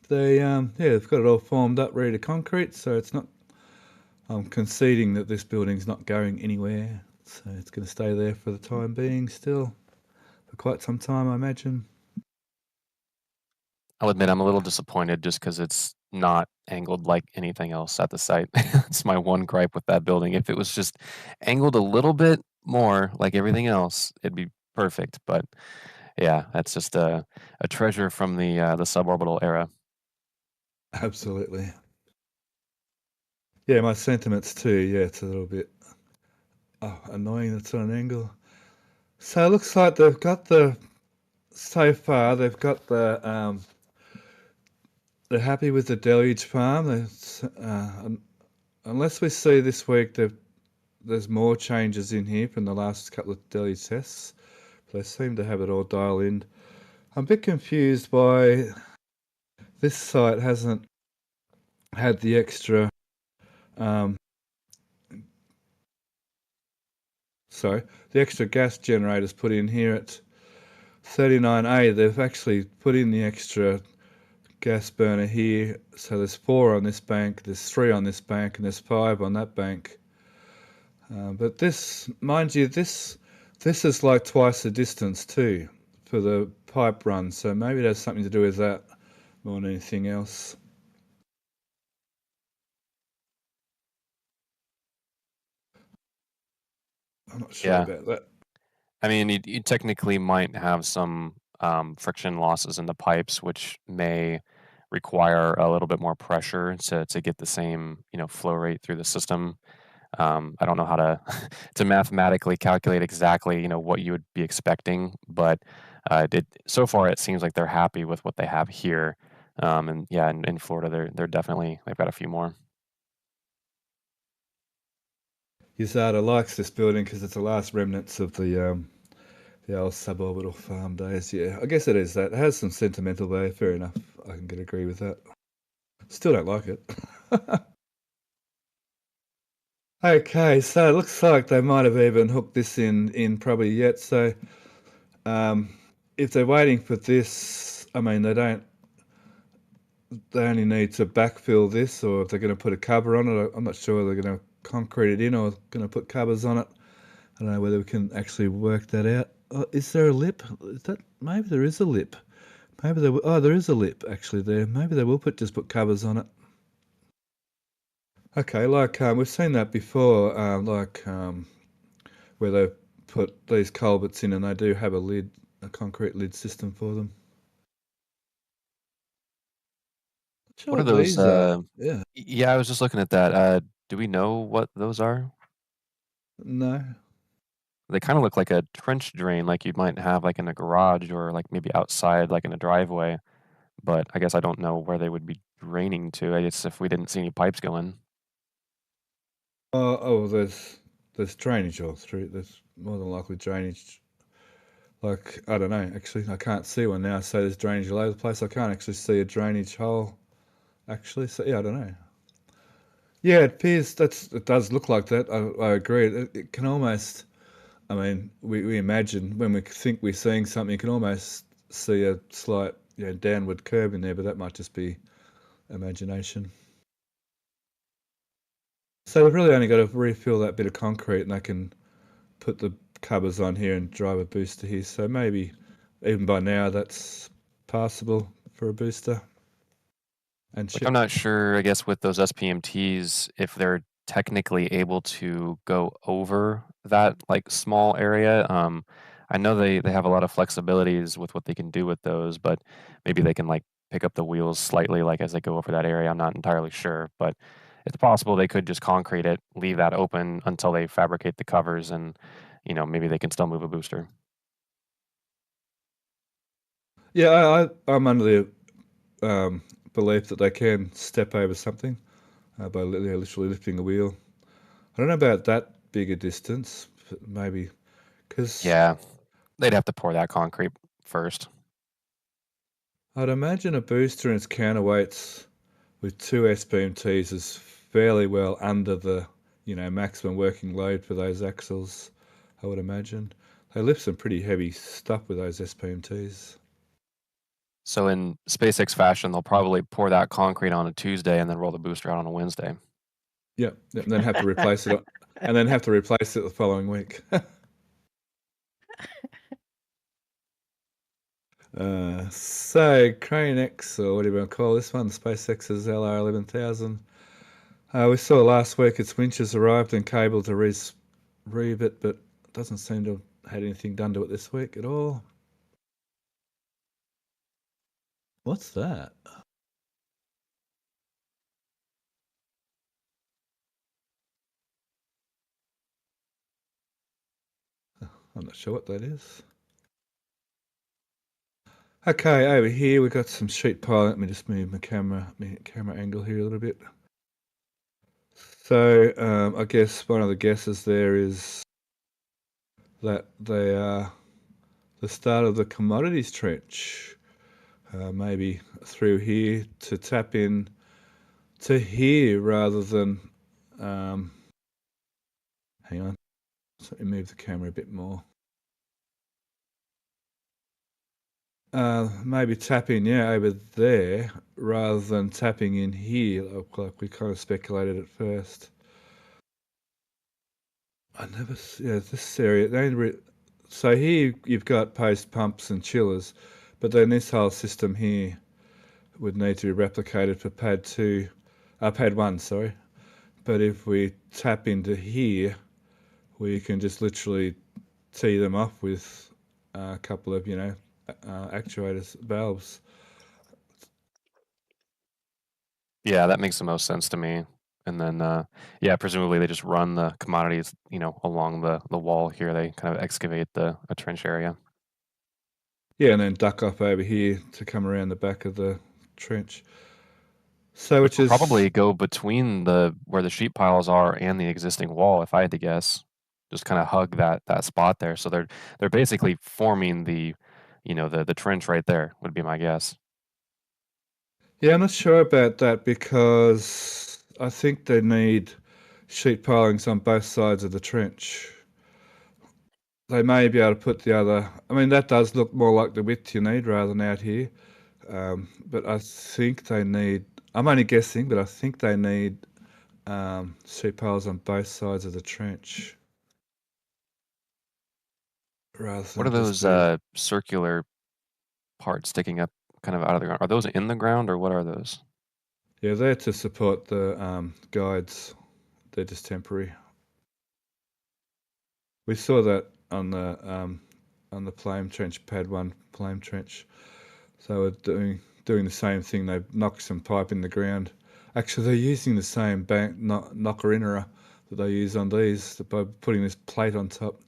They've got it all formed up, ready to concrete, so it's not. I'm conceding that this building's not going anywhere, so it's going to stay there for the time being still, for quite some time, I imagine. I'll admit I'm a little disappointed just because it's not angled like anything else at the site. It's my one gripe with that building. If it was just angled a little bit more like everything else, it'd be perfect. But yeah, that's just a treasure from the suborbital era. Absolutely. Yeah, my sentiments too. Yeah, it's a little bit annoying that it's on an angle. So it looks like they've got they're happy with the deluge farm. Unless we see this week there's more changes in here from the last couple of deluge tests. But they seem to have it all dialed in. I'm a bit confused why this site hasn't had the extra the extra gas generators put in here at 39A. They've actually put in the extra gas burner here, so there's 4 on this bank, there's 3 on this bank, and there's 5 on that bank. But this, mind you, this is like twice the distance too for the pipe run, so maybe it has something to do with that more than anything else. I'm not sure about that. I mean, you technically might have some friction losses in the pipes, which may require a little bit more pressure to get the same flow rate through the system. I don't know how to to mathematically calculate exactly what you would be expecting, but so far it seems like they're happy with what they have here. And yeah, in Florida they've got a few more. Usada likes this building because it's the last remnants of the old suborbital farm days. Yeah, I guess it is that. It has some sentimental value. Fair enough. I can agree with that. Still don't like it. Okay, so it looks like they might have even hooked this in probably yet. So if they're waiting for this, I mean, they only need to backfill this, or if they're going to put a cover on it. I'm not sure they're going to concrete it in or going to put covers on it. I don't know whether we can actually work that out. Oh, is there a lip? Maybe there is a lip. There is a lip actually there. Maybe they will just put covers on it. Okay, like we've seen that before, where they put these culverts in and they do have a concrete lid system for them. What are those? Yeah, I was just looking at that. Do we know what those are? No. They kind of look like a trench drain, like you might have like in a garage or like maybe outside, like in a driveway. But I guess I don't know where they would be draining to. I guess if we didn't see any pipes going. There's drainage all through. There's more than likely drainage. Like, I don't know, actually, I can't see one now. So there's drainage all over the place. I can't actually see a drainage hole, actually. So, yeah, I don't know. Yeah, it appears it does look like that. I agree. It can almost, I mean, we imagine when we think we're seeing something, you can almost see a slight downward curve in there, but that might just be imagination. So they've really only got to refill that bit of concrete, and they can put the covers on here and drive a booster here. So maybe even by now that's passable for a booster. And Like, I'm not sure, I guess, with those SPMTs, if they're technically able to go over that like small area. I know they have a lot of flexibilities with what they can do with those, but maybe they can like pick up the wheels slightly like as they go over that area. I'm not entirely sure, but it's possible they could just concrete it, leave that open until they fabricate the covers, and maybe they can still move a booster. Yeah, I'm under the belief that they can step over something by literally lifting the wheel. I don't know about that big a distance, but maybe because Yeah, they'd have to pour that concrete first. I'd imagine a booster and its counterweights with two SPMTs is fairly well under the maximum working load for those axles. I would imagine they lift some pretty heavy stuff with those SPMTs. So in SpaceX fashion, they'll probably pour that concrete on a Tuesday and then roll the booster out on a Wednesday. Yep, and then have to replace it, and then have to replace it the following week. So Crane X, or whatever you want to call this one, SpaceX's LR11000. We saw last week its winches arrived and cable to reeve it, but it doesn't seem to have had anything done to it this week at all. What's that? I'm not sure what that is. Okay, over here we've got some sheet pile. Let me just move my camera angle here a little bit. So I guess one of the guesses there is that they are the start of the commodities trench. Maybe through here to tap in to here rather than hang on, let me move the camera a bit more. Maybe tapping over there rather than tapping in here like we kind of speculated at first. This area, so here you've got post pumps and chillers, but then this whole system here would need to be replicated for pad 1, sorry. But if we tap into here, we can just literally tee them off with a couple of, actuators, valves. Yeah, that makes the most sense to me. And then, presumably they just run the commodities, along the wall here. They kind of excavate a trench area. Yeah, and then duck off over here to come around the back of the trench. So which is probably go between where the sheet piles are and the existing wall, if I had to guess. Just kind of hug that spot there. So they're basically forming the trench right there, would be my guess. Yeah, I'm not sure about that because I think they need sheet pilings on both sides of the trench. They may be able to put the other, I mean, that does look more like the width you need rather than out here. But I think they need, I'm only guessing, but I think they need sheet piles on both sides of the trench. What are those circular parts sticking up kind of out of the ground? Are those in the ground or what are those? Yeah, they're to support the guides. They're just temporary. We saw that on the flame trench, pad 1 flame trench. So we're doing the same thing. They knocked some pipe in the ground. Actually, they're using the same knocker innerer that they use on these by putting this plate on top.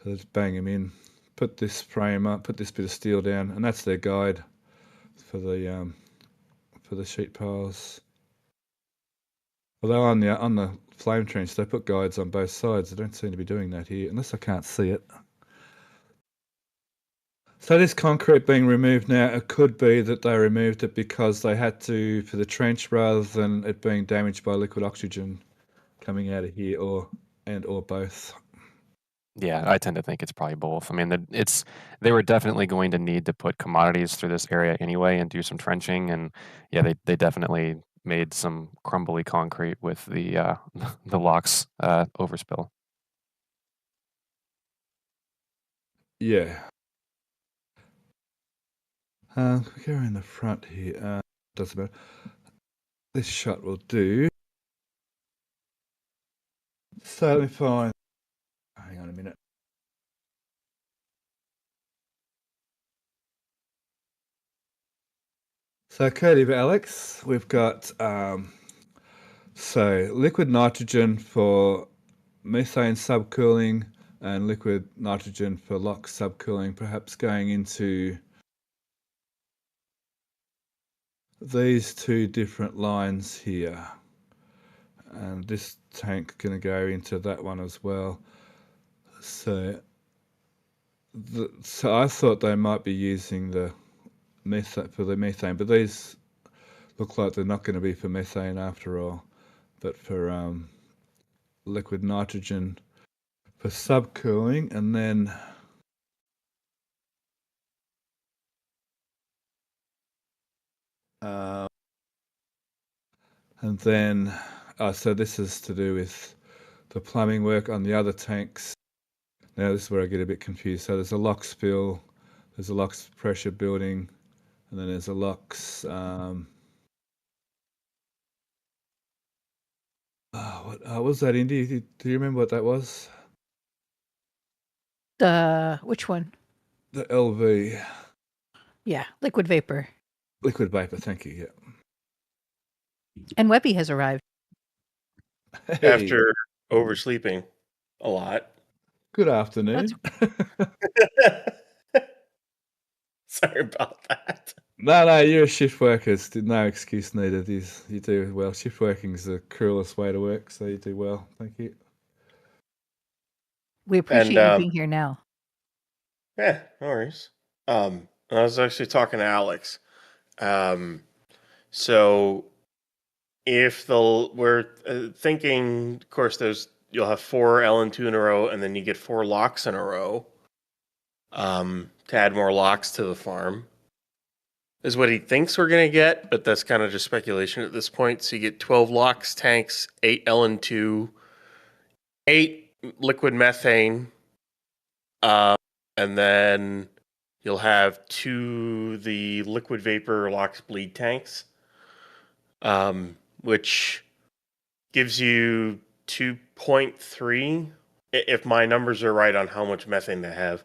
So just bang them in, put this frame up, put this bit of steel down, and that's their guide for the sheet piles. Although on the flame trench they put guides on both sides, they don't seem to be doing that here, unless I can't see it. So this concrete being removed now, it could be that they removed it because they had to for the trench rather than it being damaged by liquid oxygen coming out of here, or both. Yeah, I tend to think it's probably both. I mean, they were definitely going to need to put commodities through this area anyway and do some trenching, and yeah, they definitely made some crumbly concrete with the the LOX overspill. Yeah. We go in the front here. Doesn't matter. This shot will do. So let me find. Hang on a minute. So Cody of Alex, we've got so liquid nitrogen for methane subcooling and liquid nitrogen for LOX subcooling, perhaps going into these two different lines here. And this tank going to go into that one as well. So I thought they might be using the methane for the methane, but these look like they're not going to be for methane after all, but for liquid nitrogen for subcooling. And then so this is to do with the plumbing work on the other tanks. Now this is where I get a bit confused. So there's a LOX spill, there's a LOX pressure building, and then there's a LOX what was that, Indy? Do you remember what that was? Which one? The LV. Yeah, liquid vapor. Liquid vapor, thank you, yeah. And Webby has arrived. Hey. After oversleeping a lot. Good afternoon. Sorry about that. No, you're a shift worker. No excuse needed. You do well. Shift working is the cruelest way to work, so you do well. Thank you. We appreciate you being here now. Yeah, no worries. I was actually talking to Alex. So if we're thinking, of course, you'll have 4 LN2 in a row, and then you get 4 LOX in a row. To add more LOX to the farm is what he thinks we're going to get, but that's kind of just speculation at this point. So you get 12 LOX tanks, 8 LN2, 8 liquid methane, and then you'll have 2 the liquid vapor LOX bleed tanks, which gives you 2.3, if my numbers are right on how much methane they have.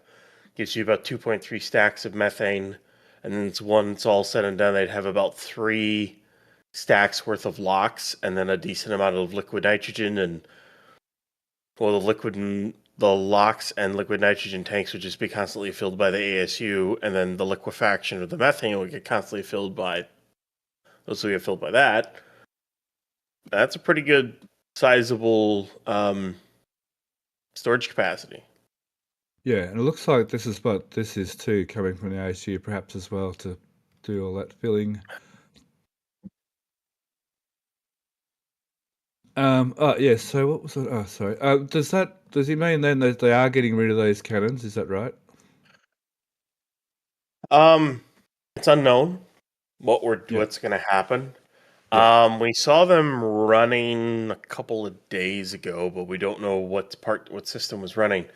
Gives you about 2.3 stacks of methane, and then once all said and done, they'd have about 3 stacks worth of LOX, and then a decent amount of liquid nitrogen. And well, the LOX and liquid nitrogen tanks would just be constantly filled by the ASU, and then the liquefaction of the methane would get constantly filled by those. Will get filled by that. That's a pretty good, sizable storage capacity. Yeah, and it looks like this is too, coming from the ASU perhaps as well, to do all that filling. Yeah, so what was it? Oh, sorry. Does he mean then that they are getting rid of those cannons? Is that right? It's unknown what's going to happen. Yeah. We saw them running a couple of days ago, but we don't know what system was running.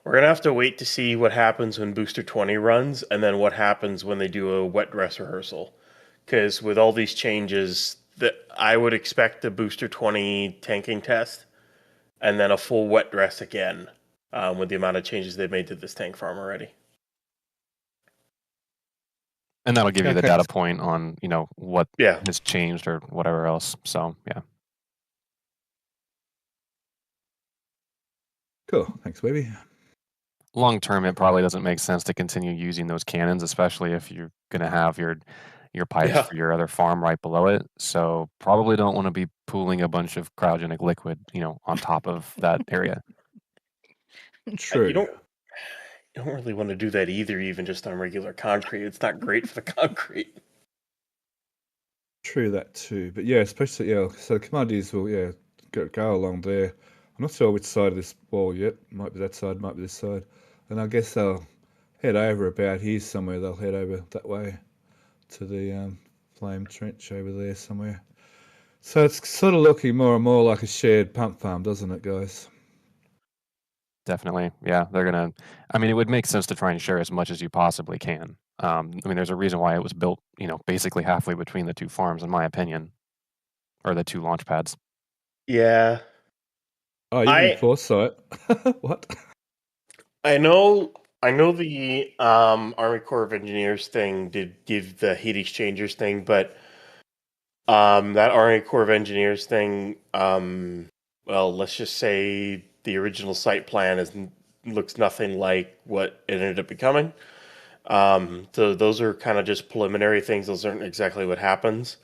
We're going to have to wait to see what happens when Booster 20 runs, and then what happens when they do a wet dress rehearsal. Because with all these changes, I would expect a Booster 20 tanking test, and then a full wet dress again, with the amount of changes they've made to this tank farm already. And that'll give you the data point on, what has changed or whatever else. So, yeah. Cool. Thanks, baby. Long term, it probably doesn't make sense to continue using those cannons, especially if you're going to have your pipes for your other farm right below it. So probably don't want to be pooling a bunch of cryogenic liquid, on top of that area. True. you don't really want to do that either, even just on regular concrete. It's not great for the concrete. True that too, but yeah, especially so the commodities will go along there. I'm not sure which side of this wall yet. Might be that side, might be this side, and I guess they'll head over about here somewhere. They'll head over that way to the flame trench over there somewhere. So it's sort of looking more and more like a shared pump farm, doesn't it, guys? Definitely. Yeah, they're gonna. I mean, it would make sense to try and share as much as you possibly can. I mean, there's a reason why it was built, basically halfway between the two farms, in my opinion, or the two launch pads. Yeah. Oh, you mean foresight? What? I know the Army Corps of Engineers thing did give the heat exchangers thing, but that Army Corps of Engineers thing, well, let's just say the original site plan looks nothing like what it ended up becoming. So those are kind of just preliminary things. Those aren't exactly what happens.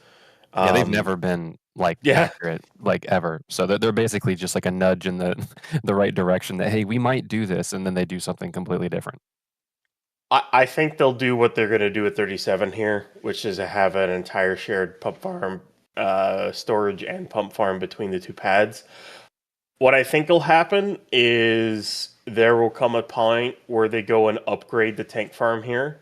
Yeah, they've never been accurate, ever. So they're basically just like a nudge in the the right direction that, hey, we might do this, and then they do something completely different. I think they'll do what they're going to do at 37 here, which is to have an entire shared pump farm, storage and pump farm between the two pads. What I think will happen is there will come a point where they go and upgrade the tank farm here.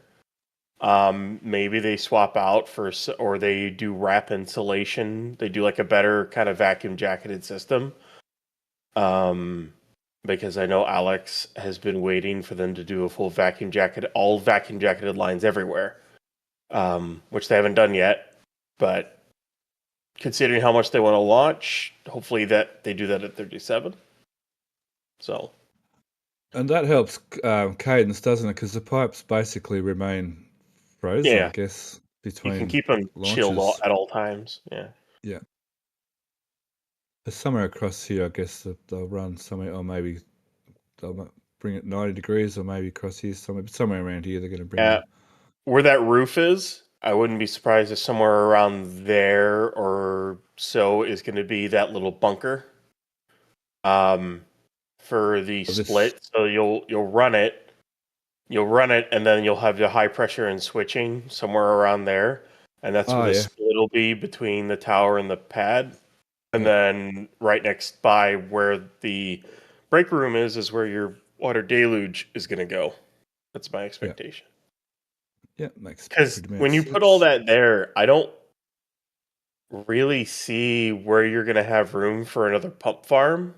Maybe they swap out or they do wrap insulation. They do like a better kind of vacuum jacketed system. Because I know Alex has been waiting for them to do a full all vacuum jacketed lines everywhere, which they haven't done yet. But considering how much they want to launch, hopefully that they do that at 37. So, and that helps cadence, doesn't it? Because the pipes basically remain frozen, I guess, between you can keep them launches. chilled at all times. Yeah. Yeah. Somewhere across here, I guess they'll run somewhere, or maybe they'll bring it 90 degrees, or maybe across here somewhere, but somewhere around here they're going to bring it. Where that roof is, I wouldn't be surprised if somewhere around there or so is going to be that little bunker for the split. So you'll run it, and then you'll have the high pressure and switching somewhere around there, and that's where the split will be between the tower and the pad. And then right next by where the break room is where your water deluge is going to go. That's my expectation. Yeah, makes because when you put all that there, I don't really see where you're going to have room for another pump farm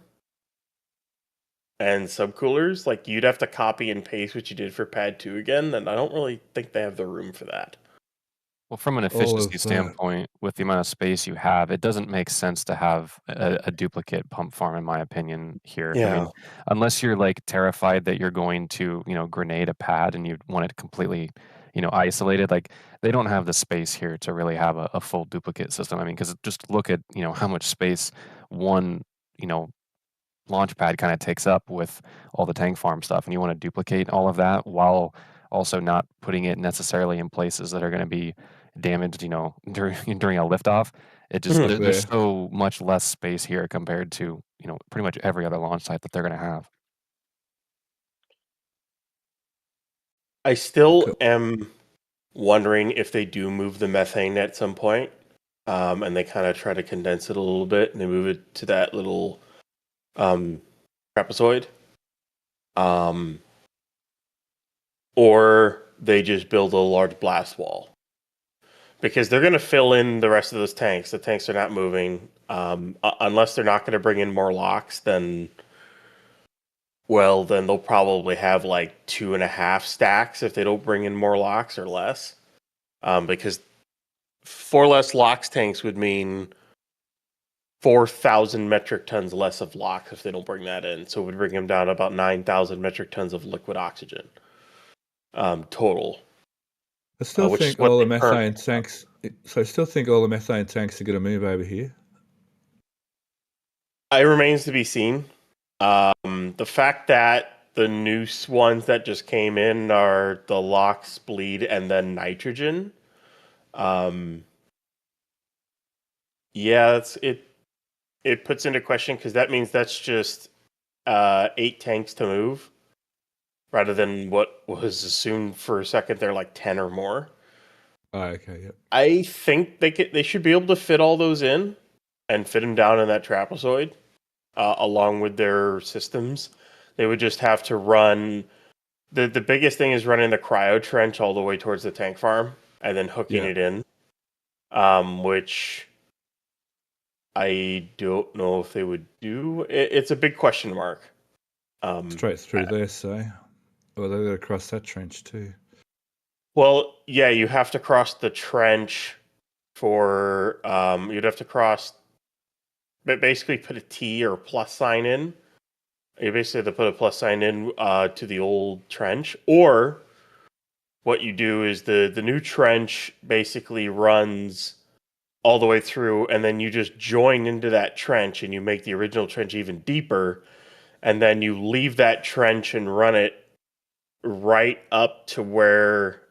and subcoolers. Like, you'd have to copy and paste what you did for Pad 2 again, and I don't really think they have the room for that. Well, from an efficiency standpoint, with the amount of space you have, it doesn't make sense to have a duplicate pump farm, in my opinion, here. I mean, unless you're like terrified that you're going to, grenade a pad and you want it completely, isolated. Like, they don't have the space here to really have a full duplicate system. I mean, because just look at, how much space one, launch pad kind of takes up with all the tank farm stuff, and you want to duplicate all of that while also not putting it necessarily in places that are going to be damaged, during a liftoff. It just there's so much less space here compared to, pretty much every other launch site that they're going to have. I still am wondering if they do move the methane at some point, and they kind of try to condense it a little bit, and they move it to that little trapezoid, or they just build a large blast wall, because they're going to fill in the rest of those tanks. The tanks are not moving, unless they're not going to bring in more locks. Then they'll probably have like 2.5 stacks if they don't bring in more locks, or less, because 4 less locks tanks would mean 4,000 metric tons less of locks if they don't bring that in. So it would bring them down to about 9,000 metric tons of liquid oxygen total. I still think all the methane tanks. So I still think all the methane tanks are going to move over here. It remains to be seen. The fact that the new ones that just came in are the LOX, bleed, and then nitrogen. That's it. It puts into question, because that means that's just 8 tanks to move, rather than what was assumed for a second. They're like 10 or more. Oh, okay, yep. I think they should be able to fit all those in and fit them down in that trapezoid along with their systems. They would just have to run. The biggest thing is running the cryo trench all the way towards the tank farm and then hooking it in, which I don't know if they would do. It's a big question mark. Straight through there, so. Well, they've got to cross that trench too. Well, yeah, you have to cross the trench for, you'd have to cross, but basically put a T or a plus sign in. You basically have to put a plus sign in to the old trench. Or what you do is the new trench basically runs all the way through, and then you just join into that trench and you make the original trench even deeper, and then you leave that trench and run it right up to where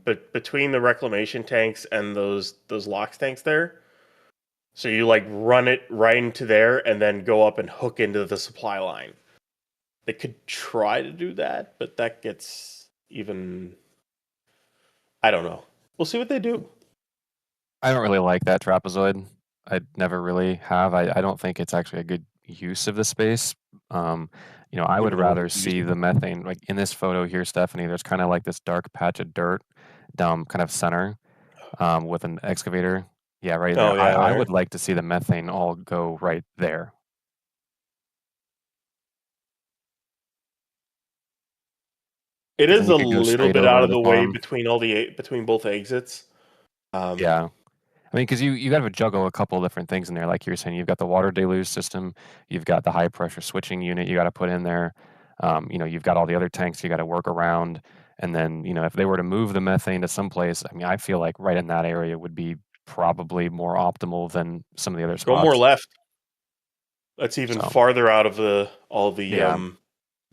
but between the reclamation tanks and those LOX tanks there. So you like run it right into there and then go up and hook into the supply line. They could try to do that, but that gets even, I don't know. We'll see what they do. I don't really like that trapezoid. I never really have. I don't think it's actually a good use of the space. I would rather see the methane, like in this photo here, Stephanie, there's kind of like this dark patch of dirt down kind of center with an excavator. Yeah, right there. I would like to see the methane all go right there. It is a little bit out of the way between both exits. Yeah. I mean, because you got to juggle a couple of different things in there. Like you were saying, you've got the water deluge system, you've got the high pressure switching unit you got to put in there. You've got all the other tanks you got to work around. And then, if they were to move the methane to someplace, I mean, I feel like right in that area would be probably more optimal than some of the other spots. Go more left. That's even farther out of all the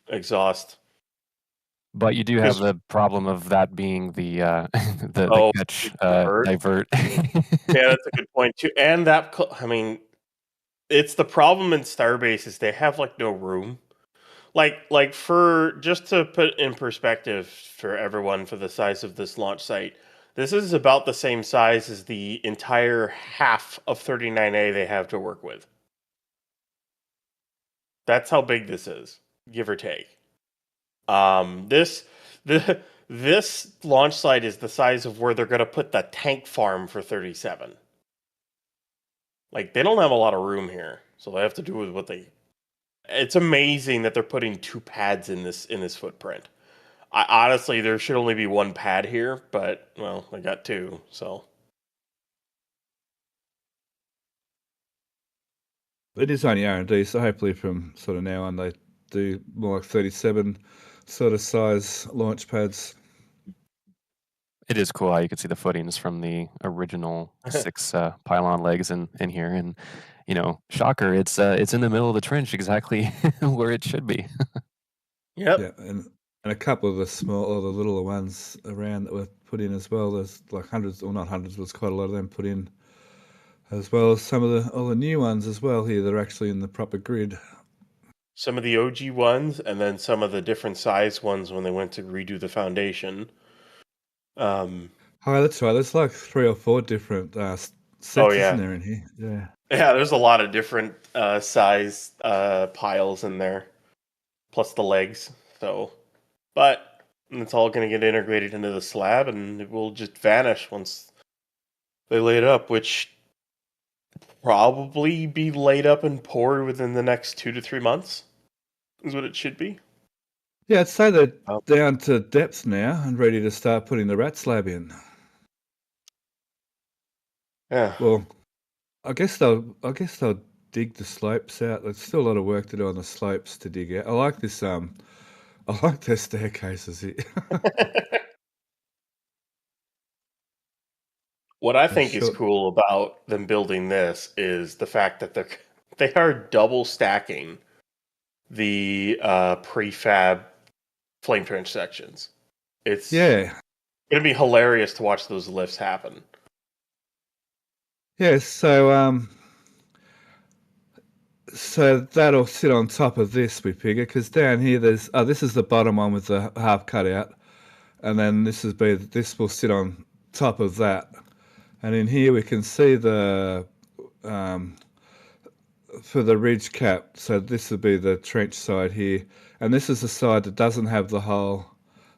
exhaust. But you do have the problem of that being the catch divert. Yeah, that's a good point too. And that, I mean, it's the problem in Starbase is they have like no room. Like for just to put in perspective for everyone for the size of this launch site, this is about the same size as the entire half of 39A they have to work with. That's how big this is, give or take. This launch site is the size of where they're going to put the tank farm for 37. Like, they don't have a lot of room here, so they have to do with what they. It's amazing that they're putting 2 pads in this footprint. Honestly, there should only be 1 pad here, but well, they got 2, so. It is only R&D, so hopefully from sort of now on they do more like 37 sort of size launch pads. It is cool how you can see the footings from the original 6 pylon legs in here, and shocker, it's in the middle of the trench, exactly where it should be. Yep. Yeah, and a couple of the small or the littler ones around that were put in as well. There's like hundreds, or not hundreds, but there's quite a lot of them put in, as well as some of all the new ones as well here that are actually in the proper grid. Some of the OG ones, and then some of the different size ones when they went to redo the foundation. Oh, that's right. There's like 3 or 4 different sets in there in here. Yeah. Yeah, there's a lot of different size piles in there, plus the legs. So, but it's all going to get integrated into the slab, and it will just vanish once they lay it up, which probably be laid up and poured within the next 2 to 3 months, is what it should be. Yeah, I'd say they're down to depth now and ready to start putting the rat slab in. Yeah. Well, I guess they'll dig the slopes out. There's still a lot of work to do on the slopes to dig out. I like this. I like their staircases here. What I think is cool about them building this is the fact that they are double stacking the prefab flame trench sections. It's going to be hilarious to watch those lifts happen. Yeah, so so that'll sit on top of this, we figure, because down here this is the bottom one with the half cut out, and then this will sit on top of that, and in here we can see the for the ridge cap. So this would be the trench side here, and this is the side that doesn't have the hole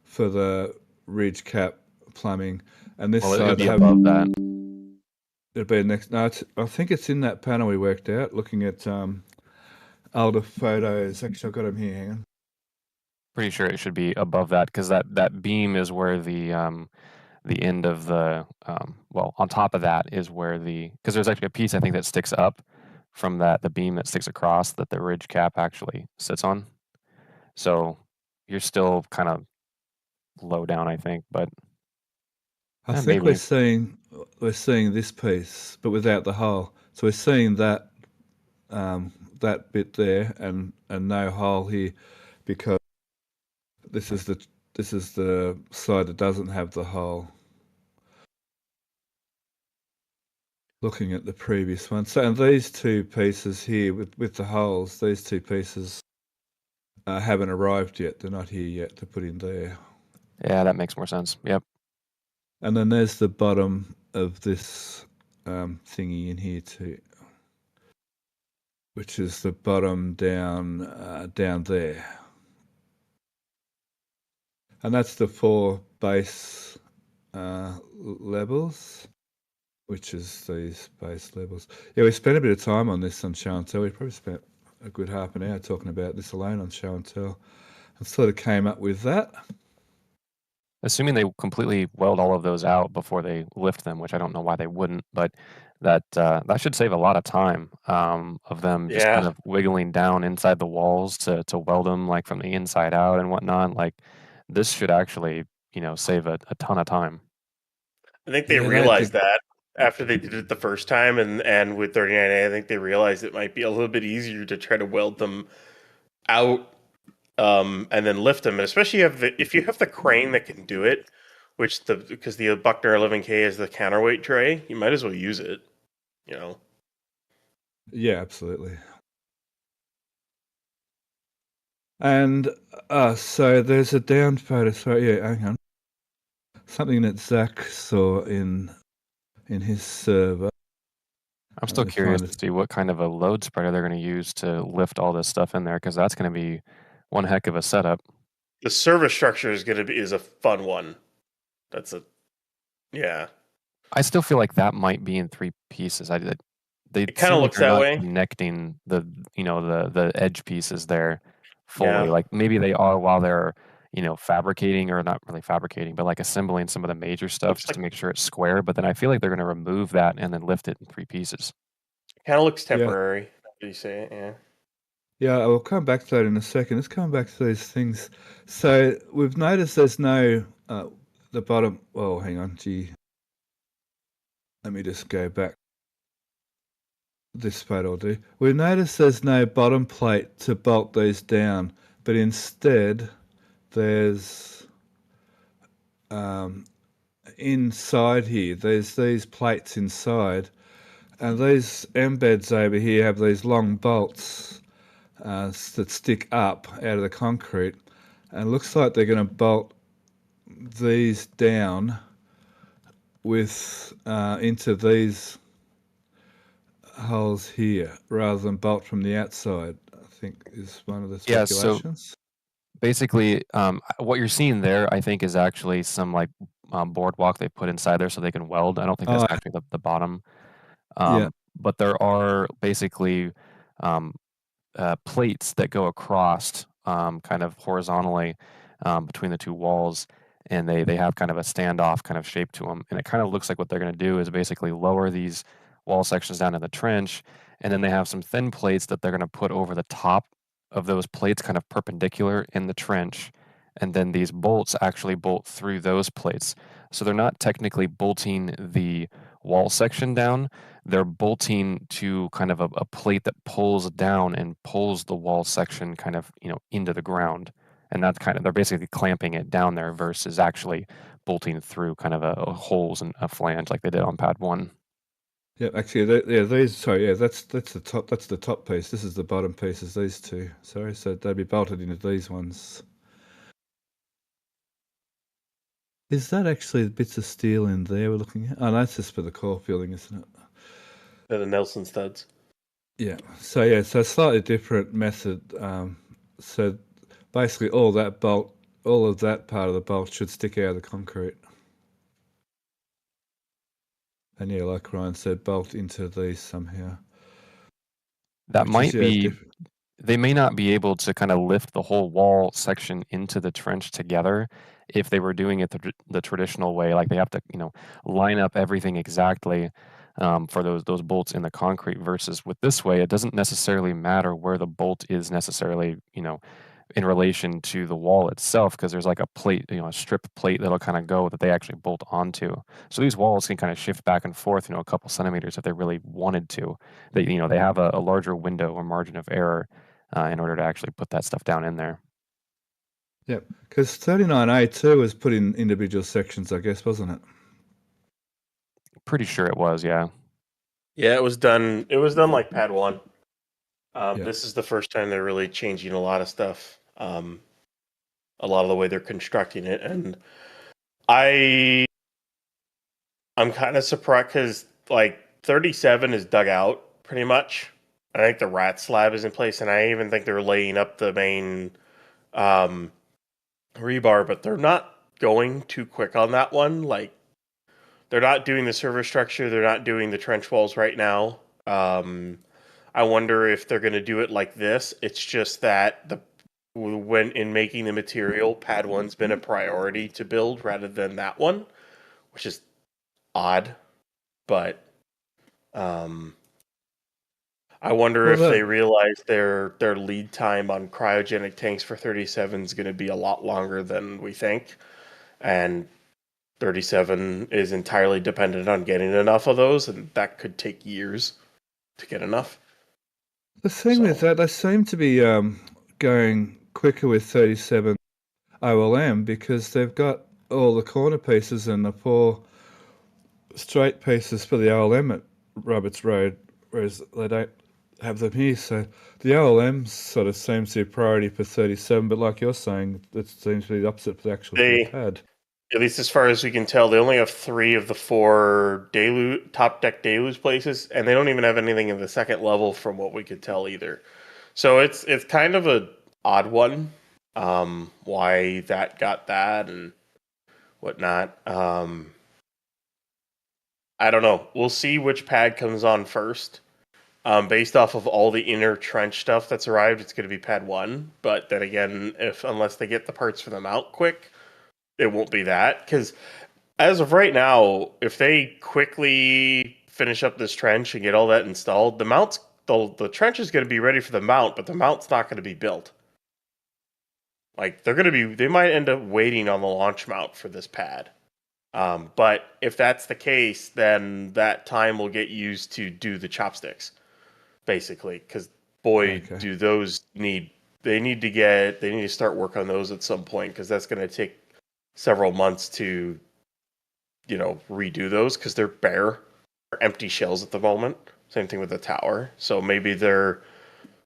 for the ridge cap plumbing, and this Well, side it'd be above that. It'll be next. No, I think it's in that panel we worked out. Looking at older photos. Actually, I've got them here. Hang on. Pretty sure it should be above that because that beam is where the end of the well, on top of that is where because there's actually a piece I think that sticks up from the beam that sticks across that the ridge cap actually sits on. So you're still kind of low down, I think, but I think maybe. we're seeing this piece, but without the hole. So we're seeing that that bit there and no hole here, because this is the side that doesn't have the hole. Looking at the previous one, so and these two pieces here with the holes, these two pieces haven't arrived yet. They're not here yet to put in there. Yeah, that makes more sense. Yep. And then there's the bottom of this thingy in here too, which is the bottom down there. And that's the 4 base levels, which is these base levels. Yeah, we spent a bit of time on this on show and tell. We probably spent a good half an hour talking about this alone on show and tell, and sort of came up with that. Assuming they completely weld all of those out before they lift them, which I don't know why they wouldn't, but that should save a lot of time of them just kind of wiggling down inside the walls to weld them like from the inside out and whatnot. Like this should actually, save a ton of time. I think they realized that after they did it the first time, and with 39A, I think they realized it might be a little bit easier to try to weld them out and then lift them, and especially if you have the crane that can do it, because the Buckner 11K is the counterweight tray, you might as well use it. Yeah, absolutely. And so there's a down photo. So yeah, hang on. Something that Zach saw in his server. I'm still curious to see what kind of a load spreader they're going to use to lift all this stuff in there, because that's going to be one heck of a setup. The service structure is a fun one. Yeah. I still feel like that might be in 3 pieces. It kind of looks that way. Connecting the edge pieces there fully. Yeah. Like maybe they are while they're fabricating, or not really fabricating, but like assembling some of the major stuff to make sure it's square. But then I feel like they're going to remove that and then lift it in 3 pieces. Kind of looks temporary. Did you say it? Yeah. Yeah, I'll come back to that in a second. Let's come back to these things. So we've noticed there's no the bottom. Oh, hang on. Gee, let me just go back. This photo will do. We've noticed there's no bottom plate to bolt these down, but instead there's inside here, there's these plates inside, and these embeds over here have these long bolts that stick up out of the concrete, and it looks like they're going to bolt these down with into these holes here rather than bolt from the outside, I think is one of the speculations. Yeah, so basically what you're seeing there, I think, is actually some like boardwalk they put inside there so they can weld. I don't think that's actually the bottom. But there are basically plates that go across kind of horizontally between the 2 walls, and they have kind of a standoff kind of shape to them. And it kind of looks like what they're going to do is basically lower these wall sections down in the trench, and then they have some thin plates that they're going to put over the top of those plates kind of perpendicular in the trench, and then these bolts actually bolt through those plates. So they're not technically bolting the wall section down, they're bolting to kind of a plate that pulls down and pulls the wall section kind of into the ground, and that's kind of, they're basically clamping it down there versus actually bolting through kind of a holes and a flange like they did on pad 1. Yeah, actually, these. Sorry, yeah, that's the top. That's the top piece. This is the bottom pieces. These two. Sorry, so they'd be bolted into these ones. Is that actually bits of steel in there we're looking at? Oh, no, that's just for the core fielding, isn't it? They're the Nelson studs. Yeah. So yeah, so slightly different method. So basically, all of that part of the bolt should stick out of the concrete. And yeah, like Ryan said, bolt into these somehow. That might be. They may not be able to kind of lift the whole wall section into the trench together if they were doing it the traditional way. Like they have to, line up everything exactly for those bolts in the concrete. Versus with this way, it doesn't necessarily matter where the bolt is necessarily, in relation to the wall itself, because there's like a plate, a strip plate that'll kind of go that they actually bolt onto. So these walls can kind of shift back and forth, a couple centimeters if they really wanted to. They have a larger window or margin of error in order to actually put that stuff down in there. Yep, because 39A2 was put in individual sections, I guess, wasn't it? Pretty sure it was, yeah. Yeah, it was done. It was done like Pad 1. Yep. This is the first time they're really changing a lot of stuff. A lot of the way they're constructing it, and I'm kind of surprised because like 37 is dug out pretty much. I think the rat slab is in place, and I even think they're laying up the main rebar, but they're not going too quick on that one. Like, they're not doing the server structure, they're not doing the trench walls right now. I wonder if they're going to do it like this. It's just that when in making the material, Pad 1's been a priority to build rather than that one, which is odd. But I wonder if they realize their lead time on cryogenic tanks for 37 is going to be a lot longer than we think, and 37 is entirely dependent on getting enough of those, and that could take years to get enough. The thing with that, they seem to be going quicker with 37 OLM because they've got all the corner pieces and the 4 straight pieces for the OLM at Roberts Road, whereas they don't have them here. So the OLM sort of seems to be a priority for 37, but like you're saying, it seems to be the opposite for the actual pad. At least as far as we can tell, they only have 3 of the 4 top deck deluge places, and they don't even have anything in the second level from what we could tell either. So it's kind of an odd one, why that got that and whatnot. I don't know. We'll see which pad comes on first. Based off of all the inner trench stuff that's arrived, it's going to be Pad 1. But then again, unless they get the parts for them out quick, it won't be that. Because as of right now, if they quickly finish up this trench and get all that installed, the trench is going to be ready for the mount, but the mount's not going to be built. Like, they might end up waiting on the launch mount for this pad. But if that's the case, then that time will get used to do the chopsticks. Basically, because do those need to start work on those at some point, because that's going to take several months to redo those, because they're bare, empty shells at the moment. Same thing with the tower. So maybe they're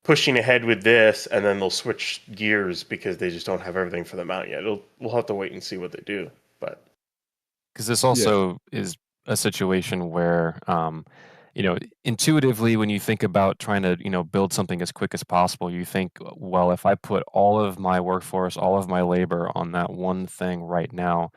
pushing ahead with this, and then they'll switch gears because they just don't have everything for the mount yet. We'll have to wait and see what they do. But because this also is a situation where intuitively, when you think about trying to, build something as quick as possible, you think, well, if I put all of my workforce, all of my labor on that one thing right now,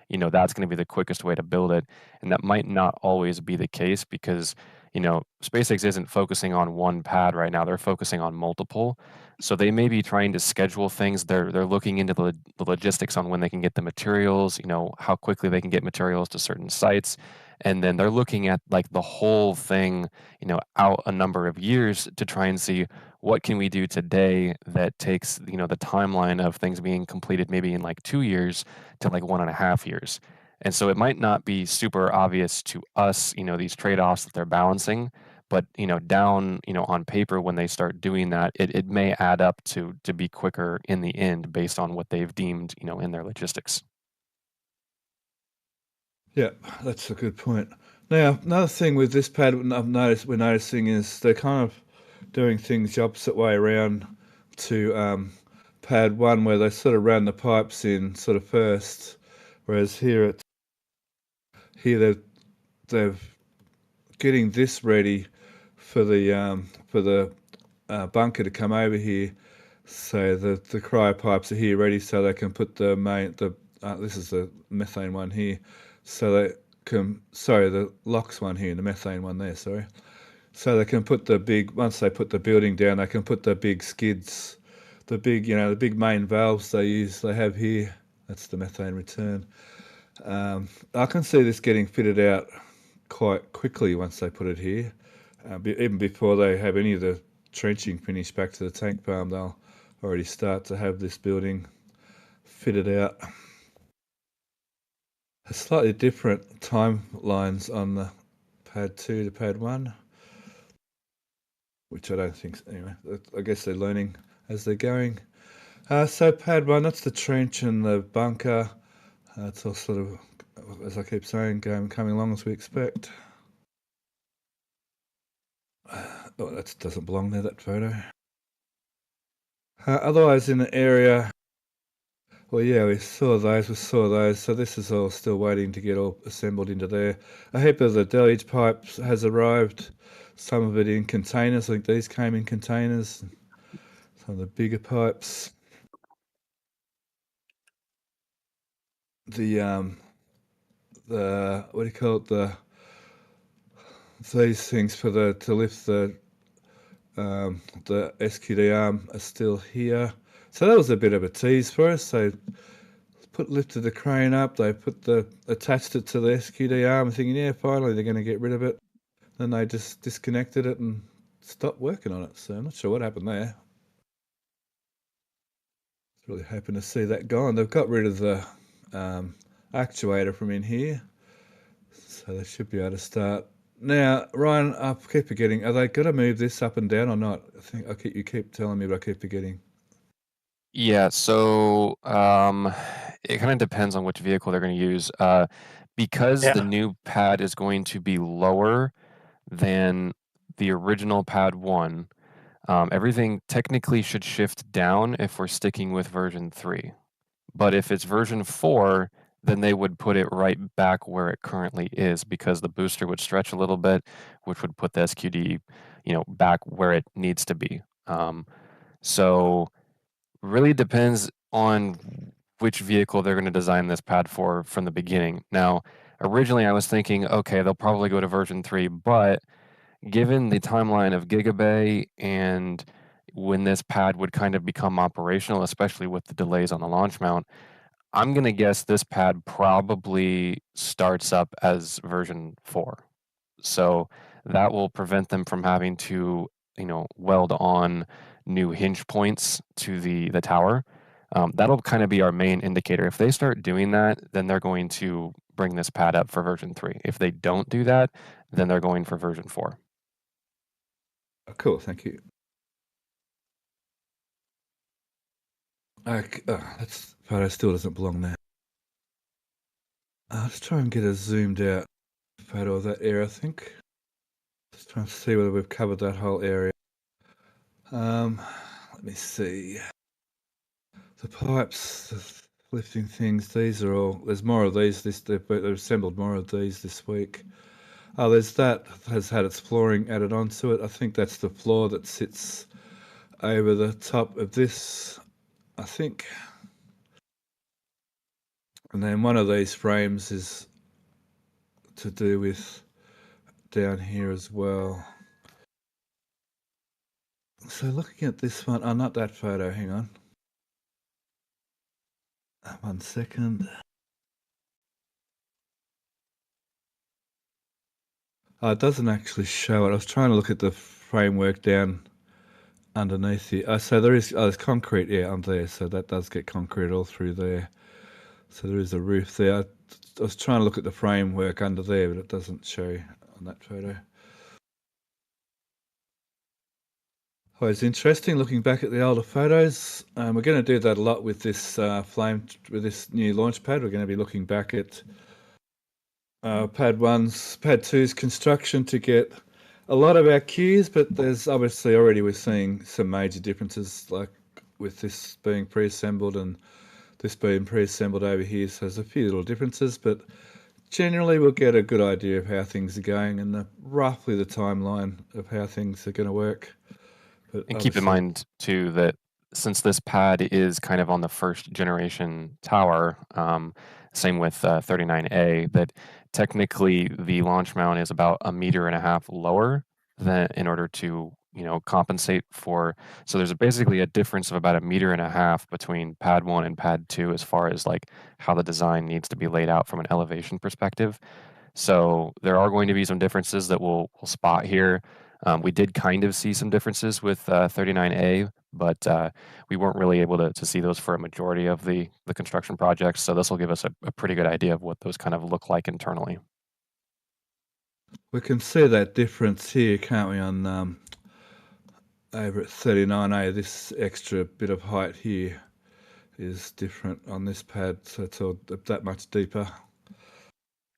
that's going to be the quickest way to build it. And that might not always be the case because, SpaceX isn't focusing on one pad right now. They're focusing on multiple. So they may be trying to schedule things. They're looking into the logistics on when they can get the materials, how quickly they can get materials to certain sites. And then they're looking at like the whole thing, out a number of years to try and see what can we do today that takes, the timeline of things being completed maybe in like 2 years to like 1.5 years. And so it might not be super obvious to us, these trade-offs that they're balancing, but down, on paper when they start doing that, it may add up to be quicker in the end based on what they've deemed, in their logistics. Yeah, that's a good point. Now, another thing with this pad we're noticing is they're kind of doing things the opposite way around to pad 1, where they sort of ran the pipes in sort of first, whereas here they're getting this ready for the bunker to come over here. So the cryo pipes are here ready, so they can put the this is the methane one here, so they can the LOX one here and the methane one there, sorry. So they can put once they put the building down, they can put the big skids, the big main valves they have here. That's the methane return. I can see this getting fitted out quite quickly once they put it here. Even before they have any of the trenching finished back to the tank farm, they'll already start to have this building fitted out. A slightly different timelines on the pad 2 to pad 1, which I don't think, anyway, I guess they're learning as they're going. So pad 1, that's the trench and the bunker. It's all sort of, as I keep saying, coming along as we expect. Oh, that doesn't belong there, that photo. Otherwise in the area, well, yeah, we saw those. So this is all still waiting to get all assembled into there. A heap of the deluge pipes has arrived, some of it in containers. I think these came in containers, some of the bigger pipes. The what do you call it? These things to lift the SQD arm are still here. So that was a bit of a tease for us. They lifted the crane up. They attached it to the SQD arm, thinking, yeah, finally they're going to get rid of it. Then they just disconnected it and stopped working on it. So I'm not sure what happened there. Really hoping to see that gone. They've got rid of the actuator from in here, so they should be able to start. Now, Ryan, I keep forgetting, are they going to move this up and down or not? I think you keep telling me, but I keep forgetting. Yeah, so it kind of depends on which vehicle they're going to use. Because the new pad is going to be lower than the original pad 1, everything technically should shift down if we're sticking with version 3. But if it's version 4, then they would put it right back where it currently is, because the booster would stretch a little bit, which would put the SQD, back where it needs to be. So really depends on which vehicle they're going to design this pad for from the beginning. Now, originally I was thinking, okay, they'll probably go to version 3, but given the timeline of Gigabay and when this pad would kind of become operational, especially with the delays on the launch mount, I'm going to guess this pad probably starts up as version 4. So that will prevent them from having to, weld on new hinge points to the tower. That'll kind of be our main indicator. If they start doing that, then they're going to bring this pad up for version 3. If they don't do that, then they're going for version 4. Cool, thank you. That photo still doesn't belong there. Let's try and get a zoomed out photo of that area, I think. Just trying to see whether we've covered that whole area. Let me see. The pipes, the lifting things, these are all, there's more of these. They've assembled more of these this week. Oh, there's that has had its flooring added onto it. I think that's the floor that sits over the top of this, I think. And then one of these frames is to do with down here as well. So looking at this one, not that photo, hang on. 1 second. It doesn't actually show it. I was trying to look at the framework down underneath here. So there's concrete, under there. So that does get concrete all through there. So there is a roof there. I was trying to look at the framework under there, but it doesn't show on that photo. Oh, it's interesting looking back at the older photos. We're going to do that a lot with this with this new launch pad. We're going to be looking back at Pad 2's construction to get a lot of our cues, but there's obviously already we're seeing some major differences, like with this being pre-assembled and this being pre-assembled over here. So there's a few little differences, but generally we'll get a good idea of how things are going and roughly the timeline of how things are going to work. But and keep in mind too that since this pad is kind of on the first generation tower, same with 39A, that technically the launch mount is about 1.5 meters lower than in order to compensate for. So there's basically a difference of about 1.5 meters between pad 1 and pad 2 as far as like how the design needs to be laid out from an elevation perspective. So there are going to be some differences that we'll spot here. We did kind of see some differences with 39A, but we weren't really able to see those for a majority of the construction projects. So this will give us a pretty good idea of what those kind of look like internally. We can see that difference here, can't we, on over at 39A. This extra bit of height here is different on this pad, so it's all that much deeper.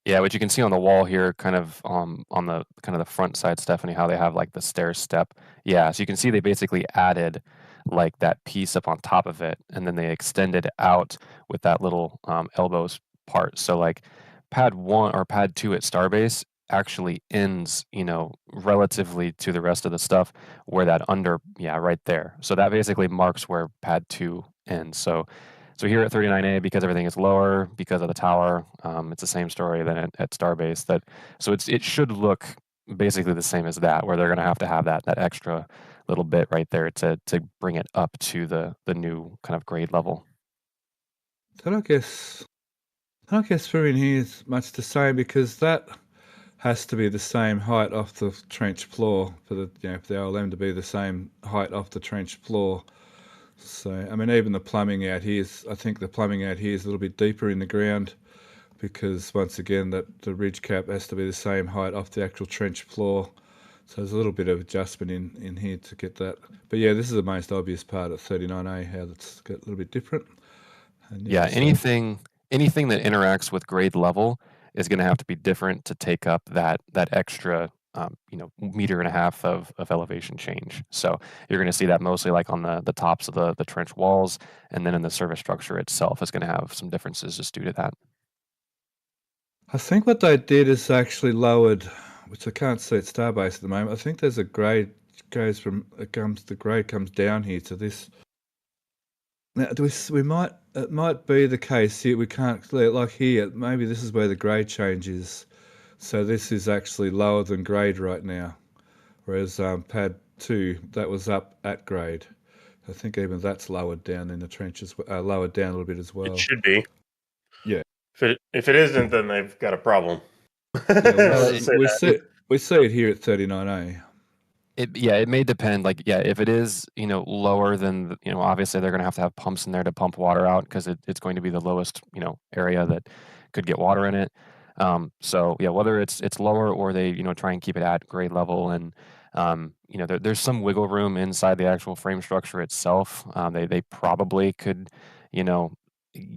Yeah, what you can see on the wall here, kind of on the kind of the front side, Stephanie, how they have like the stair step. Yeah, so you can see they basically added like that piece up on top of it, and then they extended out with that little elbows part. So like pad 1 or pad 2 at Starbase actually ends, relatively to the rest of the stuff where that right there. So that basically marks where pad 2 ends. So here at 39A, because everything is lower, because of the tower, it's the same story than at Starbase. So it should look basically the same as that, where they're going to have that extra little bit right there to bring it up to the new kind of grade level. I don't guess through in here is much the same, because that has to be the same height off the trench floor for the for the OLM to be the same height off the trench floor. So, I mean, even the plumbing out here I think the plumbing out here is a little bit deeper in the ground, because once again, the ridge cap has to be the same height off the actual trench floor. So there's a little bit of adjustment in here to get that. But yeah, this is the most obvious part of 39A, how that's got a little bit different. And anything that interacts with grade level is going to have to be different to take up that extra 1.5 meters of elevation change. So you're going to see that mostly like on the tops of the trench walls, and then in the service structure itself is going to have some differences just due to that. I think what they did is actually lowered, which I can't see at Starbase at the moment. I think there's a grade the grade comes down here to this. Now, it might be the case here. We can't, like here, maybe this is where the grade changes. So this is actually lower than grade right now, whereas pad 2, that was up at grade. I think even that's lowered down in the trenches, lowered down a little bit as well. It should be. Yeah. If it isn't, then they've got a problem. Yeah, we see it here at 39A. It may depend. Like, if it is, lower than, obviously they're going to have pumps in there to pump water out, because it's going to be the lowest, area that could get water in it. So yeah, whether it's lower or they, try and keep it at grade level, and there's some wiggle room inside the actual frame structure itself. They probably could,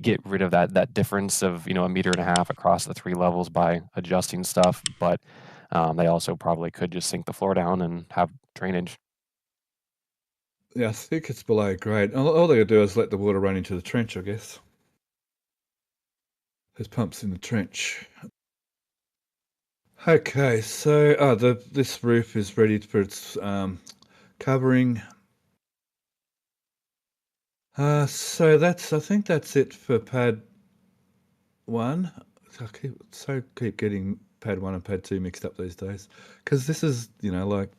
get rid of that difference of 1.5 meters across the 3 levels by adjusting stuff, but they also probably could just sink the floor down and have drainage. Yeah, I think it's below grade. All they could do is let the water run into the trench, I guess. There's pumps in the trench. Okay, so this roof is ready for its covering. So I think that's it for pad 1. I keep getting pad 1 and pad 2 mixed up these days, because this is like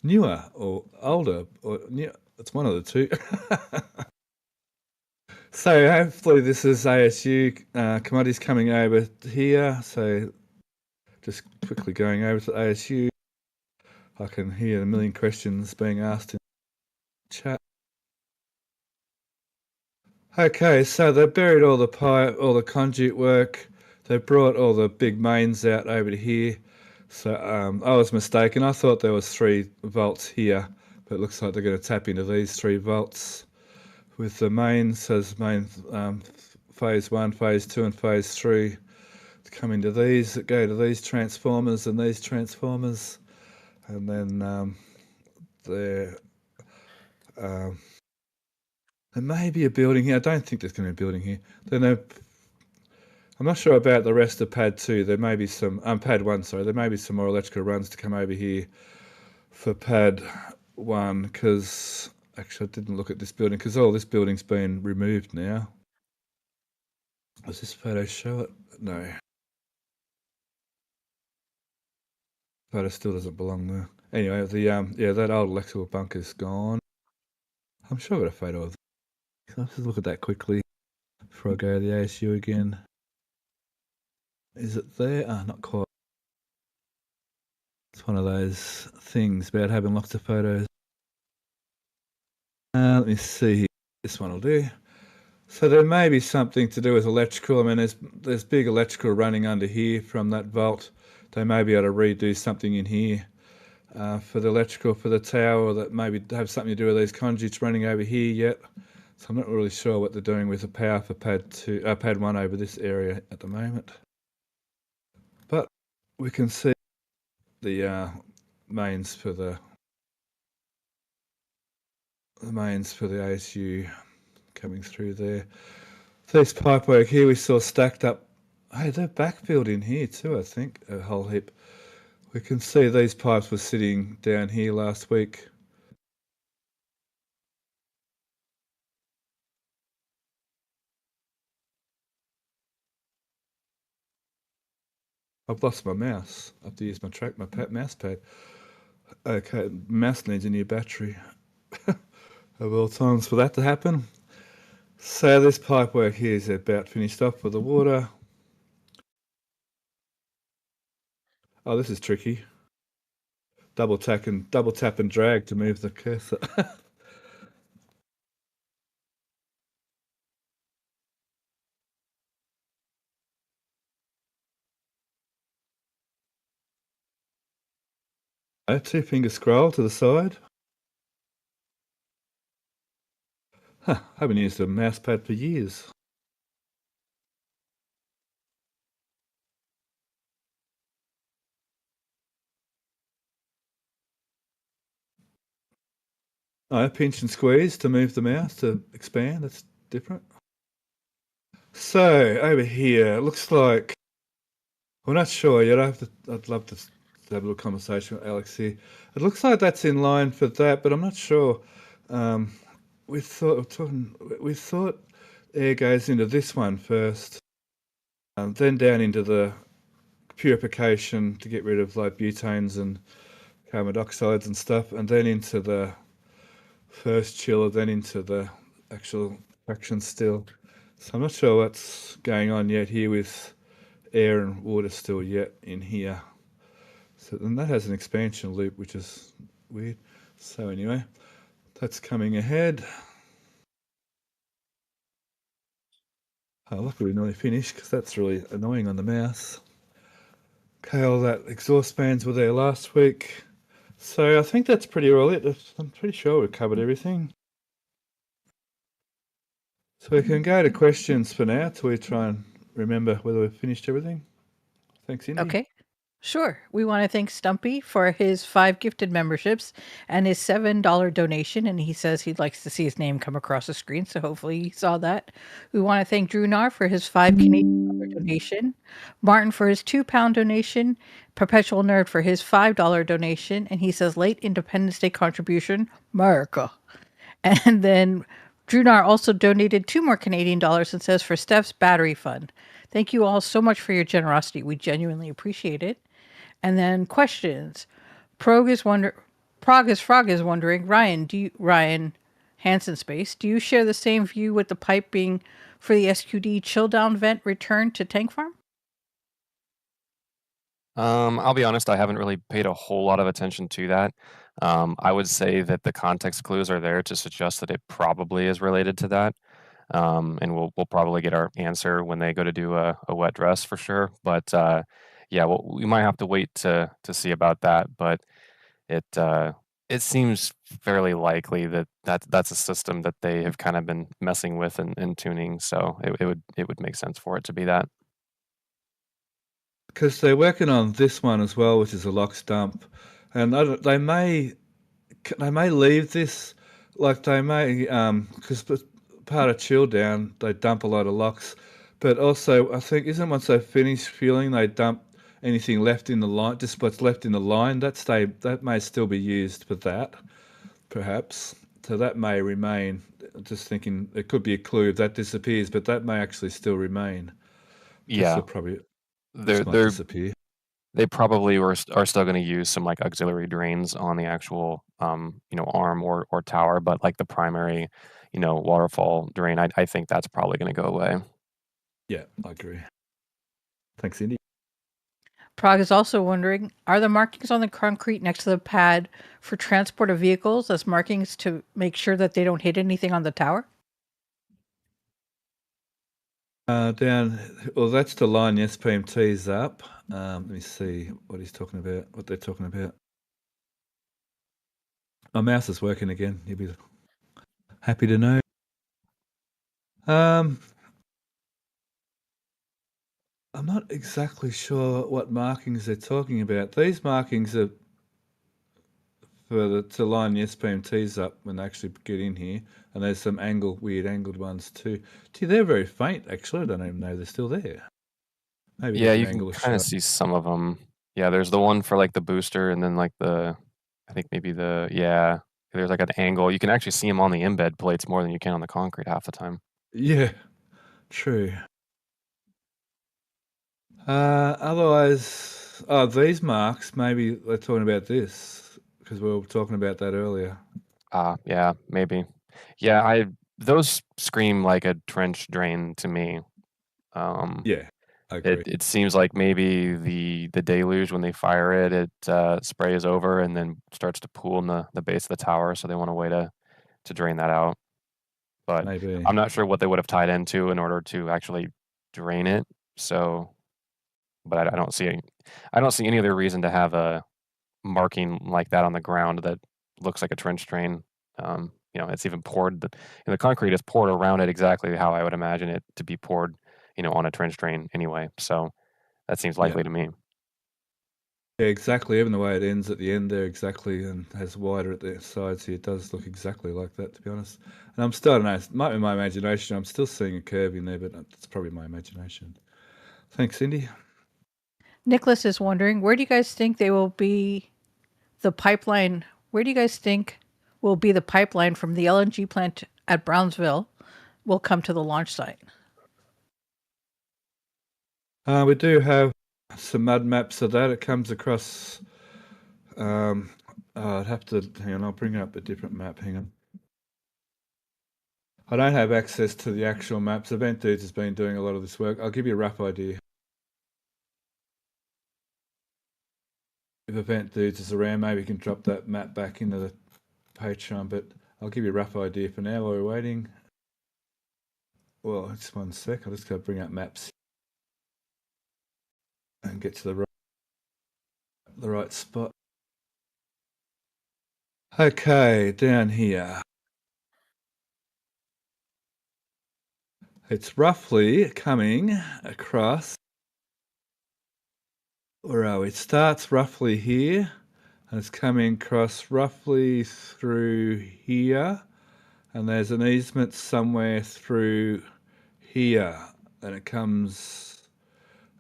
newer or older or new. It's one of the two. So hopefully this is ASU. Commodities coming over here. So just quickly going over to ASU. I can hear a million questions being asked in the chat. Okay, so they buried all the pipe, all the conduit work. They brought all the big mains out over to here. So I was mistaken. I thought there was 3 volts here, but it looks like they're going to tap into these 3 volts with the mains as main phase 1, phase 2, and phase 3. come into these that go to these transformers and these transformers, and then there may be a building here. I don't think there's going to be a building here. Then I'm not sure about the rest of pad 2. There may be some pad 1. Sorry, there may be some more electrical runs to come over here for pad 1, because actually I didn't look at this building because all this building's been removed now. Does this photo show it? No. Photo still doesn't belong there. Anyway, the that old electrical bunker's gone. I'm sure I got a photo of it. Let's just look at that quickly before I go to the ASU again. Is it there? Not quite. It's one of those things about having lots of photos. Let me see. This one will do. So there may be something to do with electrical. I mean, there's big electrical running under here from that vault. They may be able to redo something in here for the electrical for the tower, that maybe have something to do with these conduits running over here yet. So I'm not really sure what they're doing with the power for pad 1 over this area at the moment. But we can see the mains for the ASU coming through there. This pipework here we saw stacked up. Hey, they're backfilled in here too, I think, a whole heap. We can see these pipes were sitting down here last week. I've lost my mouse. I have to use my mouse pad. Okay, mouse needs a new battery. Of all times for that to happen. So this pipework here is about finished off with the water. Oh, this is tricky. Double tap and drag to move the cursor. Two-finger scroll to the side. I haven't used a mouse pad for years. Pinch and squeeze to move the mouse to expand. That's different. So over here, it looks like, we're not sure yet. I'd love to have a little conversation with Alex here. It looks like that's in line for that, but I'm not sure. We thought air goes into this one first, then down into the purification to get rid of like butanes and carbon dioxides and stuff, and then into the first chiller, then into the actual fraction still. So I'm not sure what's going on yet here with air and water still yet in here. So then that has an expansion loop, which is weird. So anyway, that's coming ahead. Luckily we nearly finished because that's really annoying on the mouse. Okay, all that exhaust fans were there last week. So I think that's pretty well it. I'm pretty sure we've covered everything. So we can go to questions for now till we try and remember whether we've finished everything. Thanks, Indy. Okay. Sure. We want to thank Stumpy for his 5 gifted memberships and his $7 donation. And he says he'd likes to see his name come across the screen. So hopefully he saw that. We want to thank Drew Nar for his $5 Canadian donation, Martin for his £2 donation, Perpetual Nerd for his $5 donation. And he says late Independence Day contribution, America. And then Drew Nar also donated 2 more Canadian dollars and says for Steph's battery fund. Thank you all so much for your generosity. We genuinely appreciate it. And then questions. Frog is wondering, Ryan Hansen Space, do you share the same view with the pipe being for the SQD chill down vent return to tank farm? I'll be honest, I haven't really paid a whole lot of attention to that. I would say that the context clues are there to suggest that it probably is related to that. And we'll probably get our answer when they go to do a wet dress for sure. But yeah, we might have to wait to see about that. But it seems fairly likely that's a system that they have kind of been messing with and tuning. So it would make sense for it to be that. because they're working on this one as well, which is a LOX dump, and they may leave this, like they may, because part of chill down, they dump a lot of LOX, but also I think once they finish fueling, they dump anything left in the line, just what's left in the line. That may still be used for that, perhaps. So that may remain. Just thinking, it could be a clue if that disappears, but that may actually still remain. Yeah, This might disappear. They probably are still going to use some like auxiliary drains on the actual arm or tower, but like the primary waterfall drain, I think that's probably going to go away. Yeah, I agree. Thanks, Indy. Prague is also wondering, are the markings on the concrete next to the pad for transport of vehicles as markings to make sure that they don't hit anything on the tower? Down, well, that's the line the SPMT's up. Let me see what they're talking about. My mouse is working again. You'll be happy to know. I'm not exactly sure what markings they're talking about. These markings are to line the SPMTs up when they actually get in here, and there's some weird angled ones too. Gee, they're very faint, actually. I don't even know they're still there. Maybe yeah, you can kind of see some of them. Yeah, there's the one for like the booster, and then like I think maybe there's like an angle. You can actually see them on the embed plates more than you can on the concrete half the time. Yeah, true. Otherwise, these marks, maybe they're talking about this, because we were talking about that earlier. Yeah, maybe. Yeah, those scream like a trench drain to me. Yeah, I agree. It seems like maybe the deluge, when they fire it sprays over and then starts to pool in the base of the tower, so they want a way to drain that out. But maybe. I'm not sure what they would have tied into in order to actually drain it. So, but I don't see any other reason to have a marking like that on the ground that looks like a trench drain. It's even poured. The concrete is poured around it exactly how I would imagine it to be poured, on a trench drain anyway. So that seems likely to me. Yeah, exactly. Even the way it ends at the end there, exactly, and has wider at the sides here, it does look exactly like that, to be honest. And I'm still, I don't know, it might be my imagination. I'm still seeing a curve in there, but it's probably my imagination. Thanks, Cindy. Nicholas is wondering, where do you guys think they will be the pipeline? Where do you guys think will be the pipeline from the LNG plant at Brownsville will come to the launch site? We do have some mud maps of that. It comes across. I'd have to hang on. I'll bring up a different map. Hang on. I don't have access to the actual maps. Event Dudes has been doing a lot of this work. I'll give you a rough idea. If Event Dudes is around, maybe you can drop that map back into the Patreon, but I'll give you a rough idea for now while we're waiting. Well, just one sec. I'll just go bring up maps and get to the right spot. Okay, down here. It's roughly coming across. Where are we? It starts roughly here, and it's coming across roughly through here, and there's an easement somewhere through here, and it comes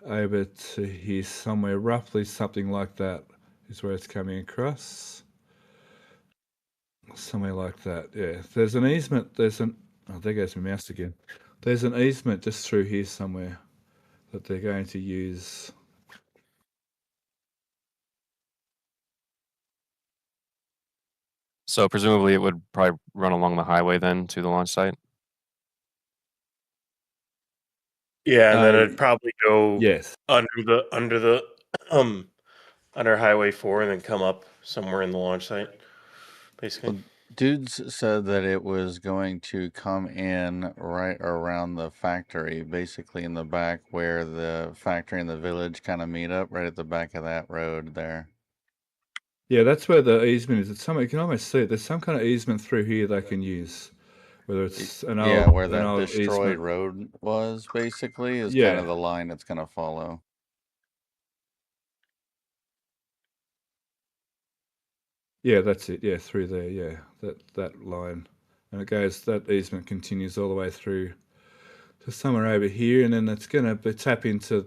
over to here somewhere, roughly something like that is where it's coming across. Somewhere like that, yeah. There's an easement, oh, there goes my mouse again. There's an easement just through here somewhere that they're going to use. So presumably it would probably run along the highway then to the launch site? Yeah, and then it'd probably go yes under Highway 4 and then come up somewhere in the launch site, basically. Well, Dudes said that it was going to come in right around the factory, basically in the back where the factory and the village kind of meet up, right at the back of that road there. Yeah, that's where the easement is. You can almost see it. There's some kind of easement through here they can use. Whether it's an old, where that destroyed easement road was, basically, is kind of the line it's going to follow. Yeah, that's it. Yeah, through there. Yeah, that line, and it goes. That easement continues all the way through to somewhere over here, and then it's going to tap into.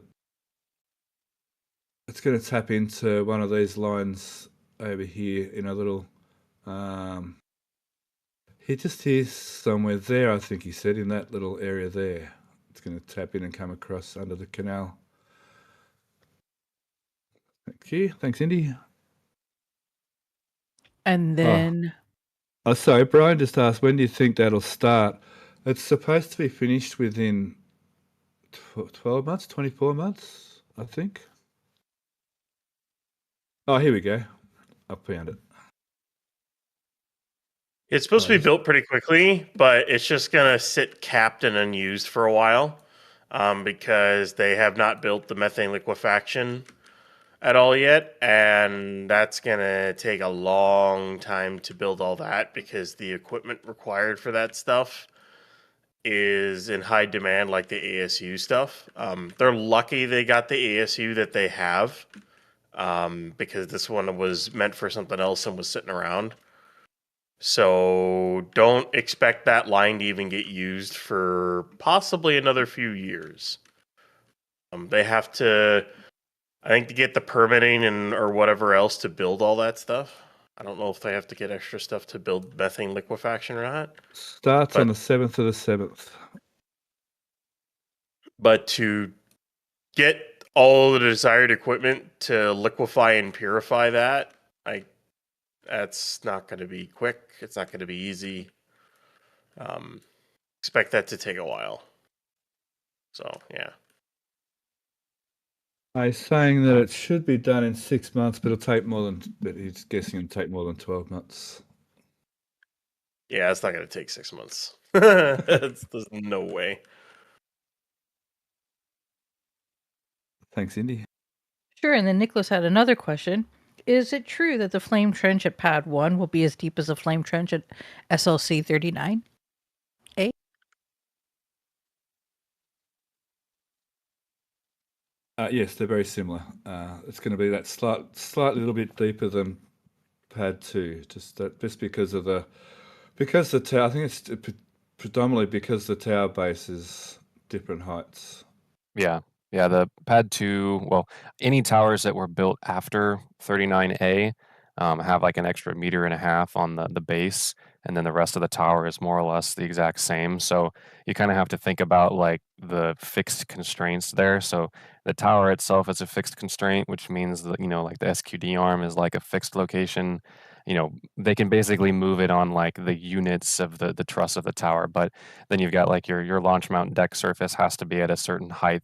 It's going to tap into one of these lines over here in a little. Just here somewhere there, I think he said, in that little area there. It's going to tap in and come across under the canal. Thank you. Thanks, Indy. And then... Oh, sorry, Brian just asked, when do you think that'll start? It's supposed to be finished within 12 months, 24 months, I think. Oh, here we go. I found it. It's supposed to be built pretty quickly, but it's just going to sit capped and unused for a while because they have not built the methane liquefaction at all yet. And that's going to take a long time to build all that because the equipment required for that stuff is in high demand, like the ASU stuff. They're lucky they got the ASU that they have because this one was meant for something else and was sitting around. So don't expect that line to even get used for possibly another few years. They have to, I think, to get the permitting and or whatever else to build all that stuff. I don't know if they have to get extra stuff to build methane liquefaction or not. Starts on the 7th of the 7th. But to get all the desired equipment to liquefy and purify that, that's not going to be quick. It's not going to be easy. Expect that to take a while. So, yeah. He's saying that it should be done in 6 months, but he's guessing it'll take more than 12 months. Yeah, it's not going to take 6 months. There's no way. Thanks, Indy. Sure, and then Nicholas had another question. Is it true that the flame trench at Pad 1 will be as deep as the flame trench at SLC 39A? Yes, they're very similar. It's going to be that slightly little bit deeper than Pad 2, just because the tower. I think it's predominantly because the tower base is different heights. Yeah, the Pad 2, well, any towers that were built after 39A have like an extra 1.5 meters on the base, and then the rest of the tower is more or less the exact same. So you kind of have to think about like the fixed constraints there. So the tower itself is a fixed constraint, which means that, like the SQD arm is like a fixed location. They can basically move it on like the units of the truss of the tower, but then you've got like your launch mount deck surface has to be at a certain height,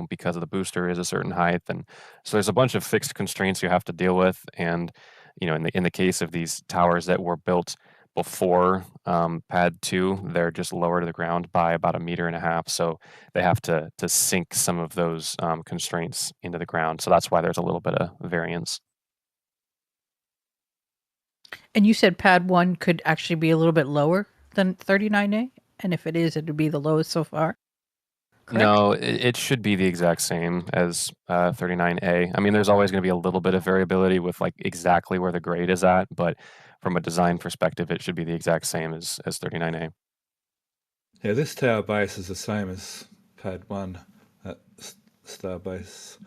because of the booster is a certain height, and so there's a bunch of fixed constraints you have to deal with. And in the case of these towers that were built before Pad 2, they're just lower to the ground by about 1.5 meters, so they have to sink some of those constraints into the ground. So that's why there's a little bit of variance. And you said Pad 1 could actually be a little bit lower than 39A? And if it is, it would be the lowest so far? Correct? No, it should be the exact same as 39A. I mean, there's always going to be a little bit of variability with like exactly where the grade is at, but from a design perspective, it should be the exact same as 39A. Yeah, this tower base is the same as Pad 1 at Starbase.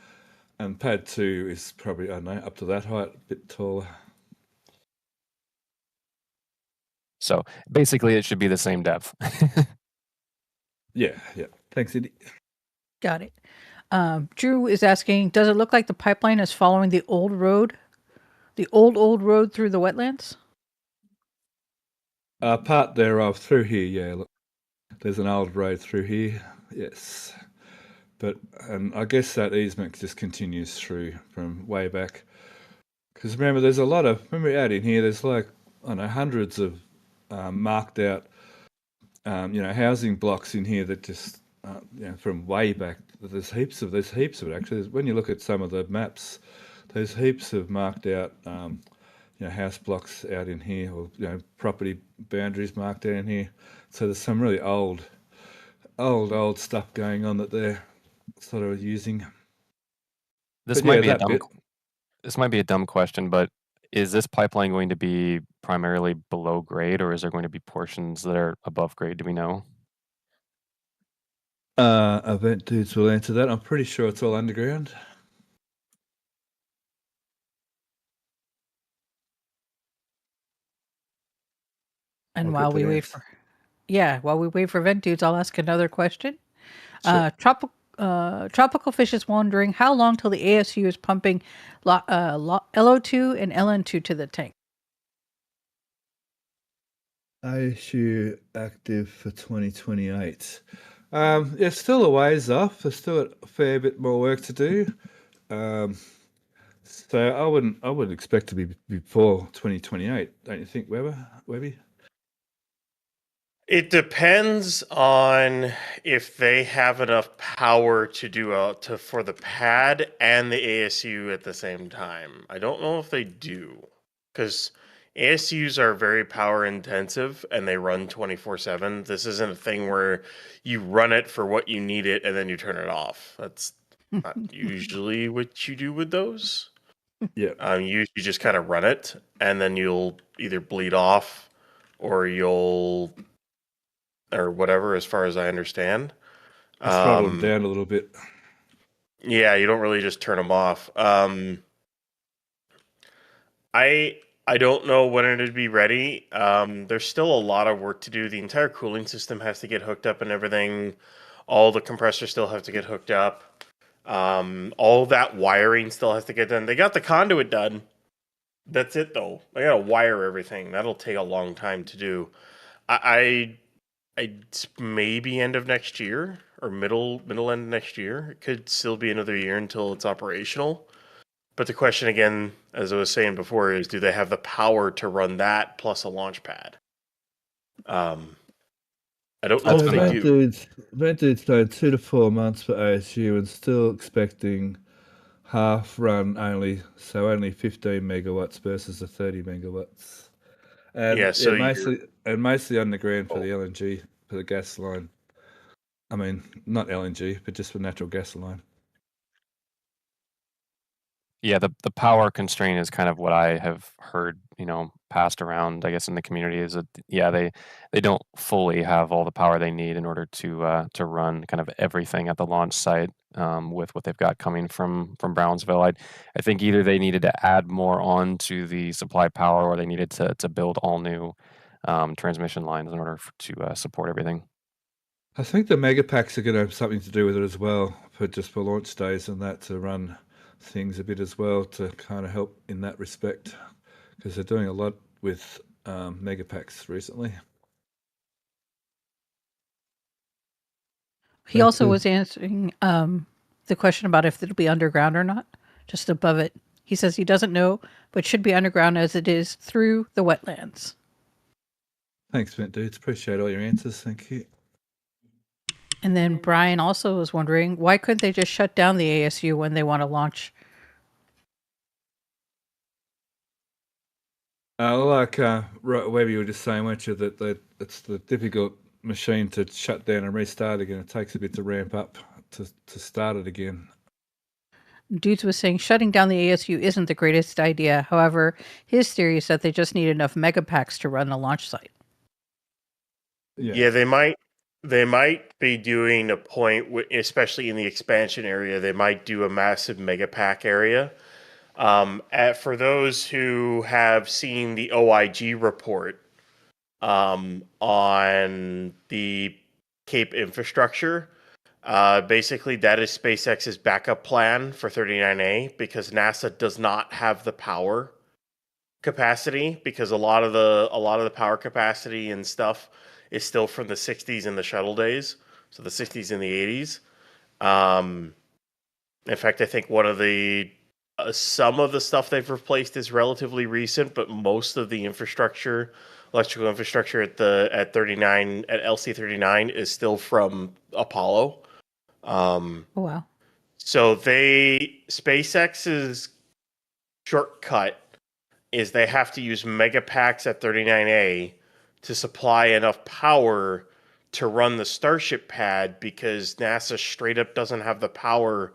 And Pad 2 is probably, I don't know, up to that height, a bit taller. So basically, it should be the same depth. Yeah. Thanks, Indy. Got it. Drew is asking, does it look like the pipeline is following the old road? The old road through the wetlands? Part thereof through here, yeah. Look, there's an old road through here, yes. And I guess that easement just continues through from way back. Because remember, there's a lot of, out in here, there's like, I don't know, hundreds of marked out, housing blocks in here that just, from way back. There's heaps of it actually. When you look at some of the maps, there's heaps of marked out, house blocks out in here, or property boundaries marked out in here. So there's some really old stuff going on that they're sort of using. This might be a dumb question, but Is this pipeline going to be primarily below grade, or is there going to be portions that are above grade? Do we know? Event dudes will answer that. I'm pretty sure it's all underground. And while we wait for Vent Dudes, I'll ask another question. Sure. Tropical Fish is wondering how long till the ASU is pumping LO2 and LN2 to the tank. ASU active for 2028. It's still a ways off. There's still a fair bit more work to do. So I wouldn't expect to be before 2028. Don't you think, Webby? It depends on if they have enough power to do for the pad and the ASU at the same time. I don't know if they do, because ASUs are very power intensive and they run 24/7. This isn't a thing where you run it for what you need it and then you turn it off. That's not usually what you do with those. Yeah. You just kind of run it and then you'll either bleed off or or whatever, as far as I understand. Throttle them down a little bit. Yeah, you don't really just turn them off. I don't know when it'd be ready. There's still a lot of work to do. The entire cooling system has to get hooked up and everything. All the compressors still have to get hooked up. All that wiring still has to get done. They got the conduit done. That's it, though. They gotta wire everything. That'll take a long time to do. I maybe end of next year or middle end of next year. It could still be another year until it's operational. But the question again, as I was saying before, is do they have the power to run that plus a launch pad? I don't know if they do. Ventude's done 2 to 4 months for ASU and still expecting half run only, so only 15 megawatts versus the 30 megawatts. And yeah, so mostly underground for the LNG, for the gas line. I mean, not LNG, but just for natural gas line. Yeah, the power constraint is kind of what I have heard, passed around, I guess, in the community is that, yeah, they don't fully have all the power they need in order to run kind of everything at the launch site with what they've got coming from Brownsville. I think either they needed to add more on to the supply power or they needed to build all new transmission lines in order to support everything. I think the megapacks are going to have something to do with it as well, for launch days and that, to run things a bit as well, to kind of help in that respect, because they're doing a lot with megapacks recently. He also was answering the question about if it'll be underground or not, just above it. He says he doesn't know, but should be underground as it is through the wetlands. Thanks, Vent Dudes. Appreciate all your answers. Thank you. And then Brian also was wondering, why couldn't they just shut down the ASU when they want to launch? Webby, you were just saying, weren't you, that it's the difficult machine to shut down and restart again. It takes a bit to ramp up to start it again. Dudes was saying shutting down the ASU isn't the greatest idea. However, his theory is that they just need enough megapacks to run the launch site. Yeah, they might be doing a point, especially in the expansion area, they might do a massive megapack area. For those who have seen the OIG report on the Cape infrastructure, basically that is SpaceX's backup plan for 39A, because NASA does not have the power capacity, because a lot of the power capacity and stuff is still from the 60s and the shuttle days, so the 60s and the 80s. In fact, I think one of the some of the stuff they've replaced is relatively recent, but most of the electrical infrastructure at LC-39 is still from Apollo. Oh, wow. So SpaceX's shortcut is they have to use megapacks at 39A to supply enough power to run the Starship pad, because NASA straight up doesn't have the power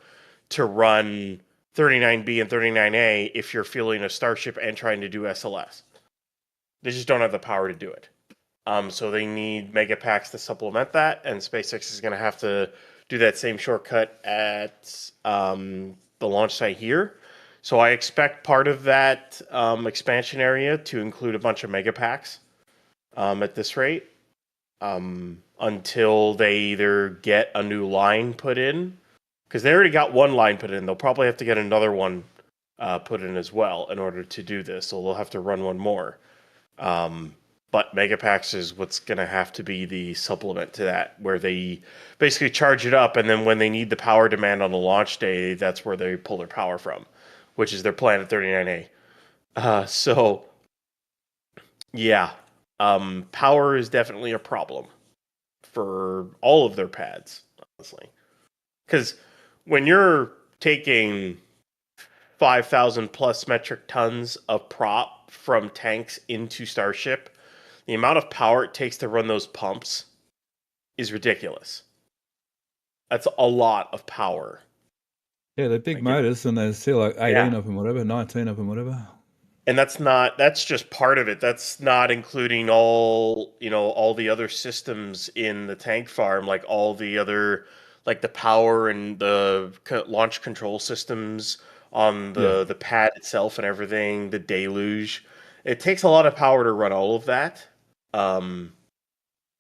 to run 39B and 39A if you're fueling a Starship and trying to do SLS. They just don't have the power to do it. So they need megapacks to supplement that, and SpaceX is going to have to do that same shortcut at the launch site here. So I expect part of that expansion area to include a bunch of megapacks at this rate until they either get a new line put in, because they already got one line put in. They'll probably have to get another one put in as well in order to do this. So they'll have to run one more. But megapacks is what's going to have to be the supplement to that, where they basically charge it up, and then when they need the power demand on the launch day, that's where they pull their power from, which is their plan at 39A. So, yeah, power is definitely a problem for all of their pads, honestly. Because when you're taking 5,000 plus metric tons of prop from tanks into Starship, the amount of power it takes to run those pumps is ridiculous. That's a lot of power. Yeah, they're big motors, and there's still like 18 of them, whatever, 19 of them, whatever. And that's just part of it. That's not including all the other systems in the tank farm, like all the other, like the power and the launch control systems on the pad itself and everything, the deluge. It takes a lot of power to run all of that.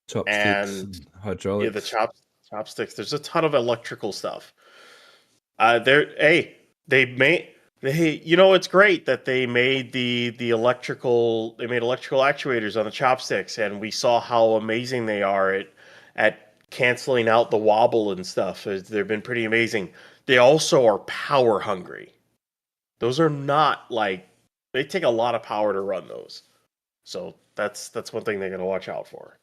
Chopsticks and hydraulics. Yeah, the chopsticks. There's a ton of electrical stuff. It's great that they made the electrical. They made electrical actuators on the chopsticks, and we saw how amazing they are at canceling out the wobble and stuff. They've been pretty amazing. They also are power hungry. Those are not they take a lot of power to run those. So that's one thing they're going to watch out for.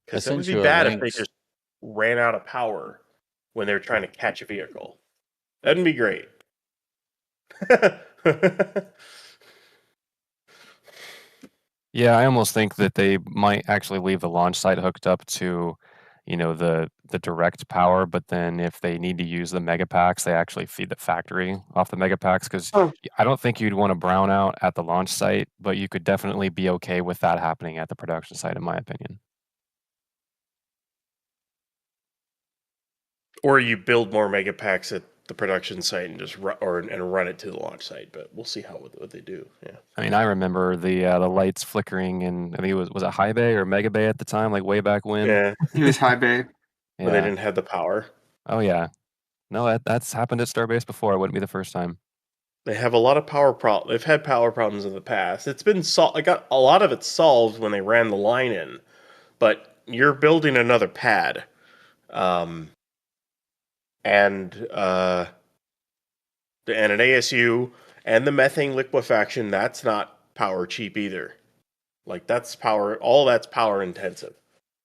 Because it would be bad if they just ran out of power when they're trying to catch a vehicle. That'd be great. Yeah, I almost think that they might actually leave the launch site hooked up to, the direct power, but then if they need to use the megapacks, they actually feed the factory off the megapacks, because I don't think you'd want to brown out at the launch site, but you could definitely be okay with that happening at the production site, in my opinion. Or you build more megapacks at the production site and just run it to the launch site, but we'll see what they do. Yeah. I mean, I remember the lights flickering, and I think was it High Bay or Mega Bay at the time, like way back when. Yeah, it was High Bay. Yeah. When they didn't have the power. Oh yeah, no, that's happened at Starbase before. It wouldn't be the first time. They have a lot of power problems. They've had power problems in the past. It's been I got a lot of it solved when they ran the line in, but you're building another pad, and an ASU and the methane liquefaction. That's not power cheap either. That's power. All that's power intensive,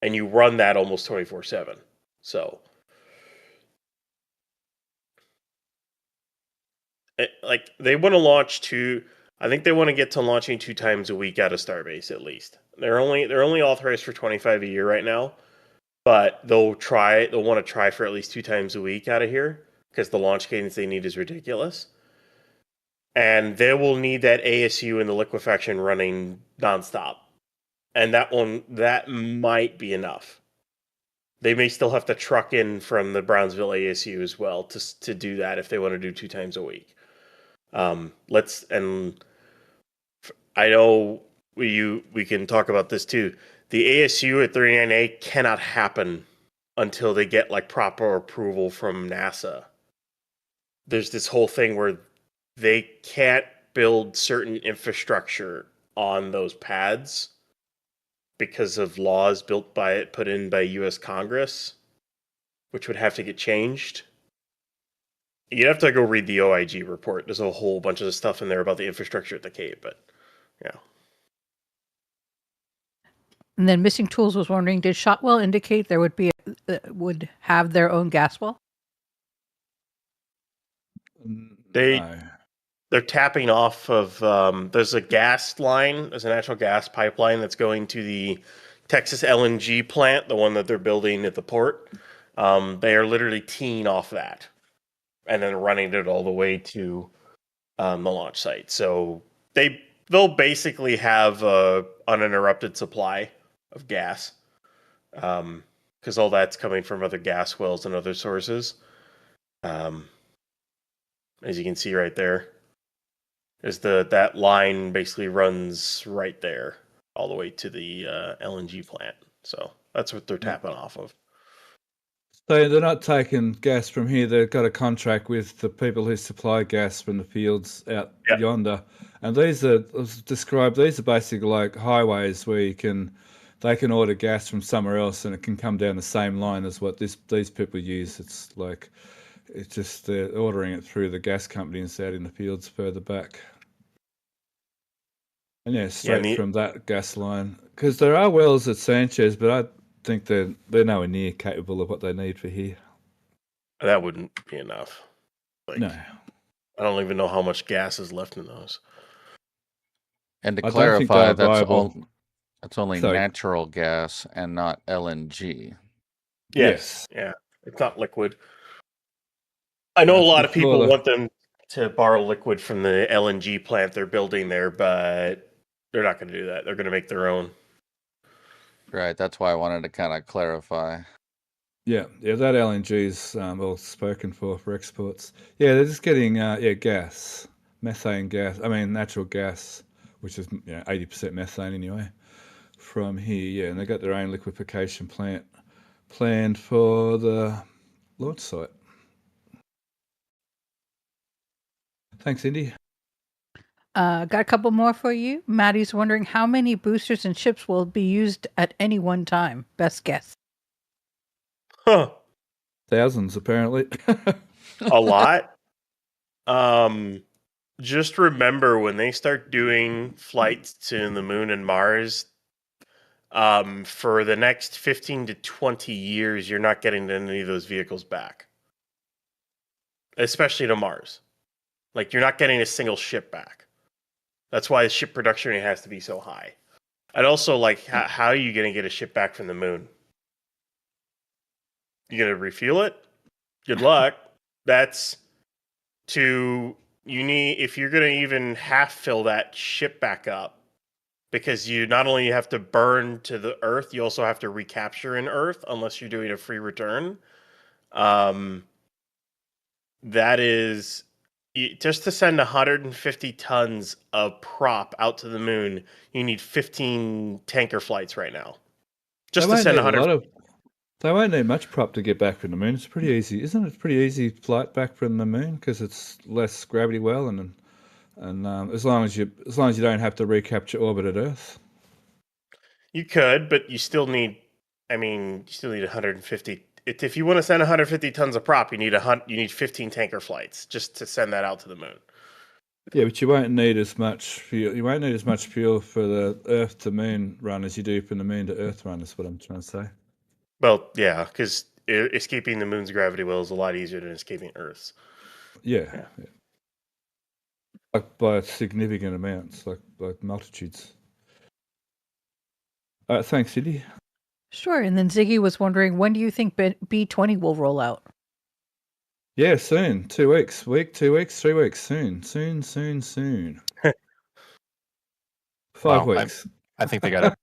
and you run that almost 24/7. So, they want to launch I think they want to get to launching 2 times a week out of Starbase at least. They're only authorized for 25 a year right now, but they'll want to try for at least 2 times a week out of here, because the launch cadence they need is ridiculous. And they will need that ASU and the liquefaction running nonstop. And that might be enough. They may still have to truck in from the Brownsville ASU as well to do that if they want to do 2 times a week. I know we can talk about this too. The ASU at 39A cannot happen until they get proper approval from NASA. There's this whole thing where they can't build certain infrastructure on those pads because of laws put in by U.S. Congress, which would have to get changed. You'd have to go read the OIG report. There's a whole bunch of stuff in there about the infrastructure at the Cape, but yeah. And then Missing Tools was wondering, did Shotwell indicate there would have their own gas well? They're tapping off of there's a gas line, there's a natural gas pipeline that's going to the Texas LNG plant, the one that they're building at the port. They are literally teeing off that. and then running it all the way to the launch site. So they'll basically have a uninterrupted supply of gas, because all that's coming from other gas wells and other sources. As you can see right there, is that line basically runs right there all the way to the LNG plant. So that's what they're tapping off of. So they're not taking gas from here. They've got a contract with the people who supply gas from the fields out yonder. And these are basically like highways where they can order gas from somewhere else and it can come down the same line as what these people use. It's just they're ordering it through the gas companies out in the fields further back. And straight from that gas line. Because there are wells at Sanchez, but I think they're nowhere near capable of what they need for here. That wouldn't be enough. No. I don't even know how much gas is left in those. And to clarify, that's only natural gas and not LNG. Yes. Yeah. It's not liquid. I know a lot of people want them to borrow liquid from the LNG plant they're building there, but they're not going to do that. They're going to make their own. Right. That's why I wanted to kind of clarify. Yeah. That LNG is all spoken for exports. Yeah, they're just getting gas, methane gas. I mean, natural gas, which is 80% methane anyway, from here. Yeah, and they got their own liquefaction plant planned for the launch site. Thanks, Indy. Got a couple more for you. Maddie's wondering how many boosters and ships will be used at any one time. Best guess. Huh. Thousands, apparently. A lot. Just remember when they start doing flights to the moon and Mars, for the next 15 to 20 years, you're not getting any of those vehicles back. Especially to Mars. Like, you're not getting a single ship back. That's why the ship production rate has to be so high. I'd also how are you going to get a ship back from the moon? You going to refuel it? Good luck. That's if you're going to even half fill that ship back up, because you not only have to burn to the Earth, you also have to recapture in Earth, unless you're doing a free return. That is... Just to send 150 tons of prop out to the moon, you need 15 tanker flights right now. Just to send 100. They won't need much prop to get back from the moon. It's pretty easy, isn't it? It's pretty easy flight back from the moon because it's less gravity well, and as long as you don't have to recapture orbit at Earth. You could, but you still need. You still need 150. If you want to send 150 tons of prop, you need 15 tanker flights just to send that out to the moon. Yeah, but you won't need as much fuel. You won't need as much fuel for the Earth to Moon run as you do from the Moon to Earth run. Is what I'm trying to say. Well, yeah, because escaping the moon's gravity well is a lot easier than escaping Earth's. Yeah. Like by significant amounts, like multitudes. All right, thanks, Cindy. Sure. And then Ziggy was wondering, when do you think B-20 will roll out? Yeah, soon. 2 weeks. 2 weeks, 3 weeks. Soon. 5 weeks. I think they got to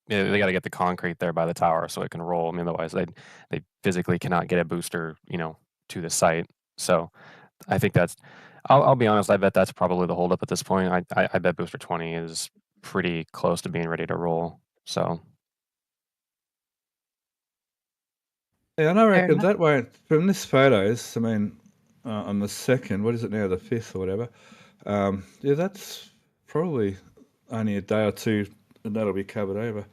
they got to get the concrete there by the tower so it can roll. I mean, otherwise they physically cannot get a booster, to the site. So I think that's. I'll be honest. I bet that's probably the holdup at this point. I bet booster 20 is pretty close to being ready to roll. So. Yeah, and I reckon that won't, from this photos, on the 2nd, what is it now, the 5th or whatever, that's probably only a day or two and that'll be covered over.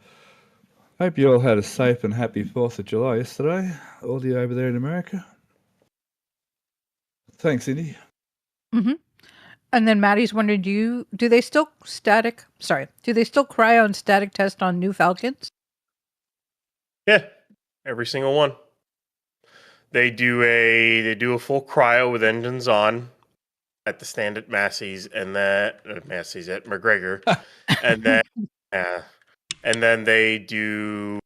Hope you all had a safe and happy 4th of July yesterday, all of you over there in America. Thanks, Indy. Mm-hmm. And then Maddie's wondering, do they still cryo and static test on new Falcons? Yeah, every single one. They do a full cryo with engines on at the stand at Massey's and Massey's at McGregor, and then they do.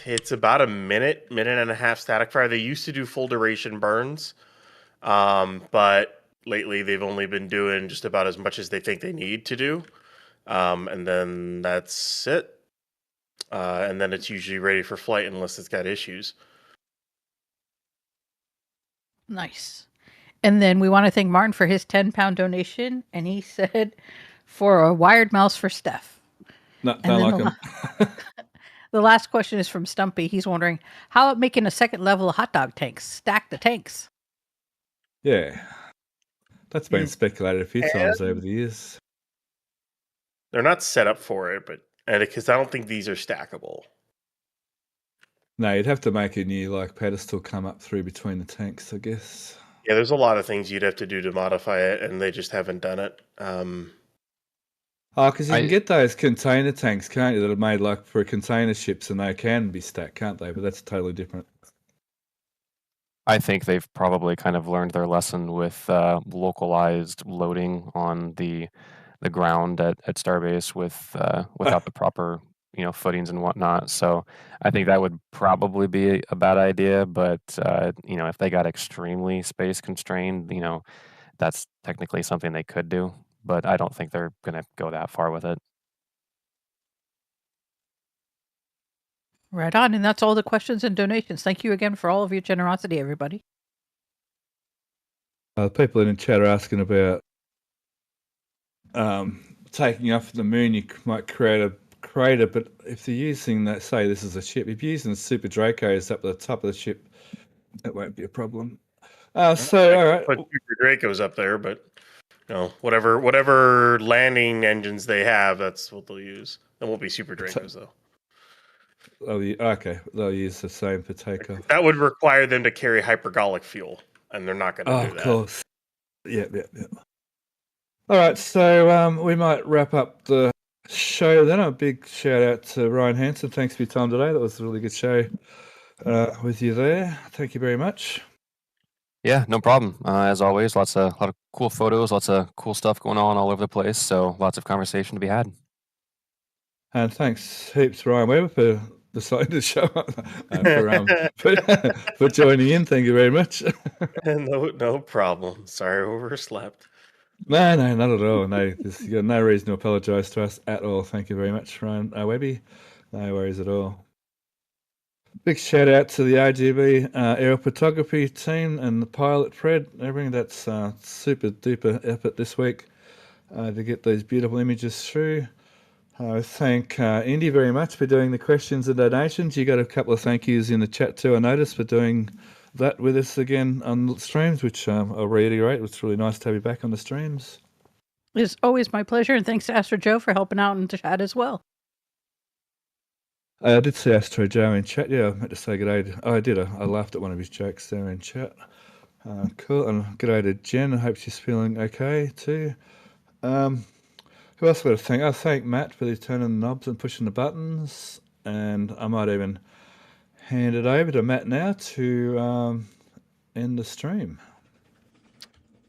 It's about a minute and a half static fire. They used to do full duration burns, But lately they've only been doing just about as much as they think they need to do. And then that's it. And then it's usually ready for flight unless it's got issues. Nice. And then we want to thank Martin for his 10-pound donation. And he said, for a wired mouse for Steph. No, don't like him. The last question is from Stumpy. He's wondering, how about making a second level of hot dog tanks? Stack the tanks. Yeah. That's been speculated a few times over the years. They're not set up for it, but because I don't think these are stackable. No, you'd have to make a new pedestal come up through between the tanks, I guess. Yeah, there's a lot of things you'd have to do to modify it, and they just haven't done it. Because you can get those container tanks, can't you, that are made for container ships, and they can be stacked, can't they? But that's totally different. I think they've probably kind of learned their lesson with localized loading on the ground at Starbase without the proper footings and whatnot. So I think that would probably be a bad idea. But if they got extremely space constrained, that's technically something they could do. But I don't think they're going to go that far with it. Right on. And that's all the questions and donations. Thank you again for all of your generosity, everybody. People in the chat are asking about taking off the moon. You might create a crater, but if they're using that, say this is a ship, if you're using Super Dracos up at the top of the ship, that won't be a problem. All right. Put Super Dracos up there, but whatever landing engines they have, that's what they'll use. It won't be Super Dracos though. They'll use the same for takeoff. That would require them to carry hypergolic fuel, and they're not going to do that. Of course. Yeah. All right, so we might wrap up the show then. A big shout out to Ryan Hansen. Thanks for your time today. That was a really good show with you there. Thank you very much. Yeah, no problem. As always, a lot of cool photos, lots of cool stuff going on all over the place. So lots of conversation to be had. And thanks heaps, Ryan Weber, for deciding to show up for joining in. Thank you very much. No problem. Sorry, overslept. No, not at all. No, you got no reason to apologise to us at all. Thank you very much, Ryan Webby. No worries at all. Big shout out to the RGV aerial photography team and the pilot Fred. Everything that's super duper effort this week to get these beautiful images through. I thank Indy very much for doing the questions and donations. You got a couple of thank yous in the chat too, I noticed, for doing that with us again on the streams, which I'll reiterate. It's really nice to have you back on the streams. It's always my pleasure, and thanks to Astro Joe for helping out in the chat as well. I did see Astro Joe in chat. Yeah, I meant to say good day. I did. I laughed at one of his jokes there in chat. Cool. And good day to Jen. I hope she's feeling okay too. Who else got to thank? I thank Matt for turning the knobs and pushing the buttons. And I might even hand it over to Matt now to end the stream.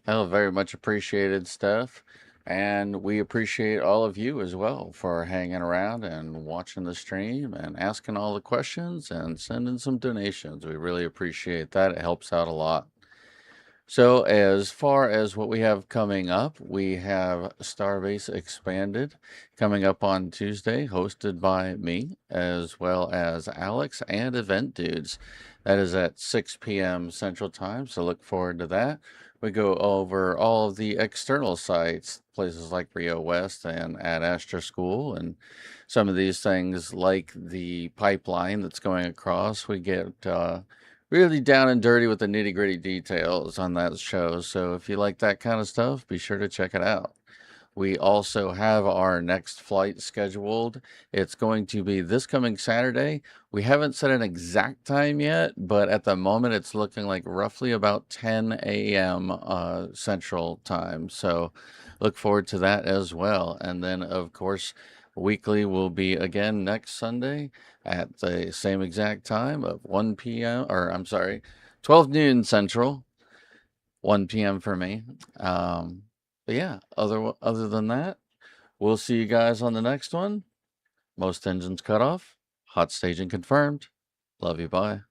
Oh, very much appreciated, Steph. And we appreciate all of you as well for hanging around and watching the stream and asking all the questions and sending some donations. We really appreciate that. It helps out a lot. So as far as what we have coming up, we have Starbase Expanded coming up on Tuesday, hosted by me, as well as Alex and Event Dudes. That is at 6 p.m. Central Time, so look forward to that. We go over all of the external sites, places like Rio West and at Astra School, and some of these things like the pipeline that's going across. We get really down and dirty with the nitty-gritty details on that show. So if you like that kind of stuff, be sure to check it out. We also have our next flight scheduled. It's going to be this coming Saturday. We haven't set an exact time yet, but at the moment it's looking like roughly about 10 a.m. Central Time. So look forward to that as well. And then, of course, Weekly will be again next Sunday at the same exact time of 1 p.m. or I'm sorry, 12 noon Central, 1 p.m. for me. But yeah, other than that, we'll see you guys on the next one. Most engines cut off. Hot staging confirmed. Love you. Bye.